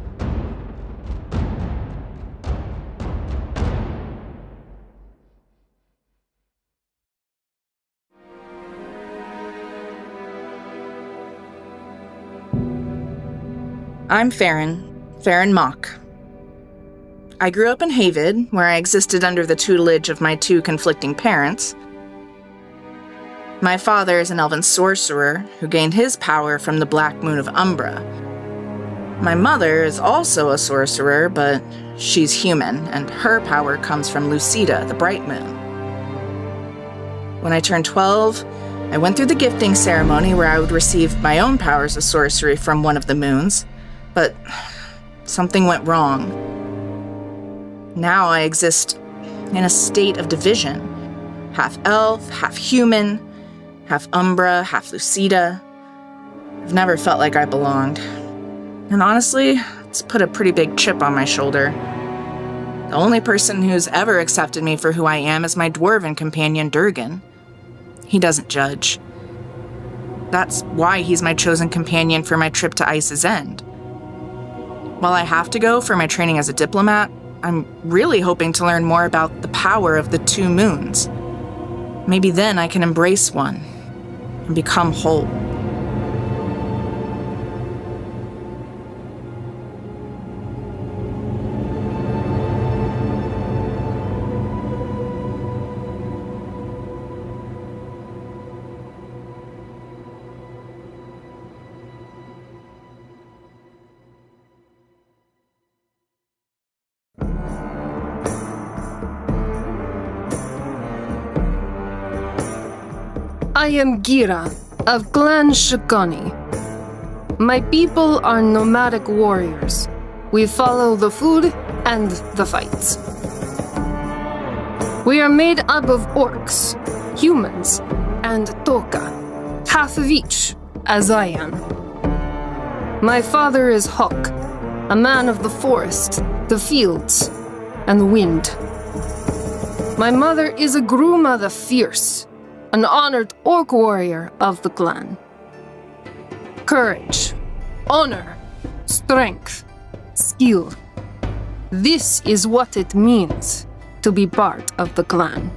D: I'm Faren Mock. I grew up in Havid, where I existed under the tutelage of my two conflicting parents. My father is an elven sorcerer who gained his power from the Black Moon of Umbra. My mother is also a sorcerer, but she's human, and her power comes from Lucida, the Bright Moon. When I turned 12, I went through the gifting ceremony where I would receive my own powers of sorcery from one of the moons, but something went wrong. Now I exist in a state of division. Half elf, half human, half Umbra, half Lucida. I've never felt like I belonged. And honestly, it's put a pretty big chip on my shoulder. The only person who's ever accepted me for who I am is my dwarven companion, Durgan. He doesn't judge. That's why he's my chosen companion for my trip to Ice's End. While I have to go for my training as a diplomat, I'm really hoping to learn more about the power of the two moons. Maybe then I can embrace one and become whole.
E: I am Gheera of Clan Shikani. My people are nomadic warriors. We follow the food and the fights. We are made up of orcs, humans, and Toka, half of each, as I am. My father is Hawk, a man of the forest, the fields, and the wind. My mother is a Gruma the Fierce, an honored orc warrior of the clan. Courage, honor, strength, skill. This is what it means to be part of the clan.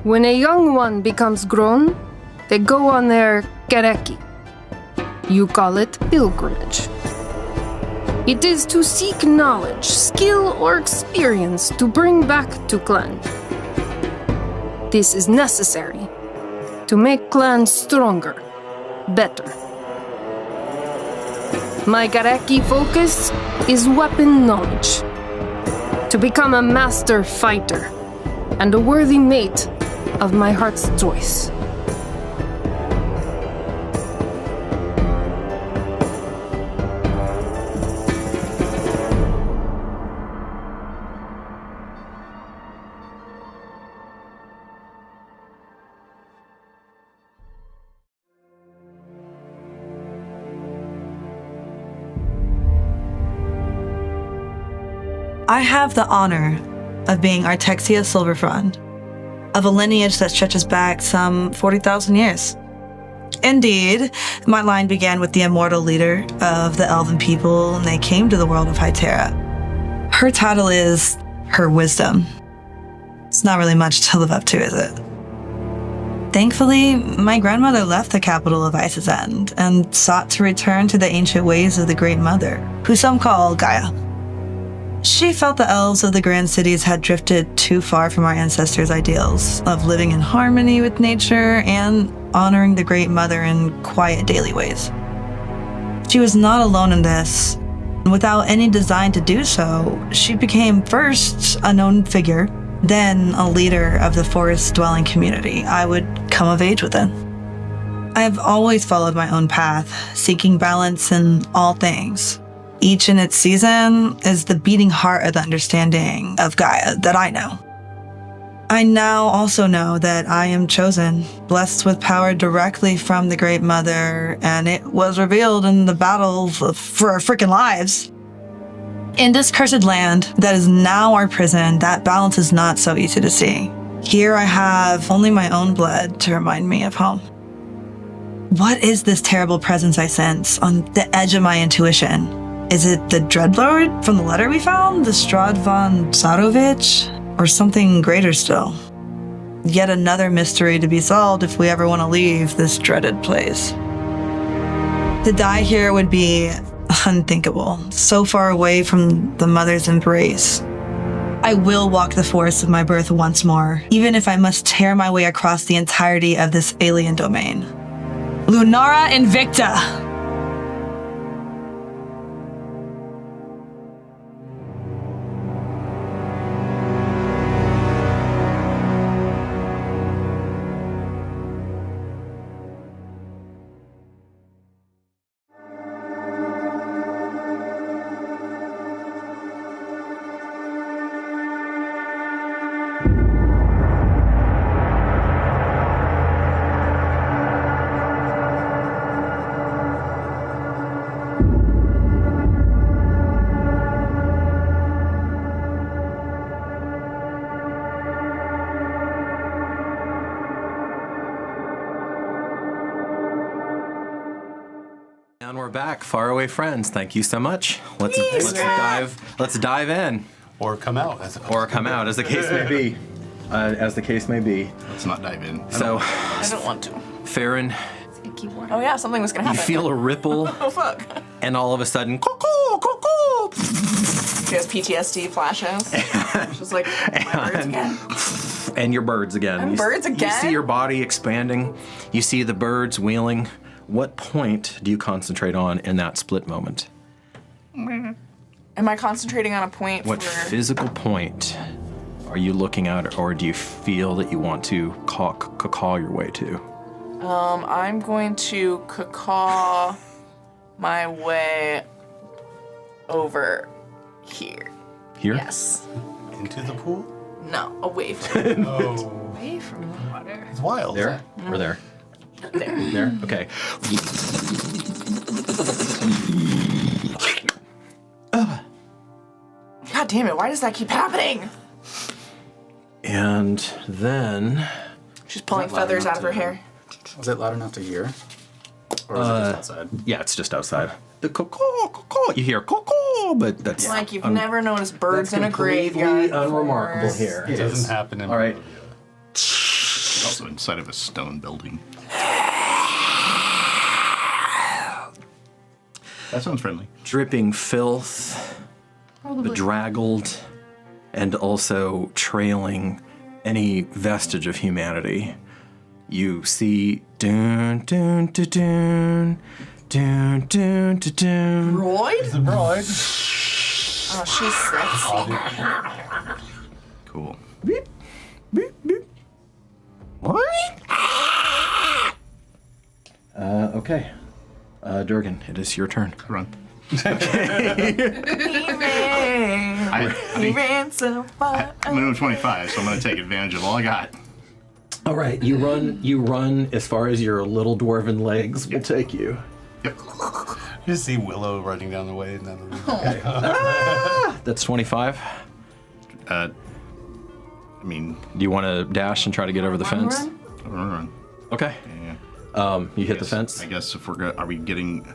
E: When a young one becomes grown, they go on their Gareki. You call it pilgrimage. It is to seek knowledge, skill, or experience to bring back to clan. This is necessary to make clans stronger, better. My Gareki focus is weapon knowledge. To become a master fighter and a worthy mate of my heart's choice.
M: I have the honor of being Artexia Silverfrond, of a lineage that stretches back some 40,000 years. Indeed, my line began with the immortal leader of the elven people, and they came to the world of Hytera. Her title is Her Wisdom. It's not really much to live up to, is it? Thankfully, my grandmother left the capital of Ice's End and sought to return to the ancient ways of the Great Mother, who some call Gaia. She felt the elves of the grand cities had drifted too far from our ancestors' ideals of living in harmony with nature and honoring the Great Mother in quiet daily ways. She was not alone in this, and without any design to do so, she became first a known figure, then a leader of the forest-dwelling community I would come of age within. I have always followed my own path, seeking balance in all things. Each in its season is the beating heart of the understanding of Gaia that I know. I now also know that I am chosen, blessed with power directly from the Great Mother, and it was revealed in the battle for our freaking lives. In this cursed land that is now our prison, that balance is not so easy to see. Here I have only my own blood to remind me of home. What is this terrible presence I sense on the edge of my intuition? Is it the Dreadlord from the letter we found, the Strahd von Zarovich, or something greater still? Yet another mystery to be solved if we ever want to leave this dreaded place. To die here would be unthinkable, so far away from the mother's embrace. I will walk the forests of my birth once more, even if I must tear my way across the entirety of this alien domain. Lunara Invicta!
A: And we're back, faraway friends. Thank you so much. Let's dive in,
G: Or come out. As
A: the case may be. As the case may be.
C: Let's not dive in.
A: So,
D: I don't want to.
A: Farron,
D: Oh yeah, something was gonna
A: you
D: happen.
A: feel a ripple,
D: Oh fuck.
A: and all of a sudden, cuckoo.
D: She has PTSD flashes. She's like, my birds again.
A: And your birds again.
D: And birds
A: You
D: again?
A: see your body expanding. You see the birds wheeling. What point do you concentrate on in that split moment?
D: Am I concentrating on a point
A: What
D: for...
A: physical point are you looking at, or do you feel that you want to caw your way to?
D: I'm going to caw my way over here.
A: Here?
D: Yes.
G: Into the pool?
D: No, away from it.
E: Away from the water.
G: It's wild.
A: There? Or there?
D: There.
A: There? Okay.
D: God damn it, why does that keep happening?
A: And then...
D: She's pulling feathers out of her hair.
F: Was it loud enough to hear? Or was it just outside?
A: Yeah, it's just outside. The caw. You hear caw, but that's...
D: Like you've never noticed birds in a
A: completely
D: graveyard.
A: unremarkable
D: before.
A: here.
G: It doesn't happen in
A: All right.
C: Also inside of a stone building. That sounds friendly.
A: Dripping filth, bedraggled, and also trailing any vestige of humanity. You see dun dun dun dun dun dun dun dun.
D: Royd?
G: It's a bride.
D: Oh, she's sexy.
C: Cool.
A: Beep, beep, beep. What? Okay. Durgan, it is your turn.
C: Run.
D: He ran so far.
C: I'm minimum 25, so I'm going to take advantage of all I got.
A: All right, you run as far as your little dwarven legs will take you.
C: Yep.
G: You just see Willow running down the way and then the
A: That's 25.
C: I mean,
A: Do you want to dash and try to get over the fence?
C: run.
A: Okay.
C: Yeah.
A: You hit the fence.
C: I guess if are we getting?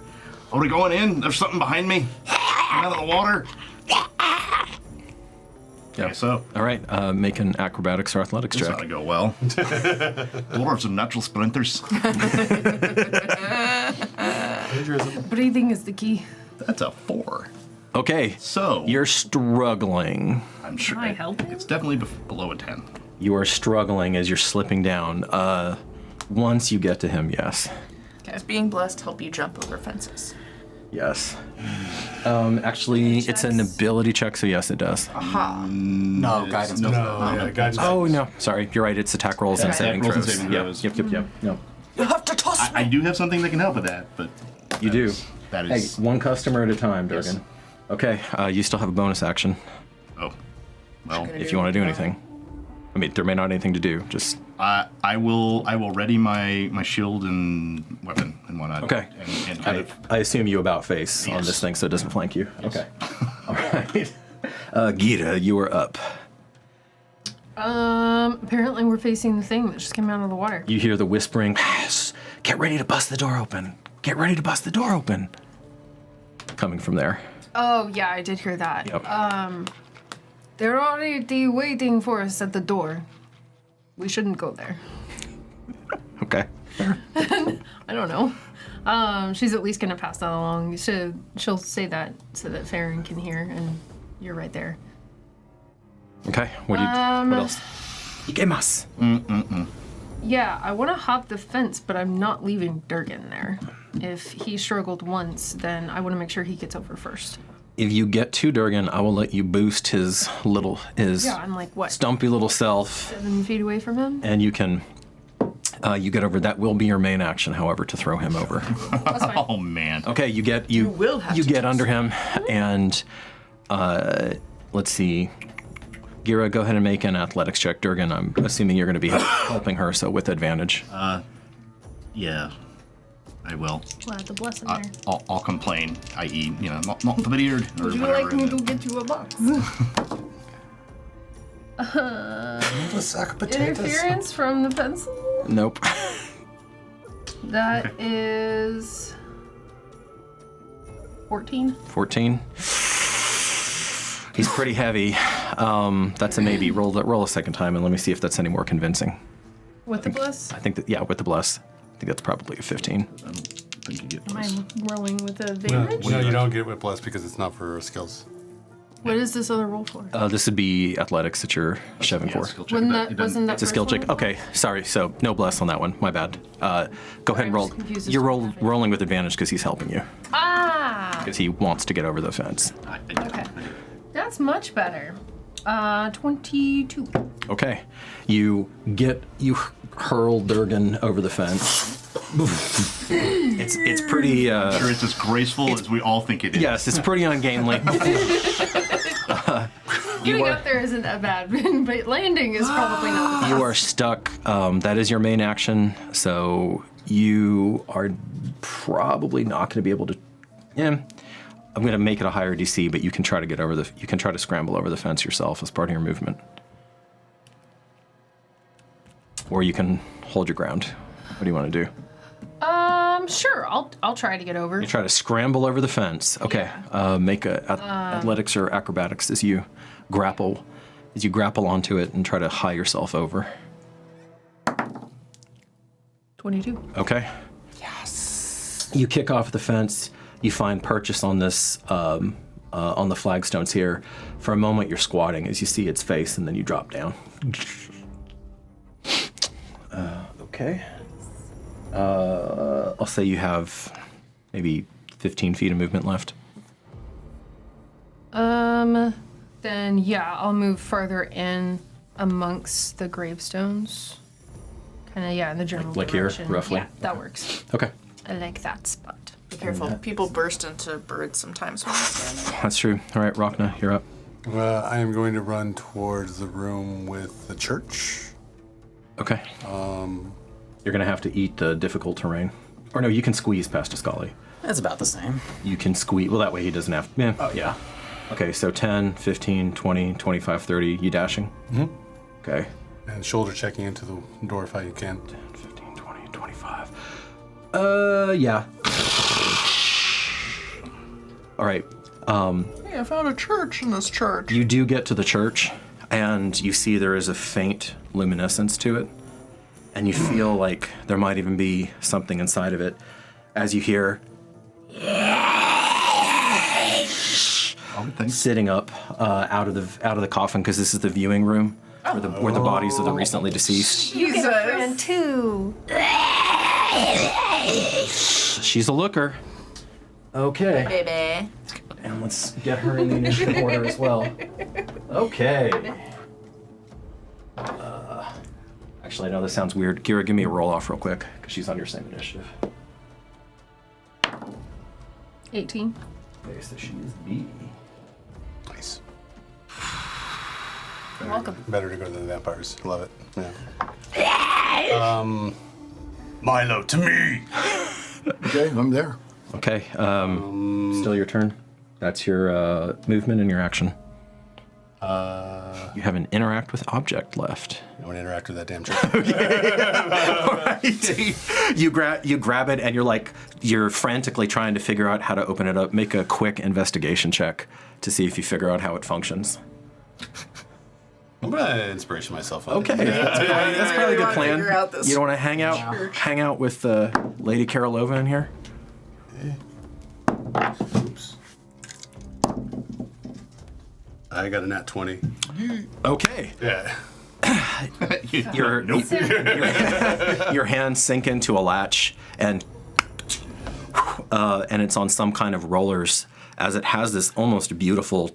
C: Are we going in? There's something behind me. Out of the water.
A: Yeah.
C: So.
A: All right. Make an acrobatics or athletics
C: This ought
A: check.
C: to go well. Dwarves are natural sprinters.
E: Breathing is the key.
C: That's a 4.
A: Okay.
C: So
A: You're struggling.
C: I'm sure
E: Can I help you?
C: it's definitely below a 10.
A: You are struggling as you're slipping down. Once you get to him, yes.
D: Does being blessed help you jump over fences?
A: Yes. Actually, it's an ability check, so yes, it does.
D: Aha.
F: No, guidance.
G: No, guidance.
A: Oh, no. Sorry. You're right. It's attack rolls and saving
C: Attack rolls and
A: throws.
C: saving throws.
A: Yep. No.
D: You have to toss
C: I do have something that can help with that, but
A: You do.
C: That
A: Hey,
C: is.
A: one customer at a time, Durgan.
C: Yes.
A: Okay, you still have a bonus action
C: Oh, well,
A: if you want to do anything. I mean, there may not be anything to do. Just
C: I will ready my shield and weapon and whatnot.
A: okay.
C: And kind of.
A: I assume you about face on this thing so it doesn't flank you. Okay. All right. Gheera, you are up.
E: Apparently we're facing the thing that just came out of the water.
A: You hear the whispering. Get ready to bust the door open. Get ready to bust the door open. Coming from there.
E: Oh, yeah, I did hear that.
A: Yep.
E: They're already waiting for us at the door. We shouldn't go there.
A: Okay.
E: I don't know. She's at least gonna pass that along. She'll say that so that Faren can hear, and you're right there.
A: Okay. What else? Ikemas.
E: Yeah, I want to hop the fence, but I'm not leaving Durgan there. If he struggled once, then I want to make sure he gets over first.
A: If you get to Durgan, I will let you boost his
E: Yeah, I'm like, what?
A: stumpy little self,
E: 7 feet away from him?
A: and you can you get over. That will be your main action, however, to throw him over.
E: That's fine.
C: Oh man.
A: Okay, you get under him, and let's see. Gheera, go ahead and make an athletics check. Durgan, I'm assuming you're going to be helping her, so with advantage.
C: Yeah, I will.
E: We'll have the blessing there.
C: I'll complain, i.e., not the beard or
E: Would you
C: whatever.
E: like me to get you a box?
N: A sack of potatoes.
E: Interference from the pencil?
A: Nope.
E: That is 14.
A: 14. He's pretty heavy. That's a maybe. Roll a second time, and let me see if that's any more convincing.
E: With the bless?
A: I think that, yeah, with the bless. I think that's probably a 15.
C: I don't think you get
E: Am I rolling with
G: No,
E: advantage?
G: you don't get whip bless because it's not for skills.
E: What is this other roll for?
A: This would be athletics that you're shoving for.
E: Wasn't that
A: It's a skill
E: first
A: check.
E: one?
A: Okay, sorry. So no bless on that one. My bad. Go ahead and roll.
E: just confused as
A: You're
E: to
A: rolling with advantage because he's helping you.
E: Ah!
A: Because he wants to get over the fence.
E: Okay. That's much better. 22.
A: Okay, you hurl Durgan over the fence. It's pretty.
C: Sure, it's as graceful as we all think it is.
A: Yes, it's pretty ungainly.
E: Getting up there isn't that bad, but landing is probably not the best.
A: You are stuck. That is your main action, so you are probably not going to be able to. Yeah, I'm going to make it a higher DC, but you can try to get over you can try to scramble over the fence yourself as part of your movement, or you can hold your ground. What do you want to do?
E: Sure. I'll try to get over.
A: You try to scramble over the fence. Okay. Make a athletics or acrobatics as you grapple onto it and try to hie yourself over.
E: 22.
A: Okay. Yes. You kick off the fence. You find purchase on this on the flagstones here. For a moment, you're squatting as you see its face, and then you drop down. Okay. I'll say you have maybe 15 feet of movement left.
E: Then yeah, I'll move further in amongst the gravestones. Kind of, yeah, in the general
A: Like here,
E: direction.
A: roughly?
E: Yeah, that works.
A: Okay.
E: I like that spot.
D: Be careful. People burst into birds sometimes when they stand there.
A: That's true. All right, Rocna, you're up.
G: I am going to run towards the room with the church.
A: Okay. You're gonna have to eat the difficult terrain. Or no, you can squeeze past Iskali.
F: That's about the same.
A: You can squeeze, well, that way he doesn't have, yeah.
F: Oh, yeah.
A: Okay, so 10, 15, 20, 25, 30, you dashing?
G: Mm-hmm.
A: Okay.
G: And shoulder checking into the door if I can.
A: 10, 15, 20, 25. Yeah. All right.
N: Hey, I found a church in this church.
A: You do get to the church, and you see there is a faint luminescence to it, and you feel like there might even be something inside of it, as you hear sitting up out of the coffin, because this is the viewing room where the bodies of the recently deceased.
E: You get a friend too.
A: She's a looker. Okay.
D: Baby.
A: And let's get her in the initiative order as well. Okay. Actually, I know this sounds weird. Gheera, give me a roll off real quick, because she's on your same initiative.
E: 18.
A: Okay, so she is B.
G: Nice.
E: You're welcome.
G: Better to go than the vampires. Love it. Yeah. Milo, to me.
I: Okay, I'm there.
A: Okay, still your turn. That's your movement and your action. You have an interact with object left.
G: I want to interact with that damn chick.
A: Right. You grab it and you're frantically trying to figure out how to open it up. Make a quick investigation check to see if you figure out how it functions.
G: I'm gonna inspiration myself on
A: Okay,
G: it.
A: that's probably a good plan. You don't want to hang out with Lady Karolova in here?
G: Oops. I got a nat 20.
A: Okay.
G: Yeah.
A: Your hands sink into a latch and it's on some kind of rollers as it has this almost beautiful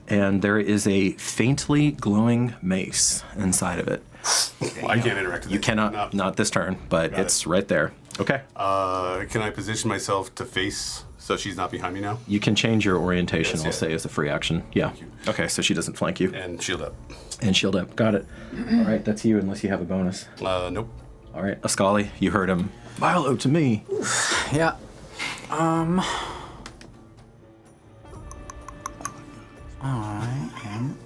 A: and there is a faintly glowing mace inside of it.
G: Well, I can't interact with it.
A: You cannot, not this turn, but it's right there. Okay.
G: Can I position myself to face so she's not behind me now?
A: You can change your orientation,
G: Yes,
A: I'll say, as a free action. Yeah. Okay, so she doesn't flank you.
G: And shield up.
A: And shield up. Got it. All right, that's you, unless you have a bonus.
G: Nope.
A: All right, Iskali, you heard him. Milo, to me.
F: Yeah. I am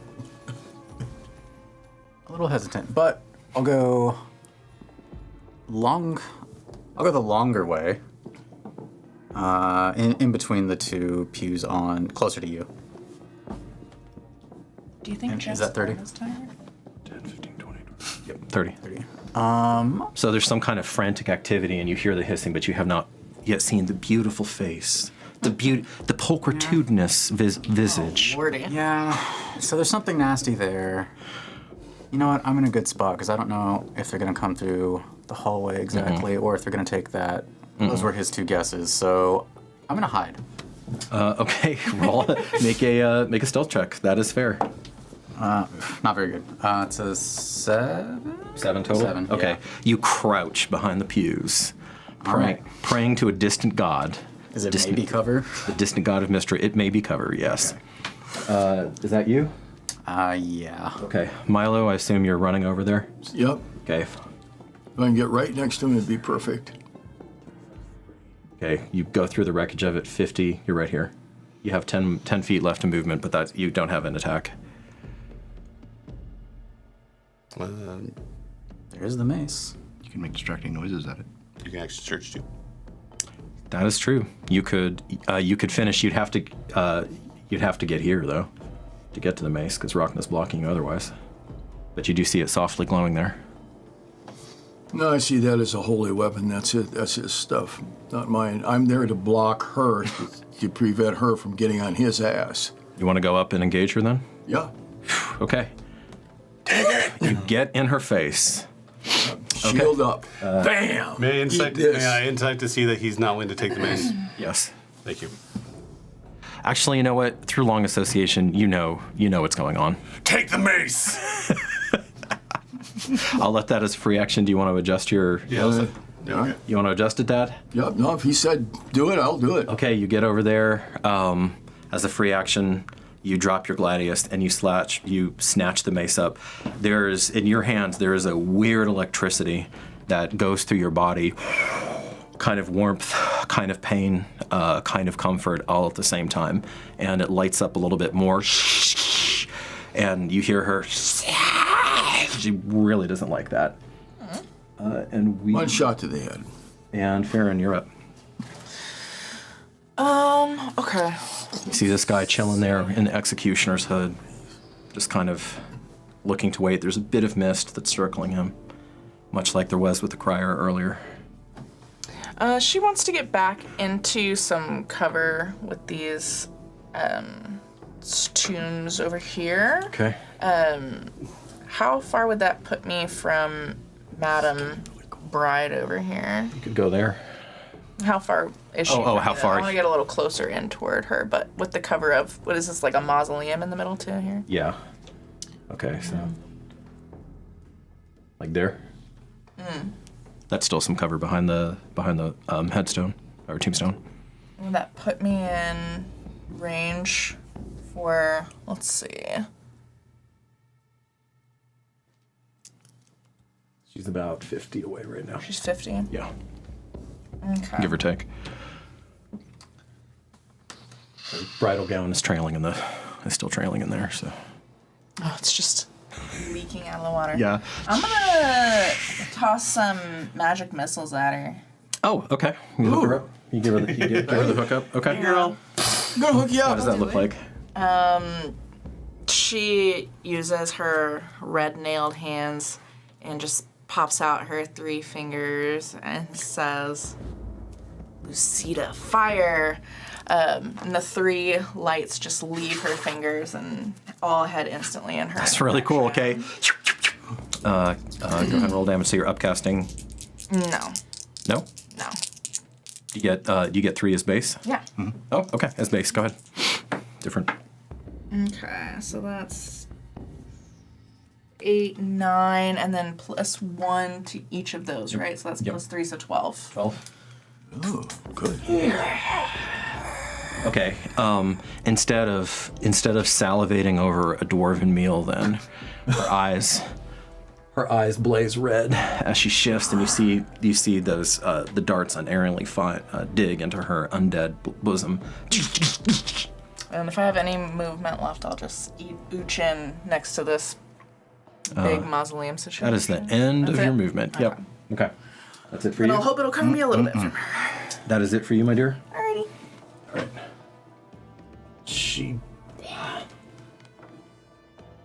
F: a little hesitant, but I'll go the longer way. In between the two pews on closer to you.
D: Do you think
F: And
D: Jeff's
F: is that 30?
D: bonus timer?
A: 10, 15, 20. Yep, 30.
F: 30.
A: So there's some kind of frantic activity, and you hear the hissing, but you have not yet seen the beautiful face, the pulchritudinous visage.
D: Oh, Lordy.
F: Yeah. So there's something nasty there. You know what? I'm in a good spot because I don't know if they're gonna come through the hallway exactly, or if they're gonna take that. Those were his two guesses, so I'm gonna hide.
A: Okay, roll. Make a stealth check. That is fair.
F: Not very good. It's a 7.
A: 7 total.
F: 7.
A: Okay,
F: Yeah.
A: you crouch behind the pews, praying to a distant god.
F: Is it maybe cover?
A: The distant god of mystery. It may be cover. Yes. Is that you?
F: Yeah.
A: Okay, Milo. I assume you're running over there.
I: Yep.
A: Okay.
I: If I can get right next to him, it'd be perfect.
A: Okay, you go through the wreckage of it. 50. You're right here. You have 10 feet left of movement, but you don't have an attack.
F: There's the mace.
C: You can make distracting noises at it.
G: You can actually search too.
A: That is true. You could finish. You'd have to get here though, to get to the mace, because Rocna's blocking you otherwise. But you do see it softly glowing there.
I: No, I see that as a holy weapon. That's it. That's his stuff, not mine. I'm there to block her, to prevent her from getting on his ass.
A: You want to go up and engage her then?
I: Yeah.
A: Okay. You get in her face.
I: Shield up. Bam!
G: May I insight to see that he's not willing to take the mace?
A: Yes.
G: Thank you.
A: Actually, you know what? Through long association, you know what's going on.
G: Take the mace!
A: I'll let that as a free action. Do you want to adjust your...
I: Okay.
A: You want to adjust it, Dad?
I: Yep. No, if he said do it, I'll do it.
A: Okay, you get over there. As a free action, you drop your gladius and you snatch the mace up. In your hands, there is a weird electricity that goes through your body. Kind of warmth, kind of pain, kind of comfort, all at the same time. And it lights up a little bit more. And you hear her... She really doesn't like that.
I: One shot to the head.
A: And Faren, you're up.
D: Okay.
A: You see this guy chilling there in the executioner's hood, just kind of looking to wait. There's a bit of mist that's circling him, much like there was with the crier earlier.
D: She wants to get back into some cover with these tombs over here.
A: Okay.
D: How far would that put me from Madam Bride over here?
A: You could go there.
D: How far is she?
A: How far?
D: I want to get a little closer in toward her, but with the cover of, what is this, like a mausoleum in the middle too here?
A: Yeah. Okay, so Like there. That's still some cover behind the headstone or tombstone.
D: Would that put me in range for, let's see.
A: She's about 50 away right now.
D: She's 50?
A: Yeah.
D: Okay.
A: Give or take. Her bridal gown is still trailing in there, so.
D: Oh, it's just leaking out of the water.
A: Yeah.
D: I'm gonna toss some magic missiles at her.
A: Oh, okay. You hook her up. You give her the hookup. Okay.
D: Girl.
N: I'm gonna hook you up.
A: What does that look like?
D: She uses her red nailed hands and just pops out her 3 fingers and says, Lucida, fire! And the 3 lights just leave her fingers and all head instantly in her.
A: That's really cool. Okay. Go ahead and roll damage. So you're upcasting.
D: No.
A: No.
D: No.
A: You get 3 as base.
D: Yeah.
A: Mm-hmm. Oh, okay. As base. Go ahead. Different.
D: Okay, so that's 8, 9, and then plus 1 to each of those, right? So that's plus 3, so 12.
A: 12.
I: Oh, good.
A: Okay. Instead of salivating over a dwarven meal, then her eyes blaze red as she shifts, and you see those the darts unerringly dig into her undead bosom.
D: And if I have any movement left, I'll just ooch in next to this big mausoleum situation.
A: That is the end
D: That's
A: of your
D: it?
A: movement. Yep. Okay. That's it for
D: But
A: you.
D: I'll hope it'll cover me a little bit from her.
A: That is it for you, my dear.
D: Alrighty.
A: All right.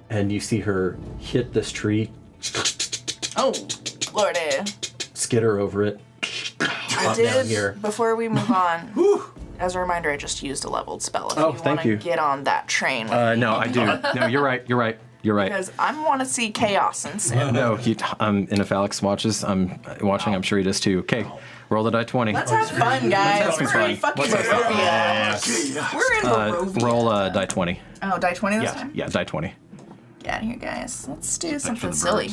A: And you see her hit this tree,
D: Oh, lordy.
A: skitter over it.
D: I
A: down here.
D: did, before we move on, as a reminder, I just used a leveled spell. If
A: Oh,
D: you
A: thank
D: want
A: you.
D: to get on that train with me.
A: No, I do. No, you're right.
D: Because I want to see chaos ensue.
A: No, and if Alex watches, I'm watching. I'm sure he does too. Okay, roll the die 20.
D: Let's have fun, guys.
A: Let's have
D: We're in
A: fun.
D: fucking
A: Let's have
D: Barovia. We're in Barovia.
A: Roll die 20.
D: Oh, die 20 this time?
A: Yeah, die 20.
D: Get out of here, guys. Let's do something silly.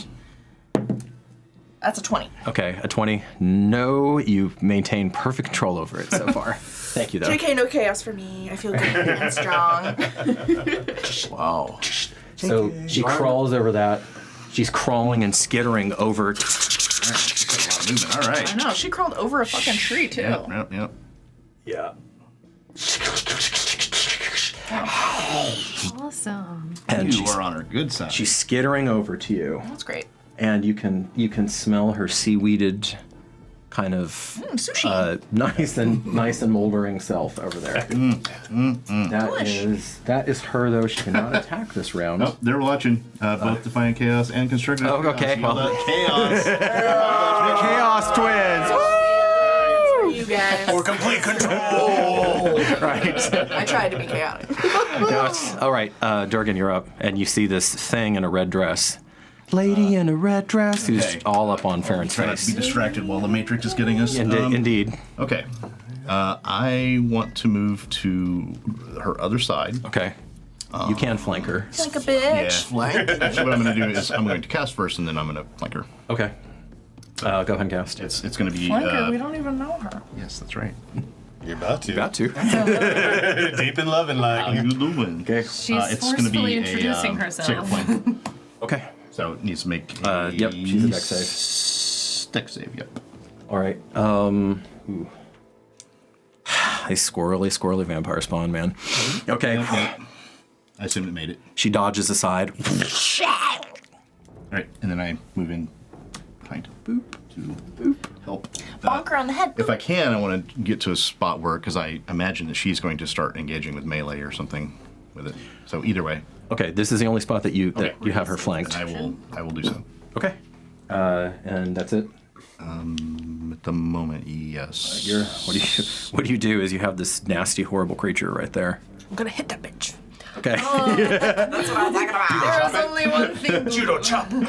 D: That's a 20.
A: Okay, a 20. No, you maintain perfect control over it so far. Thank you, though.
D: JK, no chaos for me. I feel good and strong.
I: Wow.
A: So she crawls over that. She's crawling and skittering over.
C: All right.
D: I know, she crawled over a fucking tree, too.
C: Yep.
A: Yeah.
E: Awesome.
A: And
C: You are on her good side.
A: she's skittering over to you,
D: That's great.
A: and you can smell her seaweeded, kind of
D: Sushi.
A: nice and moldering self over there. That is her though. She cannot attack this round.
C: Oh, they're watching both Defiant Chaos and Constructed.
A: Oh, okay.
C: Chaos.
A: Well,
C: Chaos.
A: Chaos twins.
D: You guys.
N: For complete control.
A: Right.
D: I tried to be chaotic.
A: No, all right. Durgan, you're up, and you see this thing in a red dress. Lady in a red dress who's
C: okay.
A: all up on Faren's
C: Try not to be
A: face.
C: distracted while the Matrix is getting us.
A: Indeed.
C: Okay. I want to move to her other side.
A: Okay. You can flank her.
D: Like a
C: Yeah.
D: bitch.
C: So what I'm going to do is I'm going to cast first, and then I'm going to flank her.
A: Okay. Go ahead and cast.
C: It's going to be.
D: Flanker, we don't even know her.
C: Yes, that's right.
G: You're about to.
A: Got to.
G: Deep in love and like.
C: How you doing?
A: Okay.
E: She's
C: It's gonna
E: forcefully
C: be
E: introducing
C: a
E: herself.
C: second flank.
A: Okay.
C: So it needs to make.
A: Yep, she's a dex save.
C: Dex save, yep.
A: All right. Ooh. A squirrely vampire spawn, man. Okay.
C: I assumed it made it.
A: She dodges aside.
C: All right, and then I move in behind. Boop. To help.
D: Bonk her on the head.
C: If I can, I want to get to a spot where, because I imagine that she's going to start engaging with melee or something with it. So either way.
A: Okay, this is the only spot that you have her flanked.
C: I will do so.
A: Okay. And that's it.
C: At the moment, yes.
A: What do you do? Is you have this nasty, horrible creature right there.
D: I'm gonna hit that bitch.
A: Okay.
D: That's what I'm talking about. There was only one thing.
N: Judo chop.
A: Okay,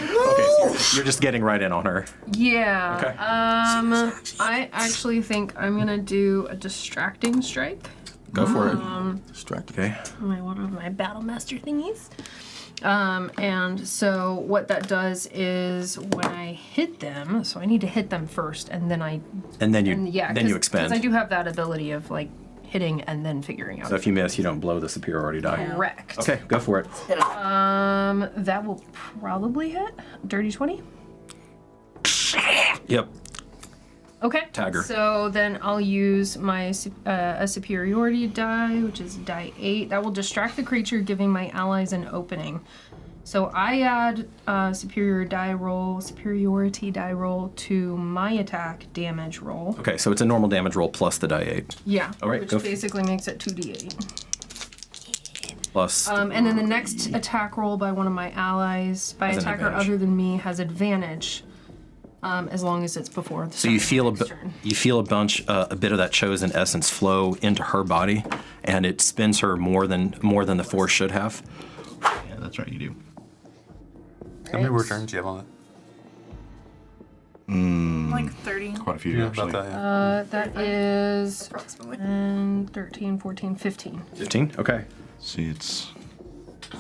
A: so you're just getting right in on her.
E: Yeah.
A: Okay.
E: I actually think I'm gonna do a distracting strike.
A: Go for it.
I: Distracted.
A: Okay.
E: One of my battle master thingies. And so what that does is when I hit them, so I need to hit them first, and then you expend.
B: Because
E: I do have that ability of like hitting and then figuring out.
B: So if you miss, you don't blow the superiority die.
E: Correct.
B: Okay, go for it.
E: That will probably hit. Dirty 20.
B: Yep.
E: Okay.
B: Tagger.
E: So then I'll use my a superiority die, which is die 8. That will distract the creature, giving my allies an opening. So I add superiority die roll to my attack damage roll.
B: Okay, so it's a normal damage roll plus the die 8.
E: Yeah.
B: All right,
E: which
B: go
E: basically makes it 2d8.
B: Plus.
E: And then the next attack roll by one of my allies, by
B: Has an
E: attacker
B: advantage.
E: other than me, has advantage. As long as it's before the
B: So you feel a bit of that chosen essence flow into her body, and it spins her more than the force should have.
C: Yeah, that's right, you do.
G: How many more turns do you have on it?
D: Like 30.
C: Quite a few,
G: Yeah,
C: actually.
G: about that, yeah.
E: That is
D: Approximately.
E: 13, 14, 15.
B: 15? Okay.
C: See, it's...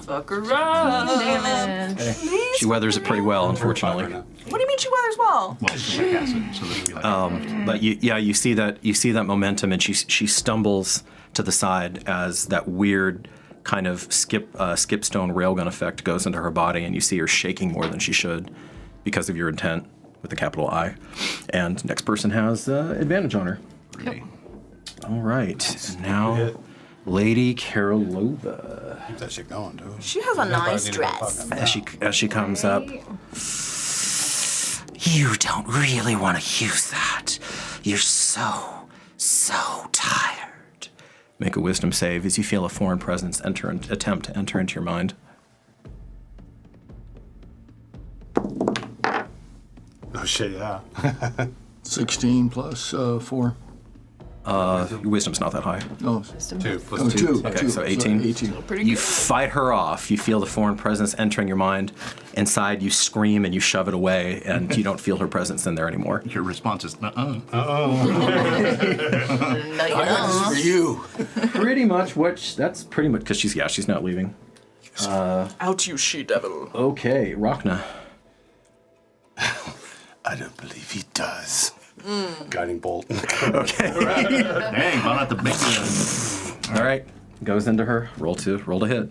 D: Fuck around.
E: Damage.
B: She weathers it pretty well, unfortunately.
D: What do you mean she weathers well?
C: Well, it's like acid, so there'll be like...
B: But you see that momentum, and she stumbles to the side as that weird kind of skip stone railgun effect goes into her body, and you see her shaking more than she should because of your intent with the capital I. And next person has advantage on her.
E: Yep.
B: All right, now Lady Karolova.
G: Keep that shit going, dude.
D: She has a nice dress.
B: As she comes up.
H: You don't really want to use that. You're so tired.
B: Make a wisdom save as you feel a foreign presence attempt to enter into your mind.
G: Oh shit, yeah.
I: 16 plus 4.
B: Your wisdom's not that high.
I: No.
G: 2 plus
I: Oh,
G: 2.
I: 2.
B: Okay, so 18.
I: 18.
B: You fight her off. You feel the foreign presence entering your mind. Inside, you scream and you shove it away, and you don't feel her presence in there anymore.
C: Your response is,
D: No, you don't.
I: For you.
B: Pretty much, that's pretty much, because she's not leaving.
D: Out you she-devil.
B: Okay, Rocna.
G: I don't believe he does. Guiding bolt.
B: Okay.
C: dang, why not the big one?
B: All right, goes into her. Roll to hit.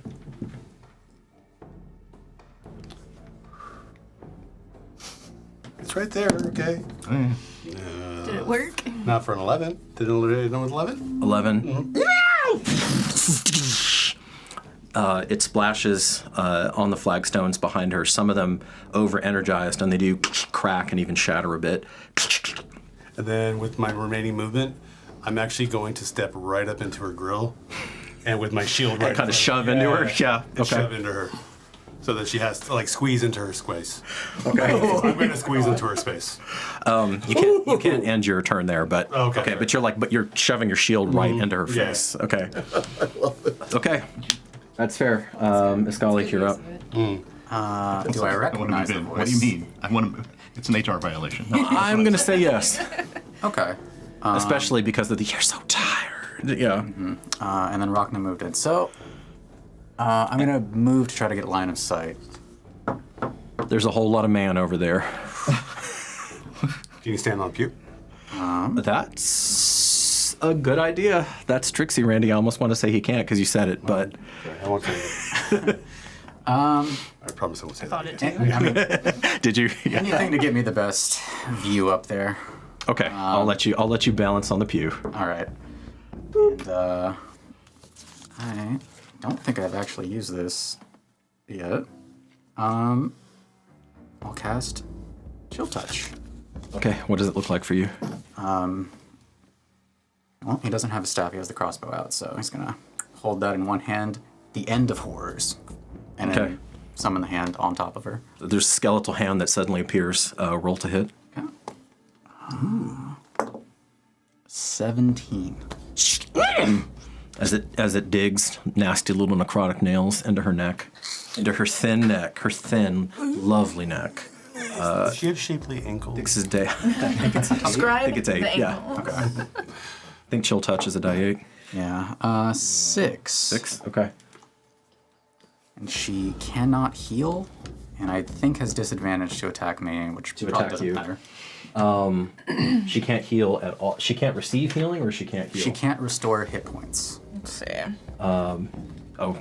G: It's right there, okay.
E: Did it work?
G: Not for an 11. Did it know with 11?
B: 11. It splashes on the flagstones behind her. Some of them over-energized, and they do crack and even shatter a bit.
G: And then with my remaining movement, I'm actually going to step right up into her grill, and with my shield right,
B: kind of shove into her. Yeah.
G: and
B: Okay.
G: shove into her, so that she has to like squeeze into her space.
B: Okay.
G: I'm going to squeeze into her space.
B: You can't end your turn there, but
G: Okay.
B: but you're shoving your shield right into her
G: Yeah.
B: face. Okay. Okay. That's fair. Iskali, you're up.
F: Do I
C: I want
F: recognize
C: to
F: the
C: move in.
F: voice?
C: What do you mean? I want to. It's an HR violation.
B: I'm gonna say yes,
F: Okay.
B: especially because of the you're so tired. Yeah.
F: And then Rocna moved in. So I'm gonna move to try to get line of sight.
B: There's a whole lot of man over there.
G: Can you stand on a pew?
B: That's a good idea. That's tricksy, Randy. I almost want to say he can't because you said it, but
G: Sorry, I won't say it. I promise I won't say that.
F: I mean,
B: did you?
F: anything to get me the best view up there.
B: Okay, I'll let you balance on the pew.
F: All right. And I don't think I've actually used this yet. I'll cast Chill Touch.
B: Okay, what does it look like for you?
F: Well, he doesn't have a staff. He has the crossbow out, so he's gonna hold that in one hand. The End of Horrors, and
B: Okay.
F: then summon the hand on top of her.
B: There's a skeletal hand that suddenly appears. Roll to hit.
F: Okay. 17.
B: As it digs nasty little necrotic nails into her neck, into her thin neck, her thin, lovely neck.
G: Does she have shapely ankles?
B: This is day.
D: Describe
B: I think it's 8.
D: the
B: Yeah.
D: ankle.
B: Okay. I think Chill Touch is a die 8.
F: Yeah. 6.
B: 6. Okay.
F: And she cannot heal, and I think has disadvantage to attack me, which
A: To
F: probably
A: attack
F: doesn't
A: you.
F: matter.
A: She can't heal at all. She can't receive healing, or she can't heal?
F: She can't restore hit points.
D: Let's see.
A: Oh,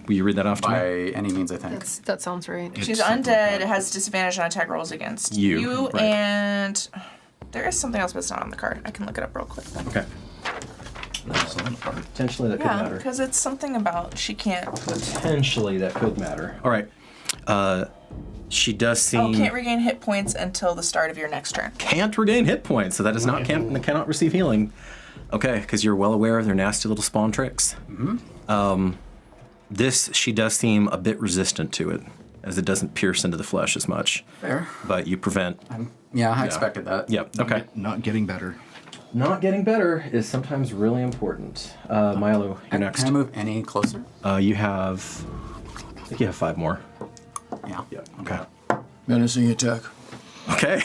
A: will you read that off to
F: By
A: me?
F: any means, I think.
E: That sounds right.
D: She's undead. It has disadvantage on attack rolls against you,
A: right.
D: and there is something else, but it's not on the card. I can look it up real quick.
A: Okay. Potentially that could
D: Yeah,
A: matter.
D: because it's something about she can't.
A: Potentially that could matter. All right. She does seem...
D: Can't regain hit points until the start of your next turn.
A: Can't regain hit points, so that is not cannot receive healing. Okay, because you're well aware of their nasty little spawn tricks.
F: Mm-hmm.
A: She does seem a bit resistant to it, as it doesn't pierce into the flesh as much.
F: Fair.
A: But you prevent...
F: I expected that.
A: Yep, okay.
C: Not getting better.
A: Not getting better is sometimes really important. Milo, you're next.
F: Can I move any closer?
A: You have... I think you have 5 more.
F: Yeah.
A: Yeah, okay.
I: Menacing attack.
A: Okay.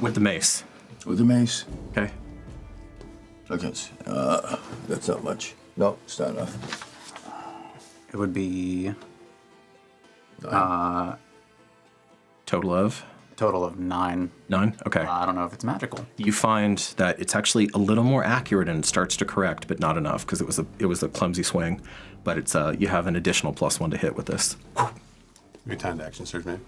A: With the mace.
I: With the mace.
A: Okay.
I: Okay. That's not much. No, it's not enough.
F: It would be...
A: Total of?
F: Total of 9.
A: 9? Okay.
F: I don't know if it's magical.
A: You find that it's actually a little more accurate and it starts to correct, but not enough because it was a clumsy swing. But it's you have an additional +1 to hit with this.
G: Good time to action surge, maybe.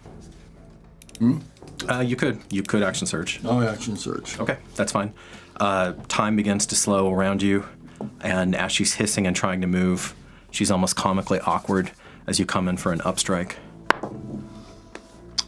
A: You could action surge.
I: No action surge.
A: Okay, that's fine. Time begins to slow around you, and as she's hissing and trying to move, she's almost comically awkward as you come in for an upstrike.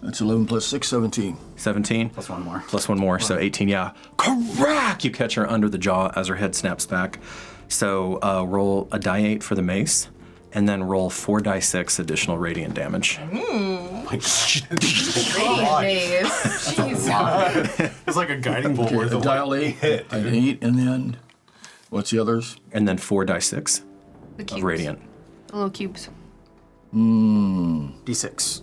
I: That's 11 plus 6, 17.
A: 17?
F: Plus 1 more.
A: Plus 1 more, so 18, yeah. Crack! You catch her under the jaw as her head snaps back. So roll a die 8 for the mace, and then roll 4 die 6 additional radiant damage.
G: My gosh.
D: Radiant Jeez.
G: It's like a guiding bolt worth
I: Okay,
G: of
I: dial 8, an 8, and then what's the others?
A: And then 4 die 6
E: The
A: of
E: cubes.
A: radiant.
E: The little cubes.
F: D6.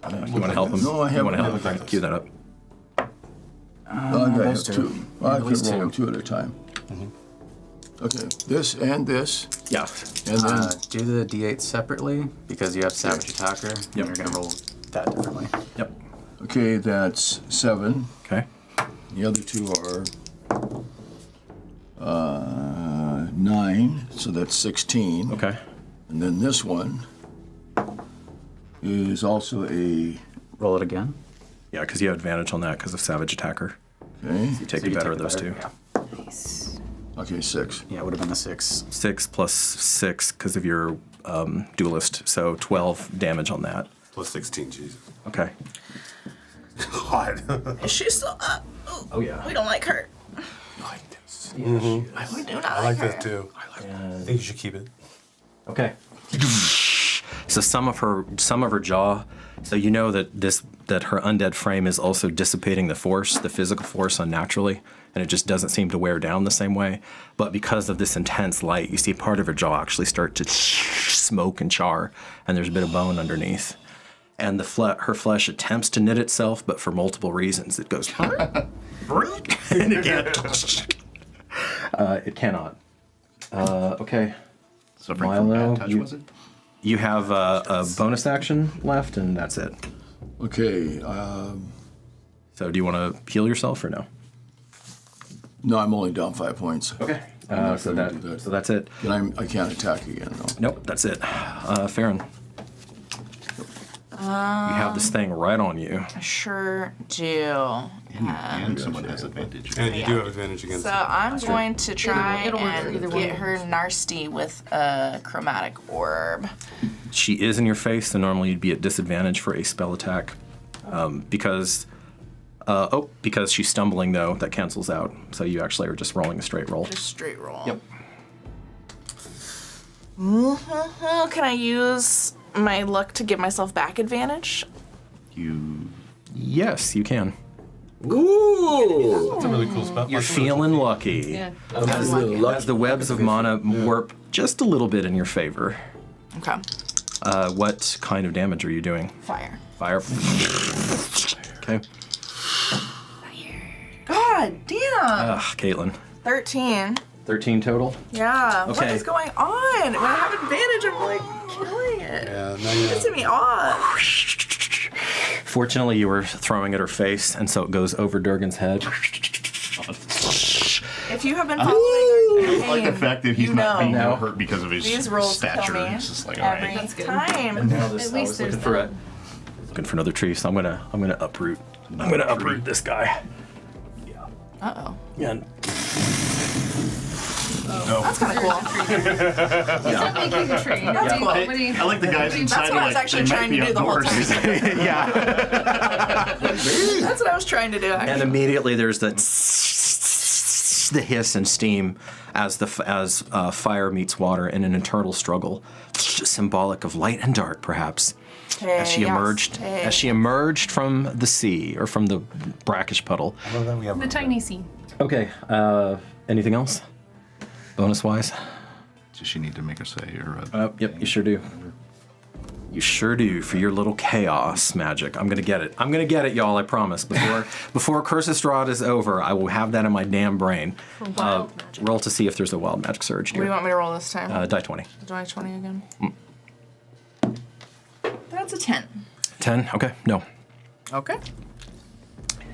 A: You want to help him?
I: No, I
A: You want to
I: haven't.
A: help him? Cue that up.
I: I have
F: those
I: 2.
F: two.
I: I
F: At
I: can
F: least
I: roll them
F: 2.
I: 2 at a time. Okay, this and this.
A: Yeah.
I: And then
F: Do the D8 separately because you have Savage Attacker. And you're going to roll that differently.
A: Yep.
I: okay, that's 7.
A: Okay.
I: The other 2 are 9, so that's 16.
A: Okay.
I: And then this one is also a
F: Roll it again.
A: Yeah, because you have advantage on that because of Savage Attacker.
I: okay.
A: You take the better of those two.
F: Yeah.
I: Okay, 6.
F: Yeah, it would have been a 6.
A: 6 plus 6 because of your duelist, so 12 damage on that.
G: plus 16, Jesus.
A: Okay.
G: God.
D: Is she still up?
A: Oh yeah.
D: We don't like her.
G: I like this.
D: We do not
G: I like
D: her.
G: this too. I think you should keep it.
A: Okay. So some of her jaw. So you know that her undead frame is also dissipating the physical force unnaturally, and it just doesn't seem to wear down the same way. But because of this intense light, you see part of her jaw actually start to smoke and char, and there's a bit of bone underneath. And her flesh attempts to knit itself, but for multiple reasons, it goes and it can't. It cannot. Okay.
C: Suffering from
A: Milo,
C: bad touch, was it?
A: You have a bonus action left, and that's it.
I: Okay,
A: So do you want to heal yourself or no?
I: no, I'm only down 5 points.
A: Okay.
I: I'm not
A: So
I: gonna do that.
A: that's it.
I: And I can't attack again, no.
A: Nope, that's it. Faren. You have this thing right on you.
D: I sure do.
C: And someone has advantage.
G: And you do have advantage against
D: So
G: it.
D: I'm going to try
E: It'll work for either
D: and
E: one.
D: get her nasty with a chromatic orb.
A: She is in your face, so normally you'd be at disadvantage for a spell attack. Because she's stumbling, though, that cancels out. So you actually are just rolling a straight roll.
D: Just straight roll.
A: Yep.
D: Can I use my luck to give myself back advantage?
A: Yes, you can.
G: Ooh! That's a really cool spell.
A: You're feeling lucky.
E: Yeah.
A: As the webs of mana warp just a little bit in your favor.
D: Okay.
A: What kind of damage are you doing?
D: Fire.
A: Fire. Okay.
D: God damn!
A: Caitlin.
D: 13.
A: 13 total?
D: Yeah. What
A: Okay.
D: is going on? When I have advantage, I'm like killing it.
G: Yeah, no,
D: Pissing me off.
A: Fortunately, you were throwing at her face, and so it goes over Durgan's head.
D: If you have been following our
C: like the fact that he's not being
A: No.
C: hurt because of his
D: these rolls
C: stature.
D: kill me
C: It's just like, all
D: every
C: right.
D: time.
E: At least there's that.
A: Looking for another tree, so I'm gonna uproot. I'm gonna uproot this guy.
D: Uh-oh.
A: And
D: That's kind of cool.
E: Stop making a tree.
D: That's cool.
C: I like the guys inside.
D: That's what I was
C: like,
D: actually
C: they
D: trying
C: might
D: to
C: be
D: do the whole
C: outdoors.
D: time.
A: yeah.
D: That's what I was trying to do, actually.
A: And immediately there's the hiss and steam as fire meets water in an internal struggle, symbolic of light and dark, perhaps. As she emerged from the sea or from the brackish puddle.
G: I love that we have
E: The tiny sea.
A: Okay. Anything else? Bonus wise?
C: Does she need to make a say or?
A: Yep. You sure do. You sure do for your little chaos magic. I'm gonna get it. I'm gonna get it, y'all. I promise. Before Cursus Strahd is over, I will have that in my damn brain.
E: Wild magic.
A: Roll to see if there's a wild magic surge.
D: What do you want me to roll this time?
A: Die 20.
D: Do I 20 again? That's a 10.
A: 10. Okay. No.
D: Okay.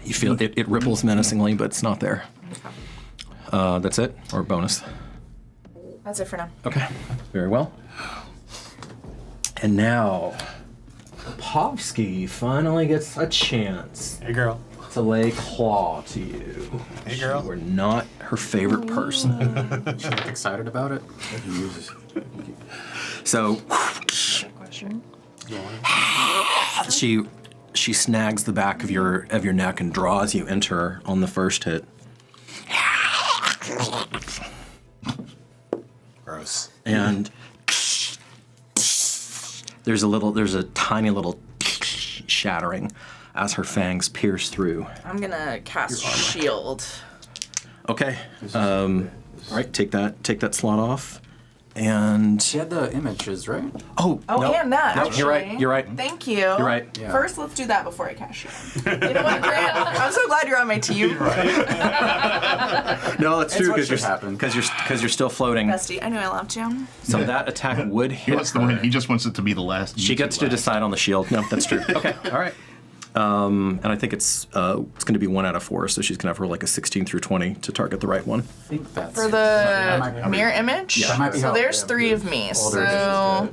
A: You feel it ripples menacingly, but it's not there. That's it, or bonus.
D: That's it for now.
A: Okay. Very well. And now, Povsky finally gets a chance
G: Hey, girl.
A: to lay claw to you.
G: Hey, girl.
A: You are not her favorite person.
F: She looked excited about it.
A: So
E: Question.
A: she snags the back of your neck and draws you into her on the first hit.
G: Gross.
A: And there's a tiny little shattering as her fangs pierce through.
D: I'm gonna cast shield.
A: Okay. All right, take that slot off. And
F: She had the images, right?
A: oh,
D: Oh,
A: no,
D: and that,
A: no,
D: actually.
A: you're right.
D: Thank you.
A: You're right.
F: Yeah.
D: First, let's do that before I cast shield. You know what, Grant? I'm so glad you're on my team.
A: No, that's true
F: what
A: because
F: should happen.
A: you're still floating.
D: Bestie, I knew I loved you.
A: So that attack would
C: He
A: hit
C: wants to
A: her.
C: win. He just wants it to be the last.
A: She gets to decide on the shield. No, that's true. Okay, all right. And I think it's going to be 1 out of 4, so she's going to have her like a 16 through 20 to target the right one.
F: I think that's
D: For the mirror image?
F: That might be
D: So
F: helpful.
D: there's 3 of me.
F: Older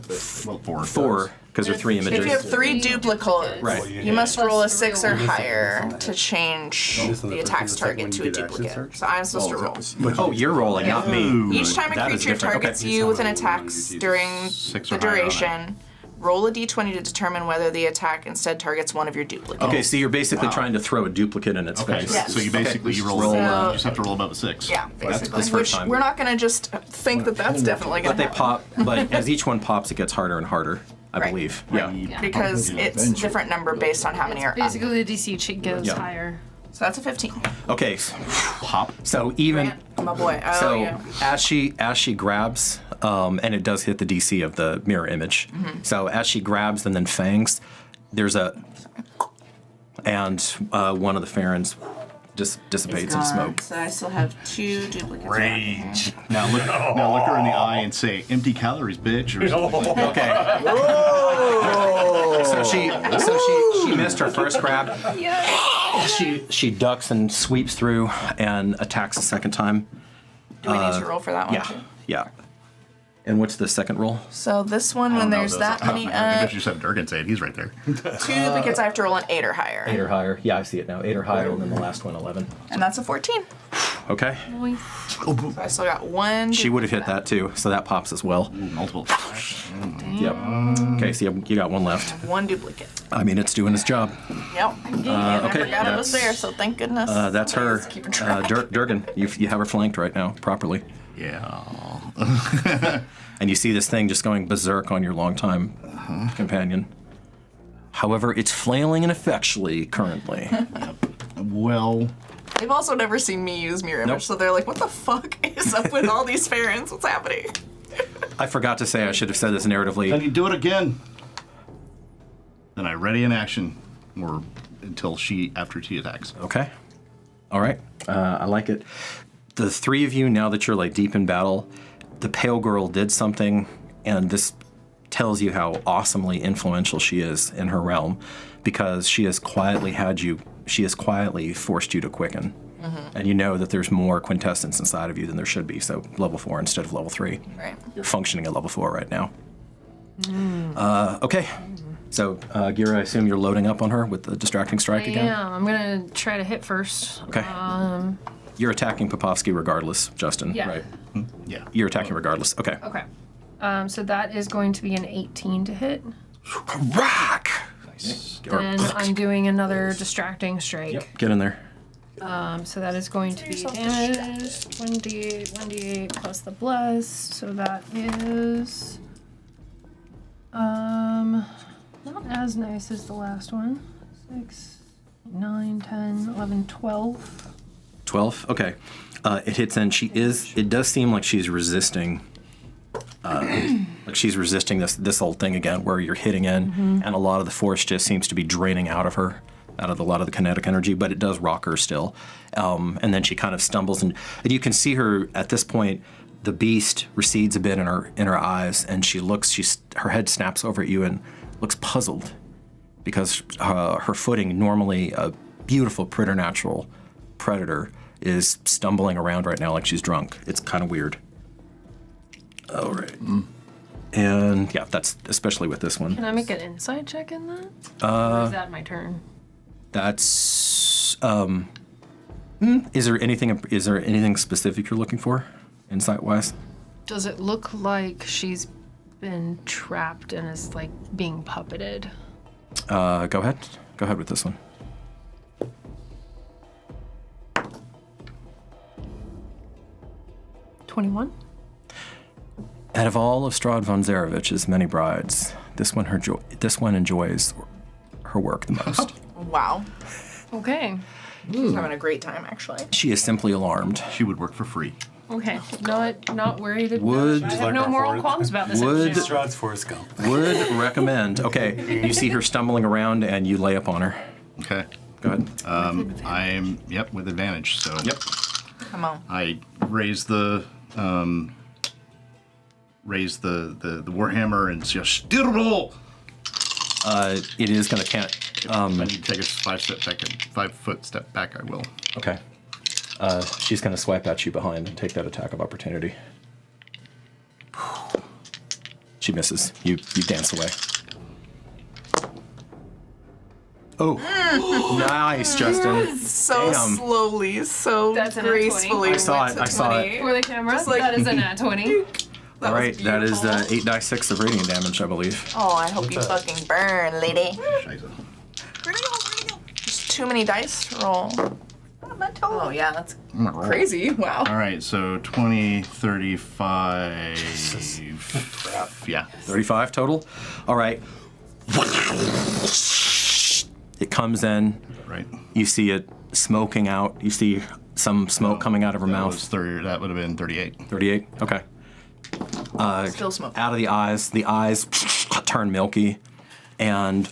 D: So
C: Well, 4.
A: 4, because there are 3 images.
D: if you have 3 duplicates,
A: Right.
D: you must roll a 6 or higher to change the attack's target to a duplicate. So I'm supposed to roll.
A: Oh, you're rolling, not me.
D: Each time a
A: That is
D: creature
A: different. Okay.
D: targets you with an attack during
C: 6
D: the
C: or higher on
D: duration, roll a d20 to determine whether the attack instead targets one of your duplicates.
A: Okay, so you're basically trying to throw a duplicate in its face.
D: Yes.
C: So you basically you roll.
D: So-
C: you just have to roll above a 6.
D: Yeah, basically.
A: this first
D: Which
A: time.
D: we're not going to just think that that's definitely going
A: But
D: to
A: they
D: happen.
A: pop. But as each one pops, it gets harder and harder. I
D: Right.
A: believe.
D: Right.
A: Yeah.
D: Because it's a different number based on how many are up.
E: Basically, the DC goes
A: Yeah.
E: higher.
D: So that's a 15.
A: Okay.
C: Pop.
A: So even.
D: My boy. Oh,
A: So
D: yeah.
A: as she grabs, and it does hit the DC of the mirror image. So as she grabs and then fangs, there's and one of the Farens just dissipates in smoke.
D: So I still have 2 duplicates.
C: Rage. Now look her in the eye and say, "Empty calories, bitch." Or something like that.
A: Okay. So she missed her first grab. She ducks and sweeps through and attacks a second time.
D: Do we need to roll for that one
A: Yeah.
D: too?
A: Yeah. And what's the second roll?
D: So this one, when there's that many
C: I guess you said Durgan say it. He's right there.
D: 2 duplicates, I have to roll an 8 or higher.
A: 8 or higher. Yeah, I see it now. 8 or higher, and then the last one 11.
D: And that's a 14.
A: Okay.
D: So I still got 1.
A: She would have hit that too, so that pops as well.
C: Multiple.
A: Yep. Okay, so you got 1 left.
D: 1 duplicate.
A: I mean, it's doing its job.
D: Yep. And I
A: okay,
D: forgot it was
A: that's-
D: there, so thank goodness.
A: That's her.
D: Somebody's keeping track.
A: Durgan, you have her flanked right now, properly.
C: Yeah.
A: And you see this thing just going berserk on your longtime companion. However, it's flailing ineffectually currently.
C: Well,
D: They've also never seen me use mirror image,
A: Nope.
D: so they're like, what the fuck is up with all these Farens? What's happening?
A: I forgot to say, I should have said this narratively.
C: then you do it again. Then I ready in action, or until after she attacks.
A: Okay. All right. I like it. The 3 of you, now that you're like deep in battle, the pale girl did something, and this tells you how awesomely influential she is in her realm, because she has quietly forced you to quicken. And you know that there's more quintessence inside of you than there should be, so level 4 instead of level 3.
D: Right.
A: You're functioning at level 4 right now. Okay. So, Gheera, I assume you're loading up on her with the distracting strike again?
E: Yeah, I'm gonna try to hit first.
A: Okay. You're attacking Popovsky regardless, Justin,
E: Yeah.
A: right?
C: Yeah.
A: You're attacking regardless. Okay.
E: Okay. So that is going to be an 18 to hit.
A: Rock!
E: Then I'm doing another distracting strike.
A: Yep, get in there.
E: So that is going to be damage, 1d8 plus the bless. So that is not as nice as the last one. 6, 9, 10, 11, 12.
A: 12? Okay. It hits in. It does seem like she's resisting. She's resisting this old thing again, where you're hitting in, and a lot of the force just seems to be draining out of her, a lot of the kinetic energy, but it does rock her still. And then she kind of stumbles, and you can see her at this point. The beast recedes a bit in her eyes, and her head snaps over at you and looks puzzled, because her footing, normally a beautiful preternatural predator, is stumbling around right now like she's drunk. It's kind of weird. All right. And yeah, that's especially with this one.
E: Can I make an insight check in that? Or is that my turn?
A: That's Is there anything specific you're looking for, insight wise?
E: Does it look like she's been trapped and is like being puppeted?
A: Go ahead. Go ahead with this one.
E: $21.
A: Out of all of Strahd von Zarevich's many brides, this one enjoys her work the most.
D: Wow.
E: Okay.
D: She's having a great time, actually.
A: She is simply alarmed.
C: She would work for free.
E: Okay. Not worried.
A: Would
E: I have no moral qualms about this.
A: Would
E: episode.
G: Strahd's Forrest Gump.
A: Would recommend. Okay, you see her stumbling around and you lay up on her.
C: Okay.
A: Go ahead.
C: I'm with advantage. So
A: Yep.
D: Come on.
C: I raise the warhammer and just stirble.
A: It is going to count.
C: I need to take a 5-foot step back. I will.
A: Okay. She's going to swipe at you behind and take that attack of opportunity. She misses. You dance away. Oh, nice, Justin.
D: So
A: Damn.
D: slowly, so
E: That's a nat
D: gracefully.
E: 20.
A: I saw
D: went
A: it,
D: to
A: I saw
D: 20.
A: it.
E: For the camera,
D: Just like-
E: that is a nat 20.
A: All right, that is 8 die 6 of radiant damage, I believe.
D: Oh, I hope you fucking burn, lady.
C: Scheiße.
D: There's too many dice to roll. Oh, yeah, that's crazy. Wow.
C: All right, so 20, 35. Yeah.
A: 35 total. All right. It comes in.
C: Right.
A: You see it smoking out. You see some smoke coming out of her mouth.
C: That would have been 38.
A: 38? Okay.
D: Still smoking.
A: Out of the eyes turn milky, and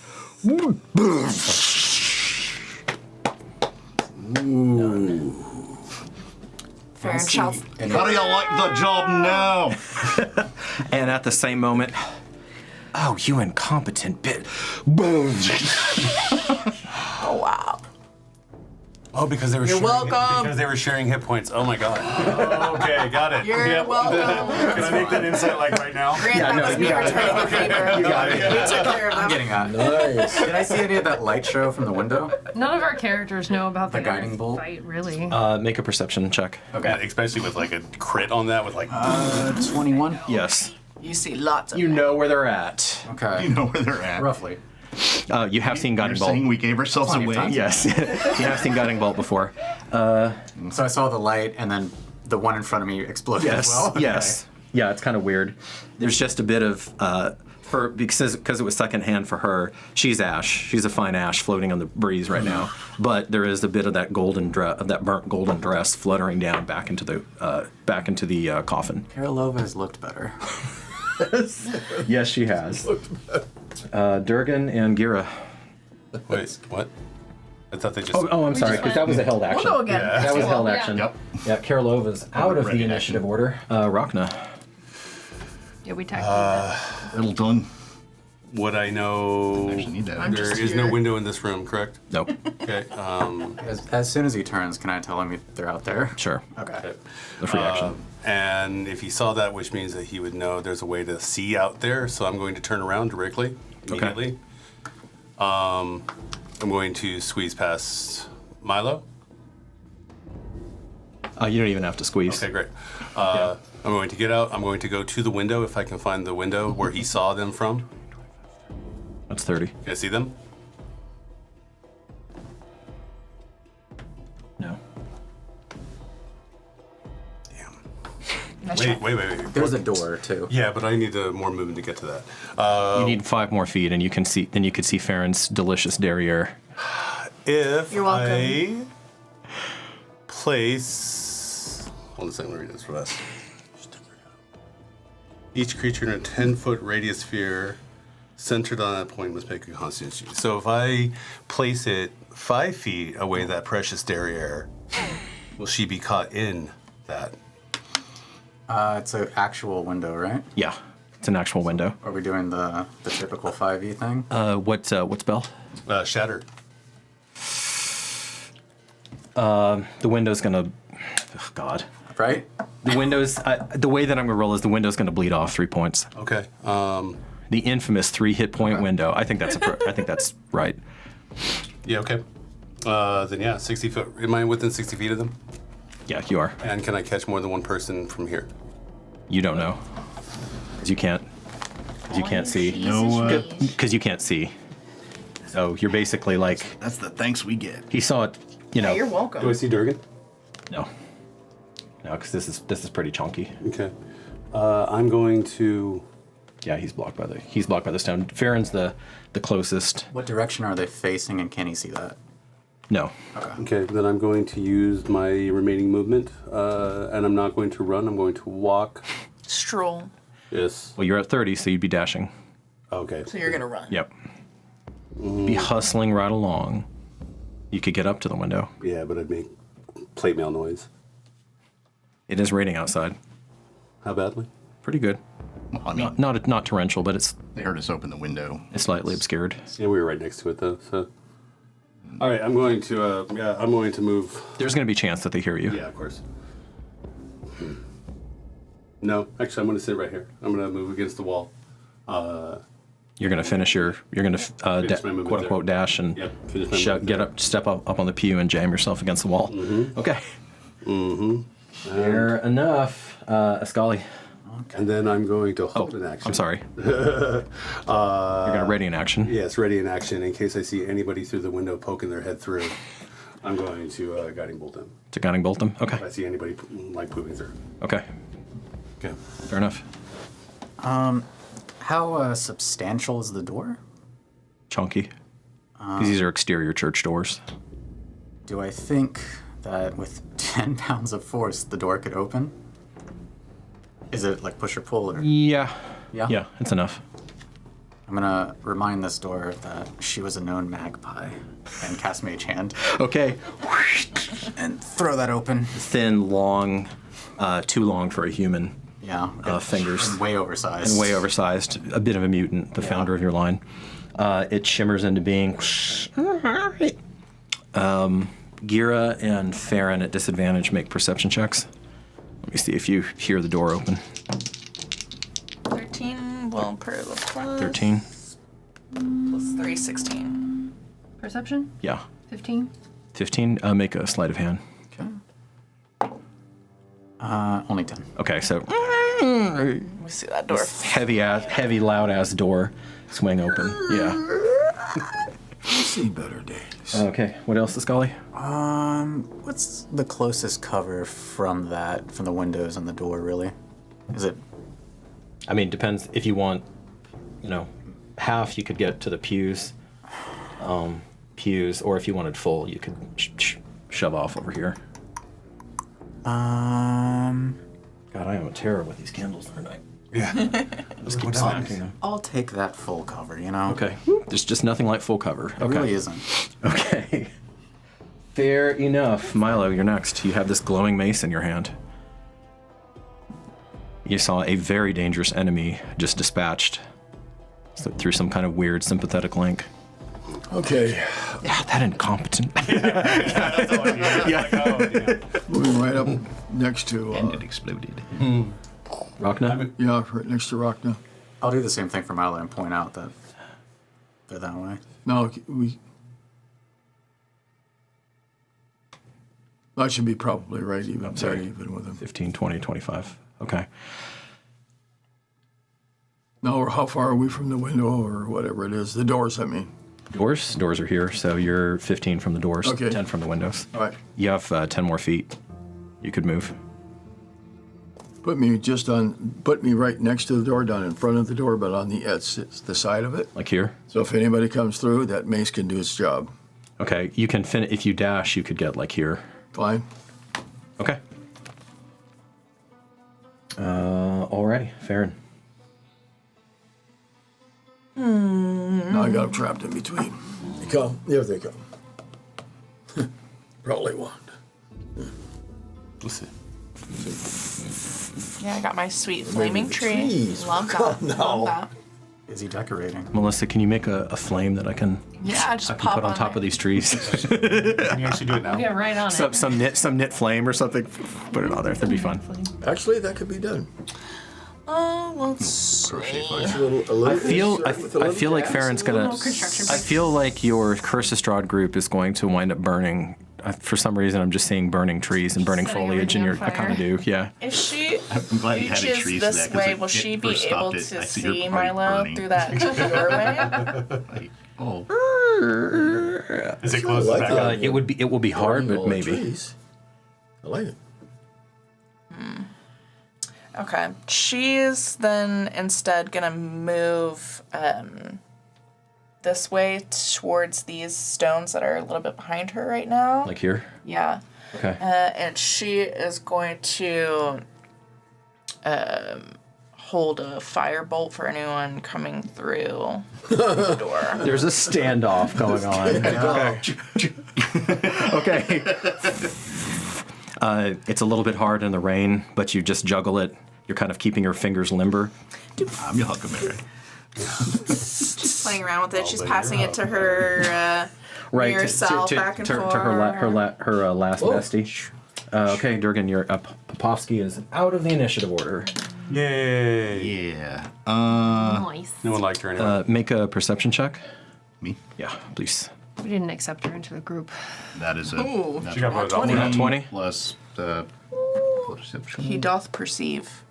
D: Faren shouts.
C: How do you like the job now?
A: and at the same moment, oh, you incompetent bit.
D: Oh, wow.
G: Oh, because they were
D: You're
G: sharing
D: welcome.
G: because they were sharing hit points. Oh my god. Okay, got it.
D: You're welcome.
G: Can I make that insight like right now?
D: Grant, that was me returning the favor.
A: You got it.
D: We took care of them.
F: Getting at. Nice. Did I see any of that light show from the window?
E: None of our characters know about the
F: guiding bolt?
E: fight, really.
A: Make a perception check.
G: Yeah, especially with like a crit on that with like
F: 21.
A: Yes.
D: You see lots of
A: You know where they're at.
F: Okay.
C: You know where they're at.
F: Roughly.
A: You have seen
C: You're
A: Guiding Bolt.
C: saying we gave ourselves
F: Plenty of
C: away?
F: time.
A: Yes. You have seen Guiding Bolt before.
F: So I saw the light, and then the one in front of me exploded as well. Okay.
A: Yes. Yeah, it's kind of weird. There's just a bit of because it was secondhand for her. She's ash. She's a fine ash floating on the breeze right now. But there is a bit of that burnt golden dress fluttering down back into the coffin.
F: Karolova has looked better.
A: Yes, she has. Durgan and Gheera.
G: wait, what? I thought they just
A: Oh, I'm sorry, because that was a held action.
D: We'll go again.
G: Yeah.
A: That was held
E: Yeah.
A: action.
C: Yep.
A: Yeah, Karolova's out of the
C: Ready
A: initiative order. Rocna.
E: Yeah, we tackled that.
C: Little tongue.
G: Would I know
C: Actually need that.
G: there is no window in this room, correct?
A: Nope.
G: Okay.
F: As soon as he turns, can I tell him they're out there?
A: Sure.
F: Okay.
A: The free action.
G: And if he saw that, which means that he would know there's a way to see out there, so I'm going to turn around directly, immediately. I'm going to squeeze past Milo.
A: You don't even have to squeeze.
G: Okay, great. I'm going to get out. I'm going to go to the window if I can find the window where he saw them from.
A: That's 30.
G: Can I see them?
A: No.
G: Wait.
F: There's a door too.
G: Yeah, but I need more movement to get to that.
A: You need 5 more feet, and you can see. Then you could see Faren's delicious derriere.
G: If
D: You're welcome.
G: I place... Hold on a second, let me read this for us. Each creature in a 10-foot radius sphere centered on that point must make a constitution. So if I place it 5 feet away that precious derriere, will she be caught in that?
F: It's an actual window, right?
A: Yeah, it's an actual window.
F: Are we doing the typical 5e thing?
A: What spell?
G: Shatter.
A: The window's gonna. Oh, God.
F: Right?
A: The window's. The way that I'm gonna roll is the window's gonna bleed off 3 points.
G: Okay.
A: The infamous 3 hit point window. I think that's I think that's right.
G: Yeah, okay. Then yeah, 60 foot. Am I within 60 feet of them?
A: Yeah, you are.
G: And can I catch more than one person from here?
A: You don't know. Because you can't. Because you can't see.
C: No.
A: Because you can't see. So you're basically like.
C: That's the thanks we get.
A: He saw it. You know.
D: You're welcome.
G: Do I see Durgan?
A: No. No, because this is pretty chunky.
G: Okay. I'm going to.
A: Yeah, he's blocked by the stone. Faren's the closest.
F: What direction are they facing, and can he see that?
A: No.
G: Okay, then I'm going to use my remaining movement, and I'm not going to run. I'm going to walk.
D: Stroll.
G: Yes.
A: Well, you're at 30, so you'd be dashing.
G: Okay.
D: So you're gonna run.
A: Yep. Be hustling right along. You could get up to the window.
G: Yeah, but I'd make plate mail noise.
A: It is raining outside.
G: How badly?
A: Pretty good.
C: Well, I mean,
A: Not torrential, but it's
C: they heard us open the window.
A: it's slightly obscured.
G: Yeah, we were right next to it though. So. All right, I'm going to. I'm going to move.
A: There's going to be a chance that they hear you.
G: Yeah, of course. No, actually, I'm going to sit right here. I'm going to move against the wall.
A: You're going to finish your. You're going to
G: Finish my movement
A: quote unquote
G: there.
A: dash and
G: Yep, finish my movement
A: get
G: there.
A: up, step up on the pew and jam yourself against the wall.
G: Mm-hmm.
A: Okay.
G: Mm-hmm.
A: Fair enough, Iskali.
G: And then I'm going to hold an action.
A: I'm sorry. You're going to ready an action.
G: Yes, ready in action in case I see anybody through the window poking their head through. I'm going to guiding bolt them.
A: To guiding bolt them. Okay.
G: If I see anybody like pooping through.
A: Okay.
G: Okay.
A: Fair enough.
F: How substantial is the door?
A: Chunky. Because these are exterior church doors.
F: Do I think that with 10 pounds of force, the door could open? Is it like push or pull? Or?
A: Yeah.
F: Yeah?
A: Yeah, it's enough.
F: I'm gonna remind this door that she was a known magpie and cast Mage Hand.
A: Okay.
F: And throw that open.
A: Thin, long, too long for a human.
F: Yeah.
A: Fingers.
F: And way oversized.
A: And way oversized. A bit of a mutant, the founder of your line. It shimmers into being. Gheera and Faren at disadvantage make perception checks. Let me see if you hear the door open.
D: 13. Well, per the plus.
A: 13.
D: Plus 3, 16.
E: Perception?
A: Yeah.
E: 15.
A: 15. Make a sleight of hand.
F: Only 10.
A: Okay, so
D: We see that door.
A: this heavy, loud ass door swing open. Yeah.
I: We'll see better days.
A: Okay. What else, Iskali?
F: What's the closest cover from the windows and the door, really? Is it?
A: I mean, depends if you want, half you could get to the pews, or if you wanted full, you could shove off over here. God, I am a terror with these candles, aren't I?
G: Yeah.
A: Just keep smacking them.
F: I'll take that full cover, you know?
A: Okay. There's just nothing like full cover.
F: It really isn't.
A: Okay. Fair enough. Milo, you're next. You have this glowing mace in your hand. You saw a very dangerous enemy just dispatched So through some kind of weird sympathetic link.
I: Okay.
A: Yeah, that incompetent.
I: Moving right up next to.
C: And it exploded.
A: Rocna?
I: Yeah, right next to Rocna.
F: I'll do the same thing for Milo and point out that they're that way.
I: No, that should be probably right even.
A: Sorry.
I: Even with him.
A: 15, 20, 25. Okay.
I: No, or how far are we from the window or whatever it is? The doors, I mean.
A: Doors? Doors are here, so you're 15 from the doors,
I: Okay.
A: 10 from the windows.
I: All right.
A: You have 10 more feet. You could move.
I: Put me right next to the door, down in front of the door, but on the edge, the side of it.
A: Like here?
I: So if anybody comes through, that mace can do its job.
A: Okay, you can if you dash, you could get like here.
I: Fine.
A: Okay. Alrighty, Faren.
I: Now I got them trapped in between. They come. There they come. Probably won't.
G: We'll see.
D: Yeah, I got my sweet flaming
I: the
D: tree.
I: trees.
D: Love
I: Come
D: that.
I: now.
D: Love that.
F: Is he decorating?
A: Melissa, can you make a flame that I can
D: Just
A: I can
D: pop
A: put on top of these trees?
G: Can you actually do it now?
E: Yeah, right on it.
A: some knit flame or something. Put it on there. That'd be fun.
I: Actually, that could be done.
D: Let's see.
A: I feel like Faren's gonna. I feel like your Cursestrad group is going to wind up burning. For some reason, I'm just seeing burning trees and burning
E: Setting
A: foliage, and
E: everything
A: I
E: on
A: kind of do. Yeah.
D: If she
C: I'm glad you had
D: reaches
C: trees for
D: this
C: that, 'cause
D: way,
C: it-
D: will
C: it
D: she be
C: first
D: able
C: stopped it.
D: to
C: I see your
D: see
C: party
D: Milo
C: burning.
D: through that doorway?
C: Like, oh.
G: Is it close
I: like
G: back
I: that.
G: up?
A: It will be hard,
I: Burning all
A: but
I: the
A: maybe.
I: trees. I like it.
D: Okay. She's then instead gonna move this way towards these stones that are a little bit behind her right now.
A: Like here.
D: Yeah.
A: Okay.
D: And she is going to hold a firebolt for anyone coming through the door.
A: There's a standoff going on. Okay. It's a little bit hard in the rain, but you just juggle it. You're kind of keeping your fingers limber.
C: I'm your Huckleberry.
D: She's playing around with it. She's passing it to her near self, back and forth.
A: to her last bestie. Okay, Durgan, you're up. Popovsky is out of the initiative order.
G: Yay!
C: Yeah.
E: Nice.
G: No one liked her anyway.
A: Make a perception check.
C: Me?
A: Yeah, please.
E: We didn't accept her into the group.
C: That is a.
D: Ooh.
C: That's
G: She got voted off.
A: 20. 20?
C: Plus perception.
D: He doth perceive.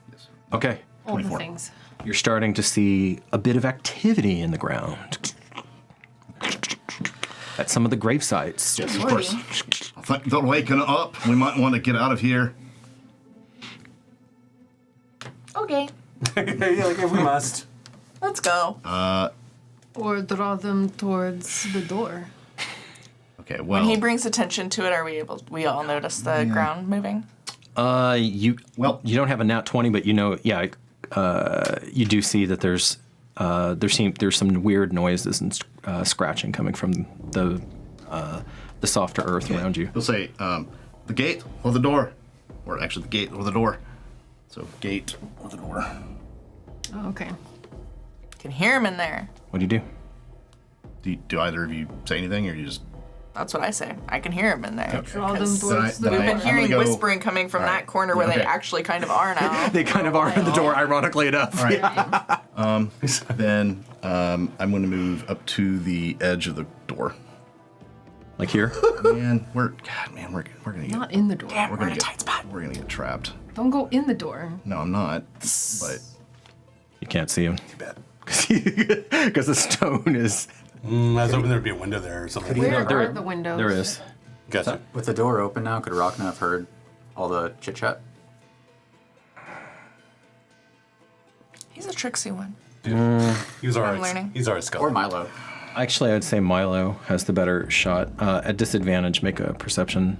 A: Okay.
E: All the
C: 24.
E: things.
A: You're starting to see a bit of activity in the ground. At some of the grave sites.
C: Yes, of course. I think they're waking up. We might want to get out of here.
D: Okay,
G: Yeah, we must.
D: let's go.
E: Or draw them towards the door.
C: Okay, well.
D: When he brings attention to it, we all notice the ground moving?
A: You don't have a nat 20, but you know, you do see that there's some weird noises and scratching coming from the softer earth around you.
C: He'll say, the gate or the door. Or actually, the gate or the door. So, gate or the door.
E: Oh, okay.
D: Can hear him in there.
A: What do you do?
C: Do either of you say anything, or you just.
D: That's what I say. I can hear him in there.
E: Draw them
D: Because
E: towards the
D: We've
E: door.
D: been hearing
C: go-
D: whispering coming from that corner where they
C: Okay.
D: actually kind of are now.
A: They kind of are in the door, ironically enough.
C: All right. Then I'm going to move up to the edge of the door.
A: Like here?
C: Man, we're gonna get.
E: Not in the door.
C: We're gonna get. We're gonna get trapped.
E: Don't go in the door.
C: No, I'm not. But
A: You can't see him. Too bad. Because the stone is.
G: I was hoping there'd be a window there or something.
E: Where
A: there-
E: are the windows?
A: There is.
G: Gotcha.
F: With the door open now, could Rocna have heard all the chit chat?
D: He's a tricksy one.
G: He's
D: I'm learning.
G: He's our skull.
F: Or Milo?
A: Actually, I'd say Milo has the better shot. At disadvantage, make a perception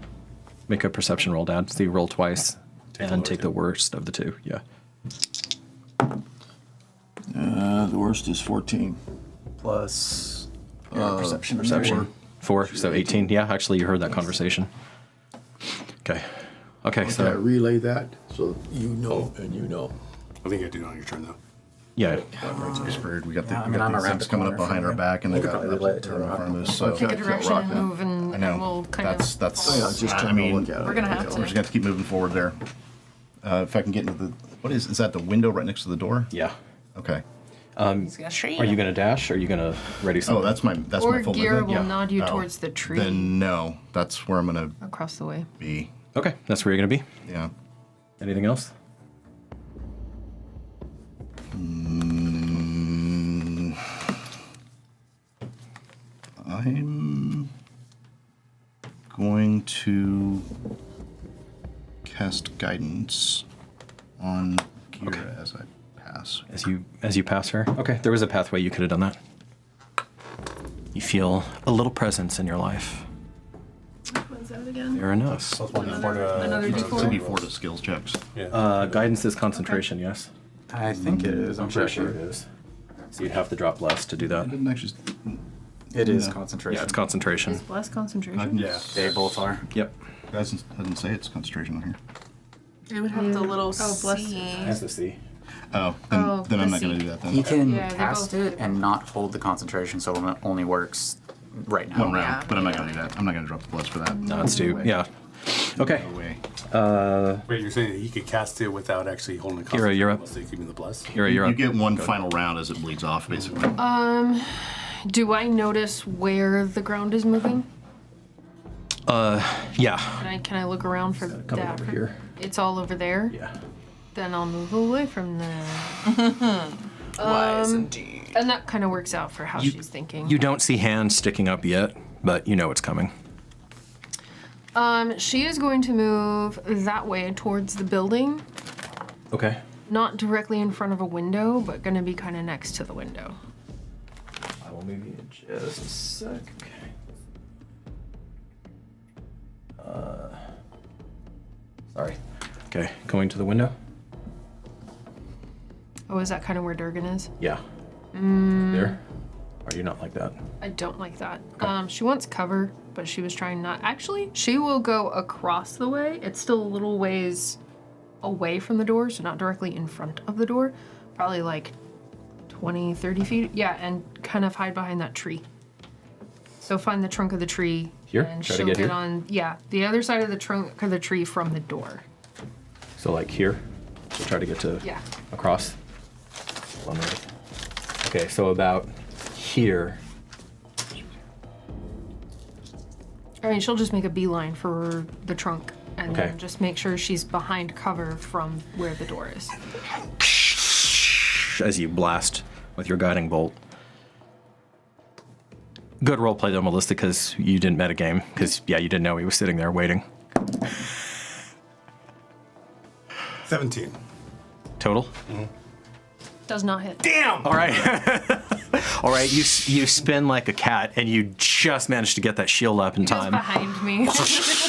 A: roll, Dad. So you roll twice and take the worst of the two. Yeah.
I: The worst is 14.
F: Plus
A: Perception. 4. So 18. Yeah, actually, you heard that conversation. Okay. Okay.
I: Okay,
A: So
I: relay that so you know and you know.
G: I think you do it on your turn though.
A: Yeah.
C: Whispered. We got the,
F: Yeah, I
C: we
F: mean,
C: got
F: I'm
C: these
F: around
C: things
F: the
C: coming
F: corner
C: up behind
F: from
C: our
F: you.
C: back, and
F: You
C: they
F: could
C: got
F: probably relay it to
C: in
F: Rocna.
C: front of us. So
E: Pick a direction and move, and
C: I know.
E: we'll kind
C: that's
E: of.
C: that's.
I: Oh, yeah, just
C: I
I: trying to
C: mean,
I: look at it.
E: We're gonna have
C: we're
E: to.
C: just gonna have to keep moving forward there. If I can get into the, what is that? The window right next to the door?
A: Yeah.
C: Okay.
A: Are you gonna dash? Or are you gonna ready something?
C: Oh, that's my
E: Or
C: my full
E: Gheera
C: movement.
E: will nod you
C: Oh.
E: towards the tree
C: Then no, that's where I'm gonna
E: across the way.
C: be.
A: Okay, that's where you're gonna be.
C: Yeah.
A: Anything else?
C: I'm going to cast guidance on Gheera as I pass.
A: As you pass her. Okay, there was a pathway you could have done that. You feel a little presence in your life.
E: What's that again?
A: Fair enough.
G: Plus one for the-
E: Another
C: It's
E: D4?
C: a D4 to skills checks.
A: Guidance is concentration, yes?
F: I think it is. I'm pretty sure
A: it is. So you'd have to drop less to do
C: I
A: that.
C: didn't actually.
F: it is
C: Yeah.
F: concentration.
A: Yeah, it's concentration.
E: Is less concentration?
G: Yeah.
F: They both are.
A: Yep.
C: Doesn't say it's concentration on here.
D: It would have the little
E: bless
D: C.
A: As the C.
C: Oh, then I'm not going to do that then.
F: He can
E: Yeah, they
F: cast
E: both-
F: it and not hold the concentration, so it only works right now.
C: One round,
D: Yeah.
C: but I'm not going to do that. I'm not going to drop the bloods for that.
A: No, it's two. Yeah. Okay.
C: No way.
G: Wait, you're saying that you could cast it without actually holding the
A: Gheera, you're up.
G: So you give me the bless?
A: Gheera, you're
C: You
A: up.
C: get one final round as it bleeds off, basically.
E: Do I notice where the ground is moving?
A: Yeah.
E: Can I look around for
A: coming
E: that?
A: over here.
E: It's all over there?
A: Yeah.
E: Then I'll move away from there.
D: Wise indeed.
E: And that kind of works out for how she's thinking.
A: You don't see hands sticking up yet, but you know it's coming.
E: She is going to move that way towards the building.
A: Okay.
E: Not directly in front of a window, but gonna be kind of next to the window.
A: I will move you in just a sec. Sorry. Okay, going to the window?
E: Oh, is that kind of where Durgan is?
A: Yeah. There? Or you not like that?
E: I don't like that. She wants cover, but she was trying not. Actually, she will go across the way. It's still a little ways away from the door, so not directly in front of the door. Probably like 20, 30 feet. Yeah, and kind of hide behind that tree. So find the trunk of the tree.
A: Here?
E: And
A: Try to
E: she'll
A: get
E: get
A: here?
E: on, yeah, the other side of the trunk of the tree from the door.
A: So like here? So try to get to
E: Yeah.
A: across? One minute. Okay, so about here.
E: I mean, she'll just make a beeline for the trunk and
A: Okay.
E: then just make sure she's behind cover from where the door is.
A: As you blast with your guiding bolt. Good roleplay though, Melissa, because you didn't metagame. Because, yeah, you didn't know he was sitting there waiting.
G: 17.
A: Total?
E: Does not hit.
G: Damn!
A: All right. All right, you spin like a cat, and you just managed to get that shield up in
E: Just
A: time.
E: behind me.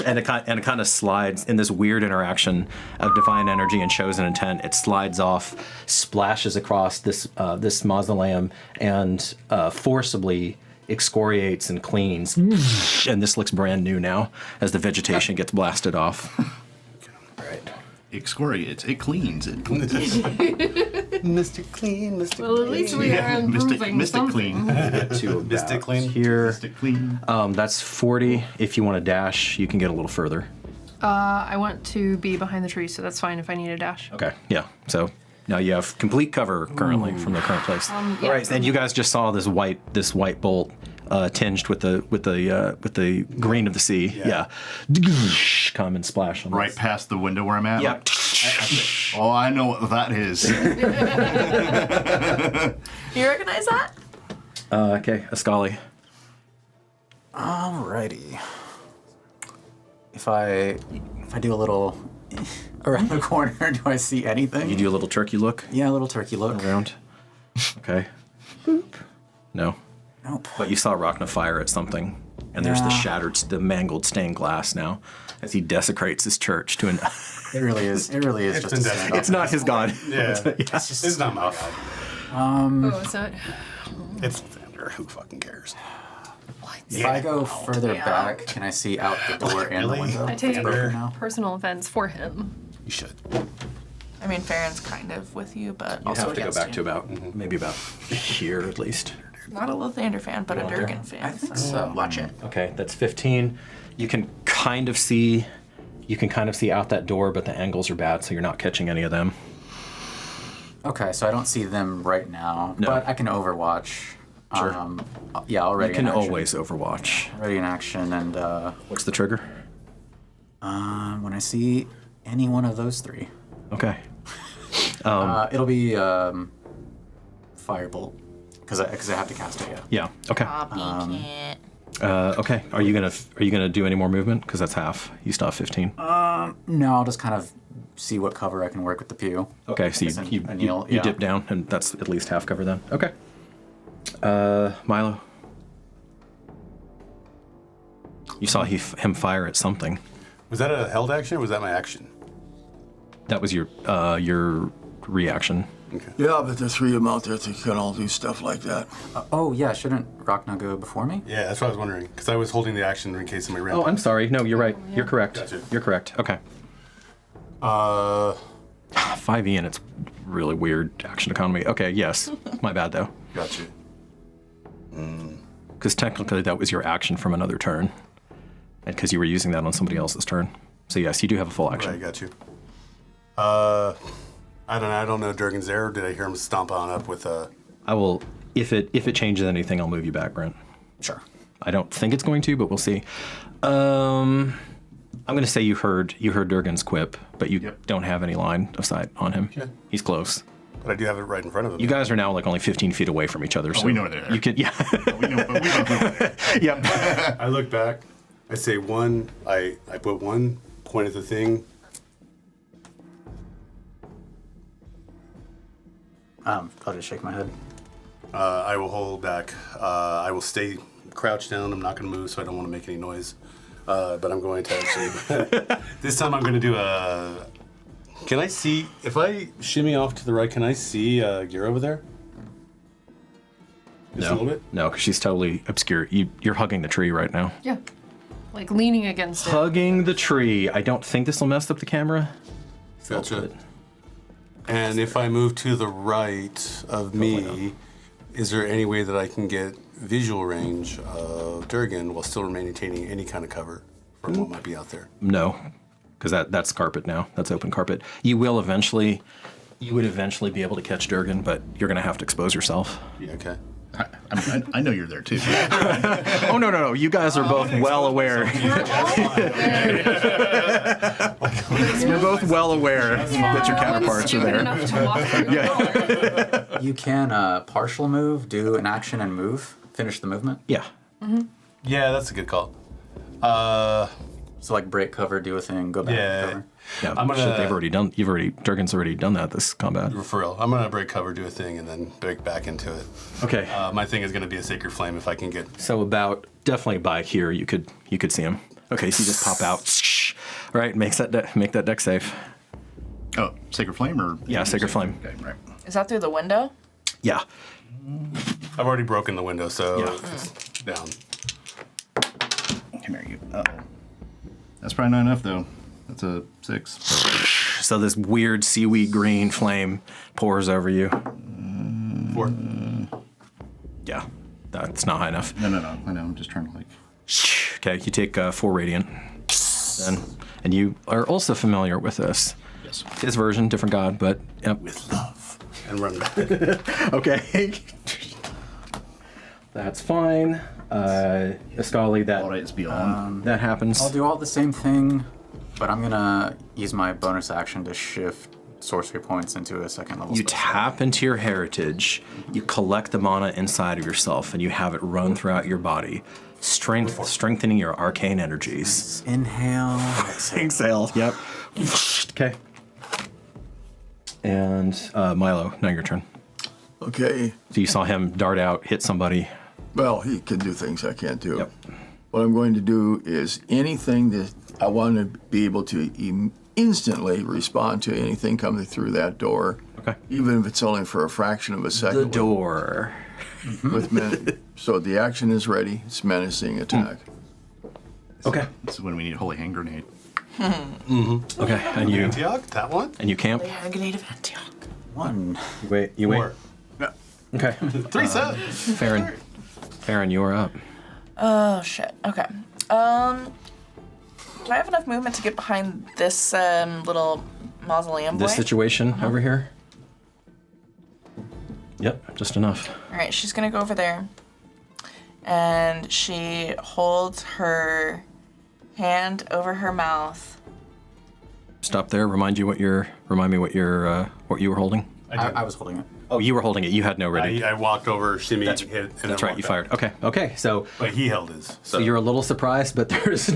A: And it kind of slides in this weird interaction of divine energy and chosen intent. It slides off, splashes across this mausoleum, and forcibly excoriates and cleans. And this looks brand new now as the vegetation gets blasted off. Right.
C: Excoriates. It cleans. It
G: Mr. Clean, Mr.
E: Well, at least we are improving
C: Mystic
E: something.
C: clean.
A: To about
G: Mystic Clean?
A: here.
C: Mystic clean.
A: That's 40. If you want to dash, you can get a little further.
E: I want to be behind the tree, so that's fine if I need a dash.
A: Okay, yeah. So now you have complete cover currently from the current place.
E: yeah.
A: All right, and you guys just saw this white bolt tinged with the green of the sea. Yeah. Come and splash on
C: Right
A: this.
C: past the window where I'm at.
A: Yep.
C: Oh, I know what that is.
D: You recognize that?
A: Okay, Iskali.
F: Alrighty. If I do a little around the corner, do I see anything?
A: You do a little turkey look
F: Yeah, a little turkey look.
A: around. Okay. Boop. No.
F: Nope.
A: But you saw Rocna fire at something, and there's the mangled stained glass now as he desecrates his church to an.
F: It really is. It really is
G: It's
F: just a
G: been
F: standoff.
A: It's not his god.
G: Yeah. It's not my god.
E: Oh, is that?
G: It's Xander. Who fucking cares?
F: If I go further back, can I see out the door and the
G: Really?
F: window?
E: I take
F: It's broken now.
E: personal offense for him.
G: You should.
D: I mean, Faren's kind of with you, but
A: You
D: also
A: have to go
D: against
A: back
D: you.
A: to about maybe about here at least.
D: Not a Lathander fan, but a Durgan fan.
F: I think so.
D: Watch it.
A: Okay, that's 15. You can kind of see out that door, but the angles are bad, so you're not catching any of them.
F: Okay, so I don't see them right now,
A: No.
F: but I can overwatch.
A: Sure.
F: Yeah, already
A: You can
F: in action.
A: always overwatch.
F: Already in action, and
A: What's the trigger?
F: when I see any one of those three,
A: Okay.
F: it'll be Firebolt, because I have to cast it. Yeah.
A: Yeah. Okay.
D: Copycat.
A: Okay. Are you gonna do any more movement? Because that's half. You still have 15.
F: No, I'll just kind of see what cover I can work with the pew.
A: Okay. So
F: Listen,
A: you
F: Anil,
A: you
F: yeah.
A: dip down, and that's at least half cover then. Okay. Milo. You saw him fire at something.
G: Was that a held action or was that my action?
A: That was your reaction.
G: Okay.
I: Yeah, but the three of them out there that can all do stuff like that.
F: Oh yeah, shouldn't Rocna go before me?
G: Yeah, that's what I was wondering. Because I was holding the action in case somebody ran.
A: Oh, I'm sorry. No, you're right. You're correct.
G: Gotcha.
A: You're correct. Okay. 5e and it's really weird action economy. Okay, yes. My bad though.
G: Gotcha.
A: Because technically that was your action from another turn. And because you were using that on somebody else's turn. So yes, you do have a full action.
G: Right, got you. I don't know Durgan's there. Or did I hear him stomp on up with a...
A: I will, if it changes anything, I'll move you back, Brent.
F: Sure.
A: I don't think it's going to, but we'll see. I'm going to say you heard Durgan's quip, but you don't have any line of sight on him.
G: Okay.
A: He's close.
G: But I do have it right in front of him.
A: You guys are now like only 15 feet away from each other. So
C: we know they're there.
A: You could, yeah.
C: We know
A: Yep.
G: I look back. I say one. I put one, point at the thing.
F: I'll just shake my head.
G: I will hold back. I will stay crouched down. I'm not going to move, so I don't want to make any noise. But I'm going to actually. This time I'm going to do a. Can I see if I shimmy off to the right? Can I see Gheera over there? Just a little bit.
A: No, because she's totally obscure. You're hugging the tree right now.
E: Yeah. Like leaning against it.
A: Hugging the tree. I don't think this will mess up the camera.
G: Gotcha. And if I move to the right of me, is there any way that I can get visual range of Durgan while still maintaining any kind of cover from what might be out there?
A: No, because that's carpet now. That's open carpet. You would eventually be able to catch Durgan, but you're going to have to expose yourself.
G: Yeah, okay.
C: I know you're there too.
A: Oh, no. You guys are both well aware. You're both well aware that your counterparts are there.
E: Enough to walk through.
A: Yeah.
F: You can partial move, do an action and move, finish the movement.
A: Yeah.
G: Yeah, that's a good call.
F: So like break cover, do a thing, go back.
G: Yeah.
F: Cover.
A: Yeah,
G: I'm gonna-
A: shit, Durgan's already done that this combat.
G: For real. I'm going to break cover, do a thing, and then break back into it.
A: Okay.
G: My thing is going to be a Sacred Flame if I can get...
A: So definitely by here you could see him. Okay, so you just pop out. All right, make that deck safe.
C: Oh, Sacred Flame or...
A: Yeah, Sacred Flame.
C: Okay, right.
D: Is that through the window?
A: Yeah.
G: I've already broken the window, so
A: Yeah.
G: it's down.
C: Come here, you. Uh-oh. That's probably not enough, though. That's a 6.
A: So this weird seaweed green flame pours over you.
G: 4.
A: Yeah, that's not high enough.
C: No. I know. I'm just trying to like...
A: Okay, you take 4 radiant. Then, and you are also familiar with this.
C: Yes.
A: His version, different god, but yep.
G: With love. And run back.
A: Okay. That's fine. Iskali, that
C: All right, it's beyond.
A: that happens.
F: I'll do all the same thing, but I'm gonna use my bonus action to shift sorcery points into a second level.
A: You
F: spell.
A: tap into your heritage, you collect the mana inside of yourself, and you have it run throughout your body, strengthening your arcane energies.
F: Inhale.
A: Exhale. Yep. Okay. And Milo, now your turn.
I: Okay.
A: So you saw him dart out, hit somebody.
I: Well, he can do things I can't do.
A: Yep.
I: What I'm going to do is anything that I want to be able to instantly respond to anything coming through that door.
A: Okay.
I: Even if it's only for a fraction of a second.
A: The door.
I: So the action is ready. It's menacing attack.
A: Okay.
C: This is when we need Holy Hand Grenade.
A: Okay, and you
G: Antioch, that one?
A: and you camp.
D: Agony of Antioch.
F: One.
A: You wait.
G: Four.
A: Okay.
G: 3 set.
A: Faren, you're up.
D: Oh shit. Okay. Do I have enough movement to get behind this little mausoleum boy?
A: This situation over here. Yep, just enough.
D: All right, she's gonna go over there, and she holds her hand over her mouth.
A: Stop there. Remind me what you were holding.
F: I was holding it.
A: Oh, you were holding it. You had no ready.
G: I walked over, shimmy, hit, and
A: That's
G: then
A: right.
G: walked
A: You
G: back.
A: fired. Okay. So
G: But he held his.
A: So you're a little surprised, but there is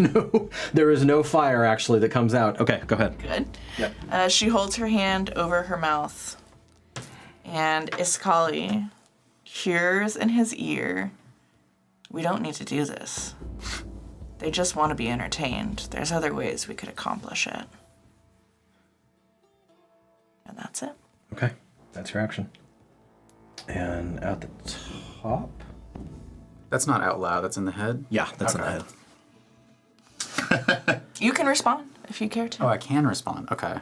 A: no fire actually that comes out. Okay, go ahead.
D: Good.
A: Yep.
D: She holds her hand over her mouth, and Iskali hears in his ear, "We don't need to do this. They just want to be entertained. There's other ways we could accomplish it." And that's it.
A: Okay, that's your action. And at the top.
F: That's not out loud. That's in the head.
A: Yeah, that's in the head.
D: You can respond if you care to.
F: Oh, I can respond. Okay.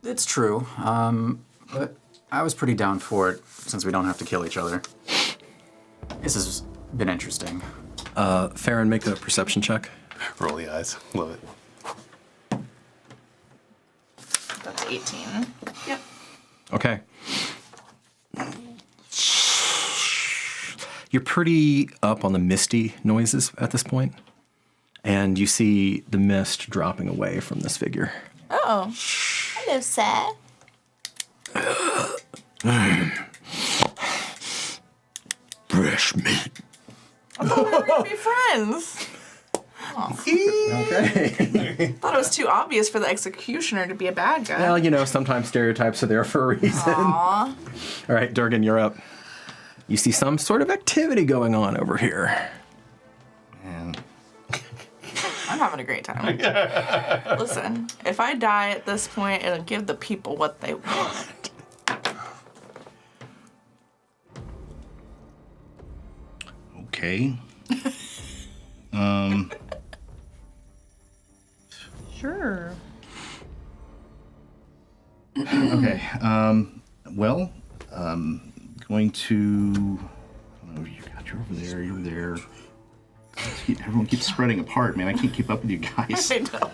F: It's true. But I was pretty down for it since we don't have to kill each other. This has been interesting.
A: Faren, make a perception check.
G: Roll the eyes. Love it.
D: That's 18. Yep.
A: Okay. You're pretty up on the misty noises at this point, and you see the mist dropping away from this figure.
D: Oh. Hello, sir.
A: Fresh meat.
D: I thought we were gonna be friends.
A: Okay.
D: Thought it was too obvious for the executioner to be a bad guy.
A: Well, sometimes stereotypes are there for a reason.
D: Aww.
A: All right, Durgan, you're up. You see some sort of activity going on over here.
C: Man.
D: I'm having a great time. Listen, if I die at this point, it'll give the people what they want.
C: Okay.
E: Sure.
C: Okay. Well, going to. Oh, you're over there. You're there. Everyone keeps spreading apart, man. I can't keep up with you guys.
D: I know.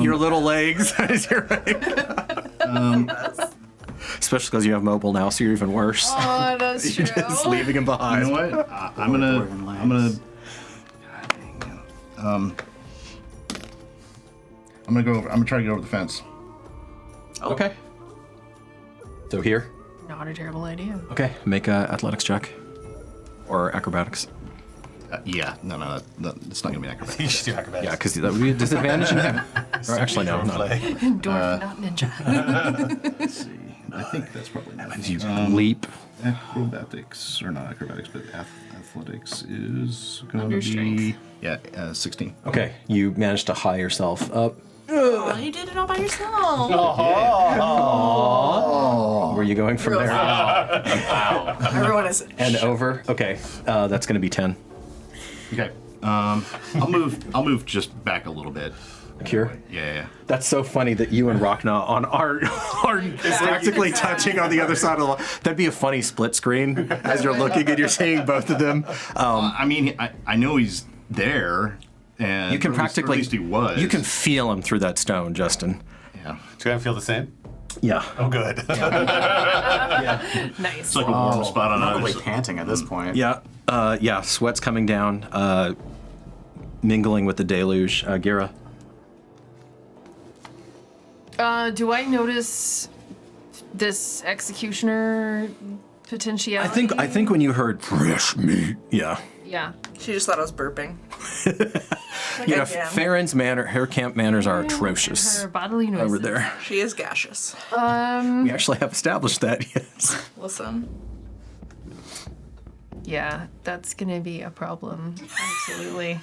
A: Your little legs. You're right. Especially because you have mobile now, so you're even worse.
E: Oh, that's true.
A: You're just leaving him behind.
C: You know what? I'm gonna go over. I'm gonna try to get over the fence.
A: Okay. So here.
E: Not a terrible idea.
A: Okay, make a athletics check. Or acrobatics.
C: Yeah, no, it's not gonna be acrobatics.
G: You should do acrobatics.
A: Yeah, because that would be a disadvantage in him. Or actually, no, not.
E: Dwarf, not ninja.
C: Let's see. I think that's probably not.
A: You leap.
C: Acrobatics, or not acrobatics, but athletics is going
E: Under
C: to be... Yeah, 16.
A: Okay, you managed to high yourself up.
D: Oh, you did it all by yourself.
A: Where are you going from there?
D: Everyone is.
A: And over. Okay, that's going to be 10.
C: Okay. I'll move just back a little bit.
A: Cure?
C: Yeah.
A: That's so funny that you and Rocna are practically touching on the other side of the wall. That'd be a funny split screen as you're looking and you're seeing both of them.
C: I mean, I know he's there, and
A: You can practically.
C: At least he was.
A: You can feel him through that stone, Justin.
C: Yeah.
G: Do I feel the same?
A: Yeah.
G: Oh, good.
E: Nice.
C: It's like a warm spot on
F: Probably
C: us.
F: panting at this point.
A: Yeah. Sweat's coming down, mingling with the deluge. Gheera.
E: Do I notice this executioner potentiality?
A: I think when you heard fresh meat, yeah.
E: Yeah.
D: She just thought I was burping. Like
A: You know,
D: again.
A: Faren's her camp manners are atrocious
E: Her bodily noises.
A: over there.
D: She is gaseous.
A: We actually have established that, yes.
D: Listen.
E: Yeah, that's gonna be a problem. Absolutely.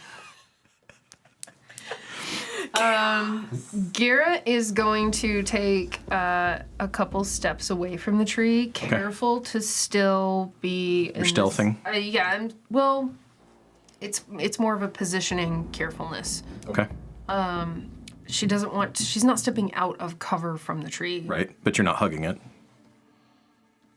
E: Gheera is going to take a couple steps away from the tree, careful to still be.
A: You're stealthing?
E: Yeah, It's more of a positioning carefulness.
A: Okay.
E: She's not stepping out of cover from the tree.
A: Right, but you're not hugging it.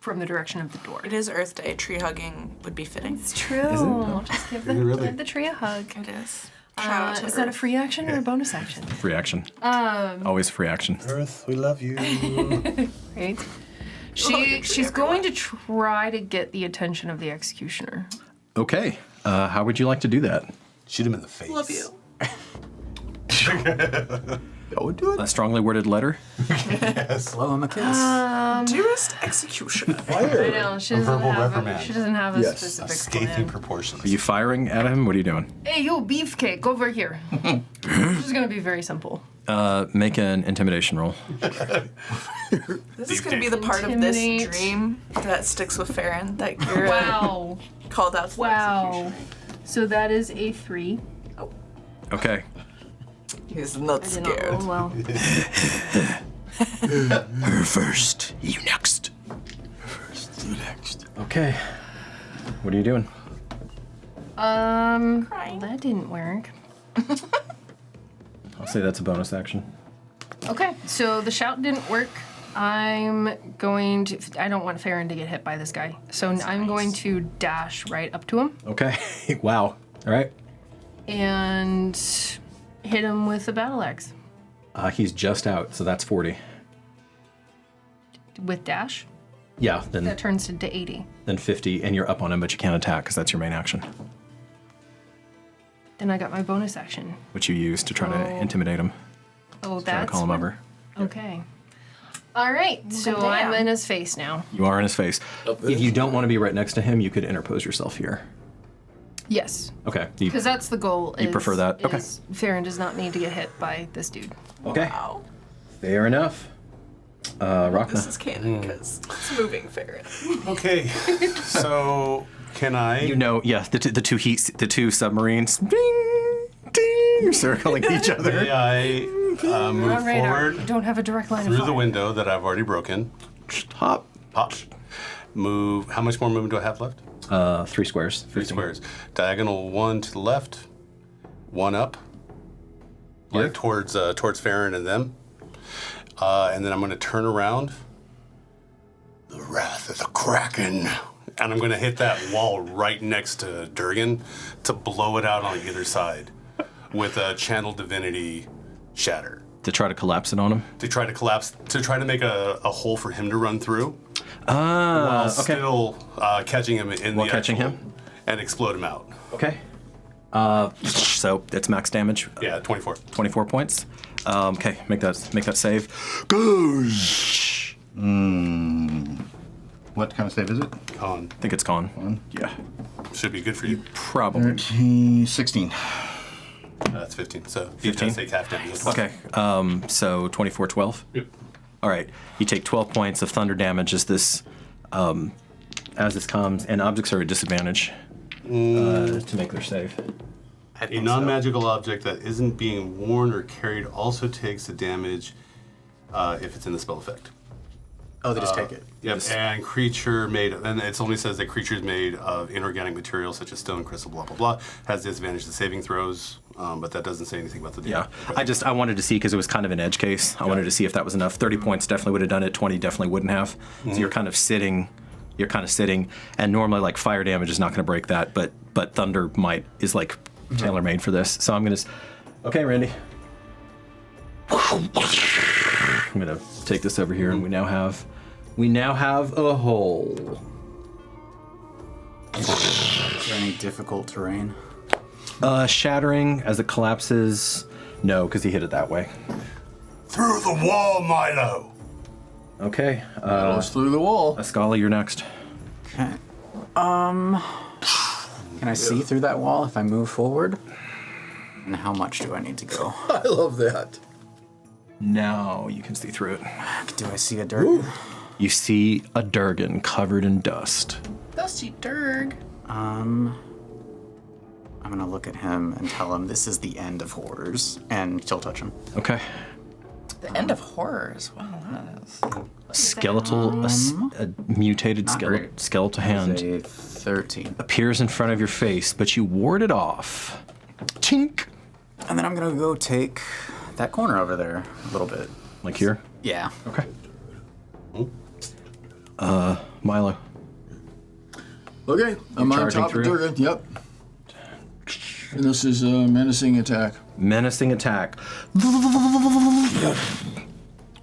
E: From the direction of the door.
D: It is Earth Day. Tree hugging would be fitting.
E: It's true.
A: Is it?
E: Just give
G: Really?
E: the tree a hug.
D: It is. Shout out to
E: Is that a
D: Earth.
E: free action or a bonus action?
A: Free action. Always free action.
G: Earth, we love you.
E: Right? She's going to try to get the attention of the executioner.
A: Okay. How would you like to do that?
G: Shoot him in the face.
D: Love you.
I: That would do it.
A: A strongly worded letter.
F: Blow him a kiss.
D: Dearest executioner.
E: I know, she doesn't
G: verbal
E: have
G: reprimand.
E: she doesn't have a
I: Yes.
E: specific
G: Scathing
E: plan.
G: proportions.
A: Are you firing at him? What are you doing?
E: Hey, you beefcake, over here. This is gonna be very simple.
A: Make an intimidation roll.
D: This is going to be the part of this
E: Intimidate.
D: dream that sticks with Faren that Gheera
E: Wow.
D: called out to the
E: Wow.
D: executioner.
E: So that is a 3.
A: Okay.
D: He's not
E: I did not
D: scared.
E: roll well.
A: Her first. You next.
I: You next.
A: Okay. What are you doing?
E: Well, that didn't work.
A: I'll say that's a bonus action.
E: Okay, so the shout didn't work. I'm going to. I don't want Faren to get hit by this guy, so I'm going to dash right up to him
A: Okay. Wow. All right.
E: and hit him with the battle axe
A: He's just out, so that's 40.
E: with dash.
A: Yeah,
E: That
A: then
E: turns into 80.
A: 50, and you're up on him, but you can't attack because that's your main action,
E: Then I got my bonus action.
A: which you use to try to intimidate him.
E: Oh,
A: Try to
E: that's
A: call him
E: what-
A: over.
E: Okay. All right, so I'm in his face now.
A: You are in his face. If you don't want to be right next to him, you could interpose yourself here.
E: Yes,
A: Okay. You-
E: because that's the goal.
A: You prefer that? Okay.
E: Faren does not need to get hit by this dude.
A: okay.
D: Wow.
A: Fair enough. Rocna.
D: This is canon because it's moving Faren.
G: Okay, so can I?
A: You know, yeah, the two submarines, ding, ding, circling each other.
G: May I move
E: On radar.
G: forward
E: You don't have a direct line of
G: through
E: fire.
G: the window that I've already broken?
A: Hop.
G: Pop. Move. How much more movement do I have left?
A: 3 squares.
G: 3 squares. Diagonal 1 to the left, 1 up. Like towards Faren and them. And then I'm going to turn around. The Wrath of the Kraken. And I'm going to hit that wall right next to Durgan to blow it out on either side with a Channel Divinity Shatter.
A: To try to collapse it on him.
G: To try to collapse, to try to make a hole for him to run through.
A: Ah,
G: While
A: okay.
G: still catching him in
A: While
G: the
A: catching
G: actual-
A: him?
G: And explode him out.
A: Okay. So it's max damage.
G: Yeah, 24.
A: 24 points. Okay, make that save. Gosh.
C: What kind of save is it?
G: Con.
A: I think it's con. Yeah.
G: Should be good for you.
A: Probably.
C: 13, 16.
G: That's 15. So you
A: 15?
G: take half damage as well.
A: Okay. So 24, 12.
G: Yep.
A: All right. You take 12 points of thunder damage as this comes, and objects are at disadvantage to make their save.
G: A non-magical object that isn't being worn or carried also takes the damage if it's in the spell effect.
F: Oh, they just take it.
G: Yep. And creature made, and it only says that creatures made of inorganic materials such as stone, crystal, blah blah blah, has disadvantage to saving throws. But that doesn't say anything about the
A: Yeah,
G: damage.
A: I wanted to see because it was kind of an edge case. I wanted to see if that was enough. 30 points definitely would have done it. 20 definitely wouldn't have. So you're kind of sitting. And normally like fire damage is not going to break that, but thunder is like tailor made for this. So I'm gonna. Okay, Randy. I'm gonna take this over here, and we now have a hole.
F: Is there any difficult terrain?
A: Shattering as it collapses. No, because he hit it that way.
G: Through the wall, Milo.
A: Okay.
I: Goes through the wall.
A: Iskali, you're next.
F: Okay. Can I see through that wall if I move forward? And how much do I need to go?
I: I love that.
A: Now you can see through it.
F: Do I see a Durgan?
A: You see a Durgan covered in dust.
E: Dusty Durg.
F: I'm gonna look at him and tell him this is the end of horrors, and she'll touch him.
A: Okay.
D: The end of horrors. Wow, that is.
A: A mutated skeletal hand
F: A 13.
A: appears in front of your face, but you ward it off. Chink!
F: And then I'm gonna go take that corner over there a little bit.
A: Like here?
F: Yeah.
A: Okay. Milo.
I: Okay, I'm on
A: charging
I: top
A: through?
I: of Durgan. Yep. And this is a menacing attack.
A: Menacing attack.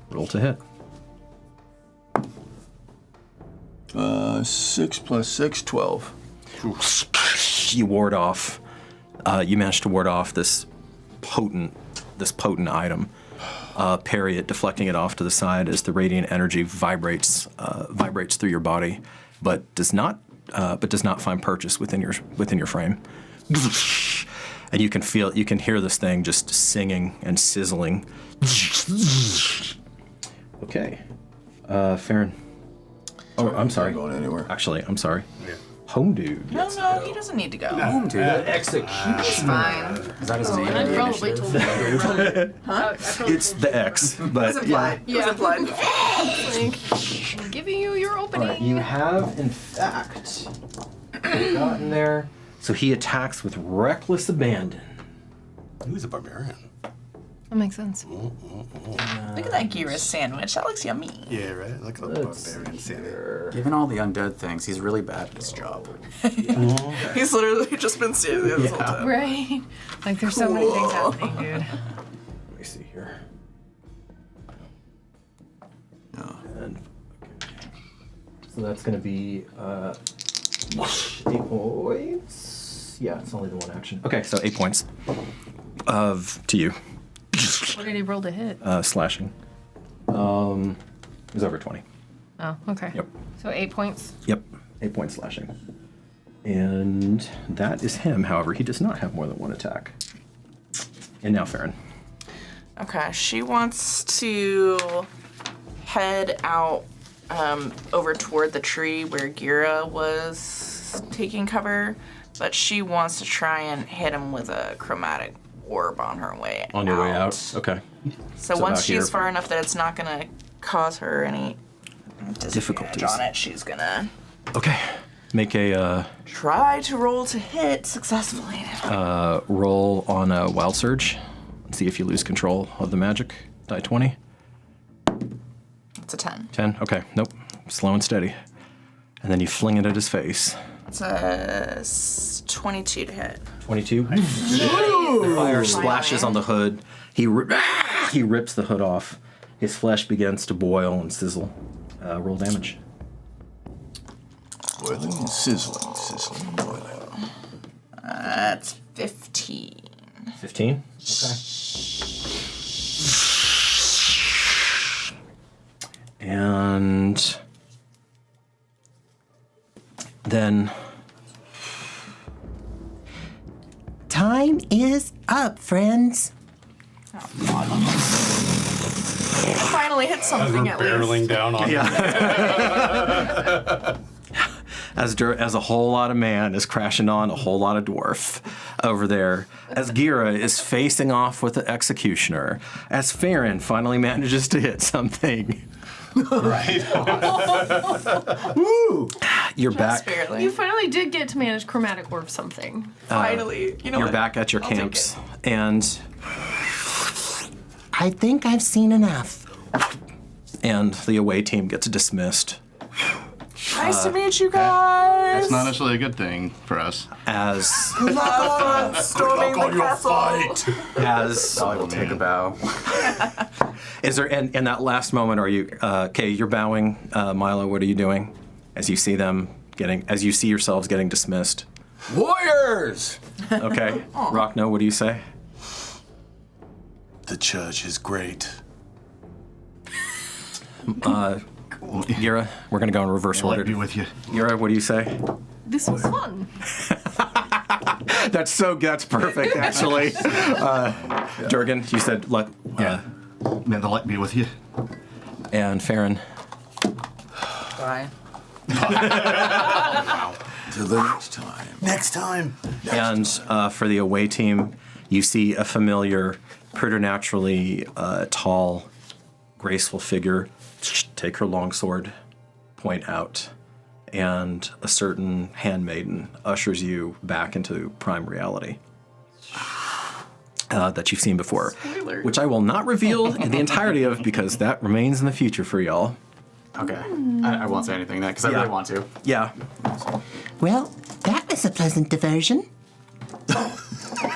A: Roll to hit.
I: 6 plus 6, 12.
A: You ward off. You manage to ward off this potent item. Parry it, deflecting it off to the side as the radiant energy vibrates through your body, but does not find purchase within your frame. And you can hear this thing just singing and sizzling. Okay, Faren. Oh, I'm sorry.
I: Not going anywhere.
A: Actually, I'm sorry. Home dude.
D: No, he doesn't need to go.
F: Home dude.
A: Execution.
D: He's fine.
F: Is that his name?
E: I probably told you.
A: It's the X, but yeah.
D: Yeah.
E: I'm giving you your opening.
A: All right, you have in fact gotten there. So he attacks with reckless abandon.
G: Who's a barbarian?
E: That makes sense.
D: Look at that Gheera sandwich. That looks yummy.
G: Yeah, right? Look at the barbarian standing.
F: Given all the undead things, he's really bad at his job.
D: He's literally just been standing there this whole time.
E: Right? Like, there's so many things happening, dude.
A: Let me see here. And, okay. So that's going to be 8 points. Yeah, it's only the one action. Okay, so 8 points to you.
E: What did he roll to hit?
A: Slashing. It was over 20.
E: Oh, okay.
A: Yep.
E: So 8 points.
A: Yep, 8 points slashing. And that is him. However, he does not have more than one attack. And now Faren.
D: Okay, she wants to head out over toward the tree where Gheera was taking cover, but she wants to try and hit him with a chromatic orb on her way
A: On your way out? Okay.
D: So
A: So
D: once
A: about
D: she's
A: here.
D: far enough that it's not going to cause her any
A: Difficulties.
D: on it, she's going to
A: Okay. Make a
D: try to roll to hit successfully.
A: roll on a Wild Surge. And see if you lose control of the magic. Die 20.
D: It's a 10.
A: 10. Okay. Nope. Slow and steady. And then you fling it at his face.
D: It's a 22 to hit.
A: 22. The fire splashes on the hood. He rips the hood off. His flesh begins to boil and sizzle. Roll damage.
I: Boiling and sizzling, sizzling, boiling.
D: That's 15.
A: 15? Okay. And then
H: Time is up, friends.
D: Finally hit something at least.
G: Barreling down on
A: as a whole lot of man is crashing on a whole lot of dwarf over there, as Gheera is facing off with the executioner, as Faren finally manages to hit something.
G: Right.
A: Woo! You're back.
E: You finally did get to manage chromatic orb something.
D: Finally. You know
A: You're
D: what?
A: back at your
D: I'll take
A: camps, and
H: I think I've seen enough.
A: the away team gets dismissed.
D: Nice to meet you guys.
C: That's not necessarily a good thing for us.
A: As
D: Storming the castle.
A: as
F: I will take a bow.
A: is there in that last moment are you okay? You're bowing, Milo. What are you doing as you see them as you see yourselves getting dismissed?
N: Warriors!
A: Okay, Rocna, what do you say?
G: The judge is great.
A: Gheera, we're gonna go in reverse
C: I'll
A: order.
C: be with you.
A: Gheera, what do you say?
E: This was fun.
A: That's perfect, actually. Durgan, you said luck.
C: May the light be with you.
A: And Faren.
D: Bye.
I: Till the next time.
G: Next time.
A: And for the away team, you see a familiar, preternaturally tall graceful figure take her longsword, point out, and a certain handmaiden ushers you back into prime reality that you've seen before, which I will not reveal in the entirety of because that remains in the future for y'all.
F: Okay. I won't say anything then because I really want to.
A: Yeah.
H: Well, that was a pleasant diversion.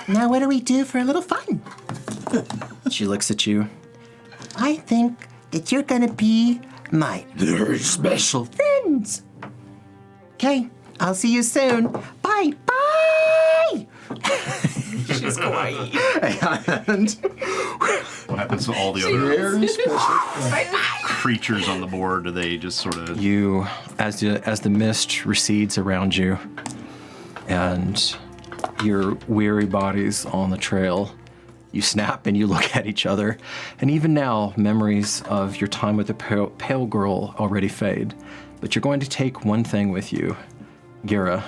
H: Now what do we do for a little fun?
A: She looks at you.
H: I think that you're gonna be my very special friends. Okay, I'll see you soon. Bye, bye!
D: She's kawaii.
A: And
C: What happens to all the other creatures on the board? Do they just sort of...
A: you, as the mist recedes around you, and your weary bodies on the trail, you snap and you look at each other, and even now, memories of your time with the pale girl already fade. But you're going to take one thing with you, Gheera.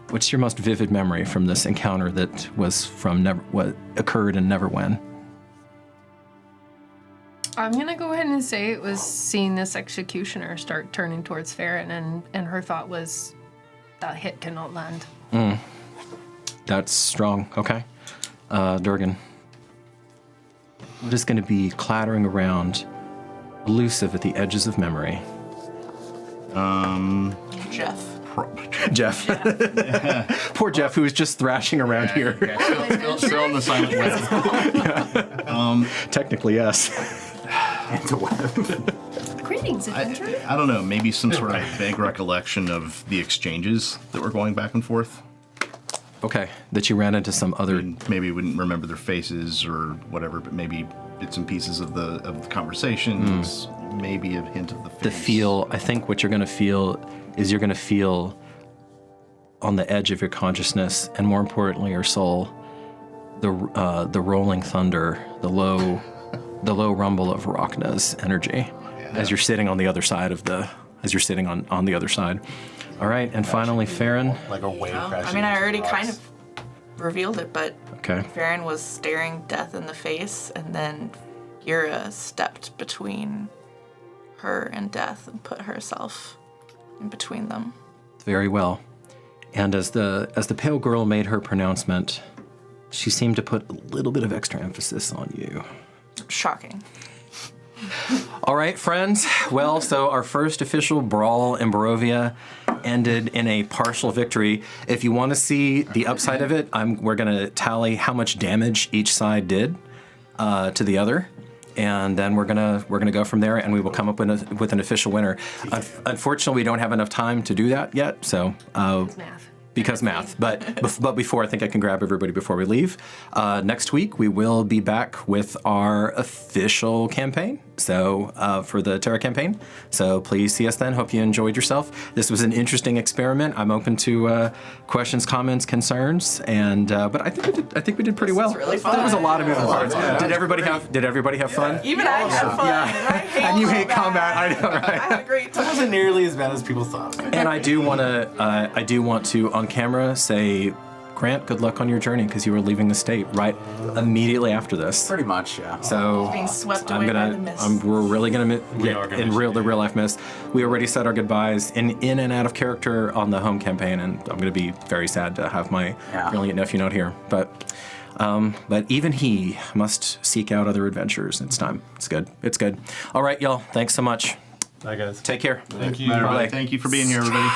A: What's your most vivid memory from this encounter that was from what occurred in Neverwhen?
E: I'm gonna go ahead and say it was seeing this executioner start turning towards Faren, and her thought was, that hit cannot land.
A: That's strong. Okay. Durgan. What is going to be clattering around, elusive at the edges of memory?
D: Jeff.
A: Jeff. Poor Jeff, who was just thrashing around here.
C: Still in the silent web.
A: Technically, yes.
E: Greetings, adventurer.
C: I don't know, maybe some sort of vague recollection of the exchanges that were going back and forth.
A: Okay, that you ran into some other...
C: Maybe wouldn't remember their faces or whatever, but maybe bits and pieces of the conversations, maybe a hint of the face.
A: The feel, I think what you're going to feel is you're going to feel on the edge of your consciousness, and more importantly, your soul, the rolling thunder, the low rumble of Rocna's energy, as you're sitting on the other side of the, as you're sitting on the other side. All right, and finally, Faren.
G: Like a wave crashing.
D: I mean, I already kind of revealed it, but
A: Okay.
D: Faren was staring death in the face, and then Gheera stepped between her and death and put herself in between them.
A: Very well. And as the pale girl made her pronouncement, she seemed to put a little bit of extra emphasis on you.
D: Shocking.
A: All right, friends. Well, so our first official brawl in Barovia ended in a partial victory. If you want to see the upside of it, we're going to tally how much damage each side did to the other, and then we're gonna go from there, and we will come up with an official winner. Unfortunately, we don't have enough time to do that yet, so
E: Math.
A: because math. But before, I think I can grab everybody before we leave. Next week, we will be back with our official campaign. So for the Terra campaign. So please see us then. Hope you enjoyed yourself. This was an interesting experiment. I'm open to questions, comments, concerns, and but I think we did pretty well.
D: Really fun.
A: There was a lot of moving parts. Did everybody have fun?
D: Even I had fun.
A: Yeah. And you hate combat. I know, right?
D: I had a great time.
B: It wasn't nearly as bad as people thought.
A: And I do want to on camera say, Grant, good luck on your journey because you were leaving the state right immediately after this.
F: Pretty much, yeah.
A: So
D: Being swept away by the mist.
A: we're really gonna the real life mist. We already said our goodbyes in and out of character on the home campaign, and I'm gonna be very sad to have my brilliant nephew not here. But even he must seek out other adventures. It's time. It's good. It's good. All right, y'all. Thanks so much.
G: Bye, guys.
A: Take care.
G: Thank you.
C: Bye, everybody.
A: Bye.
C: Thank you for being here, everybody.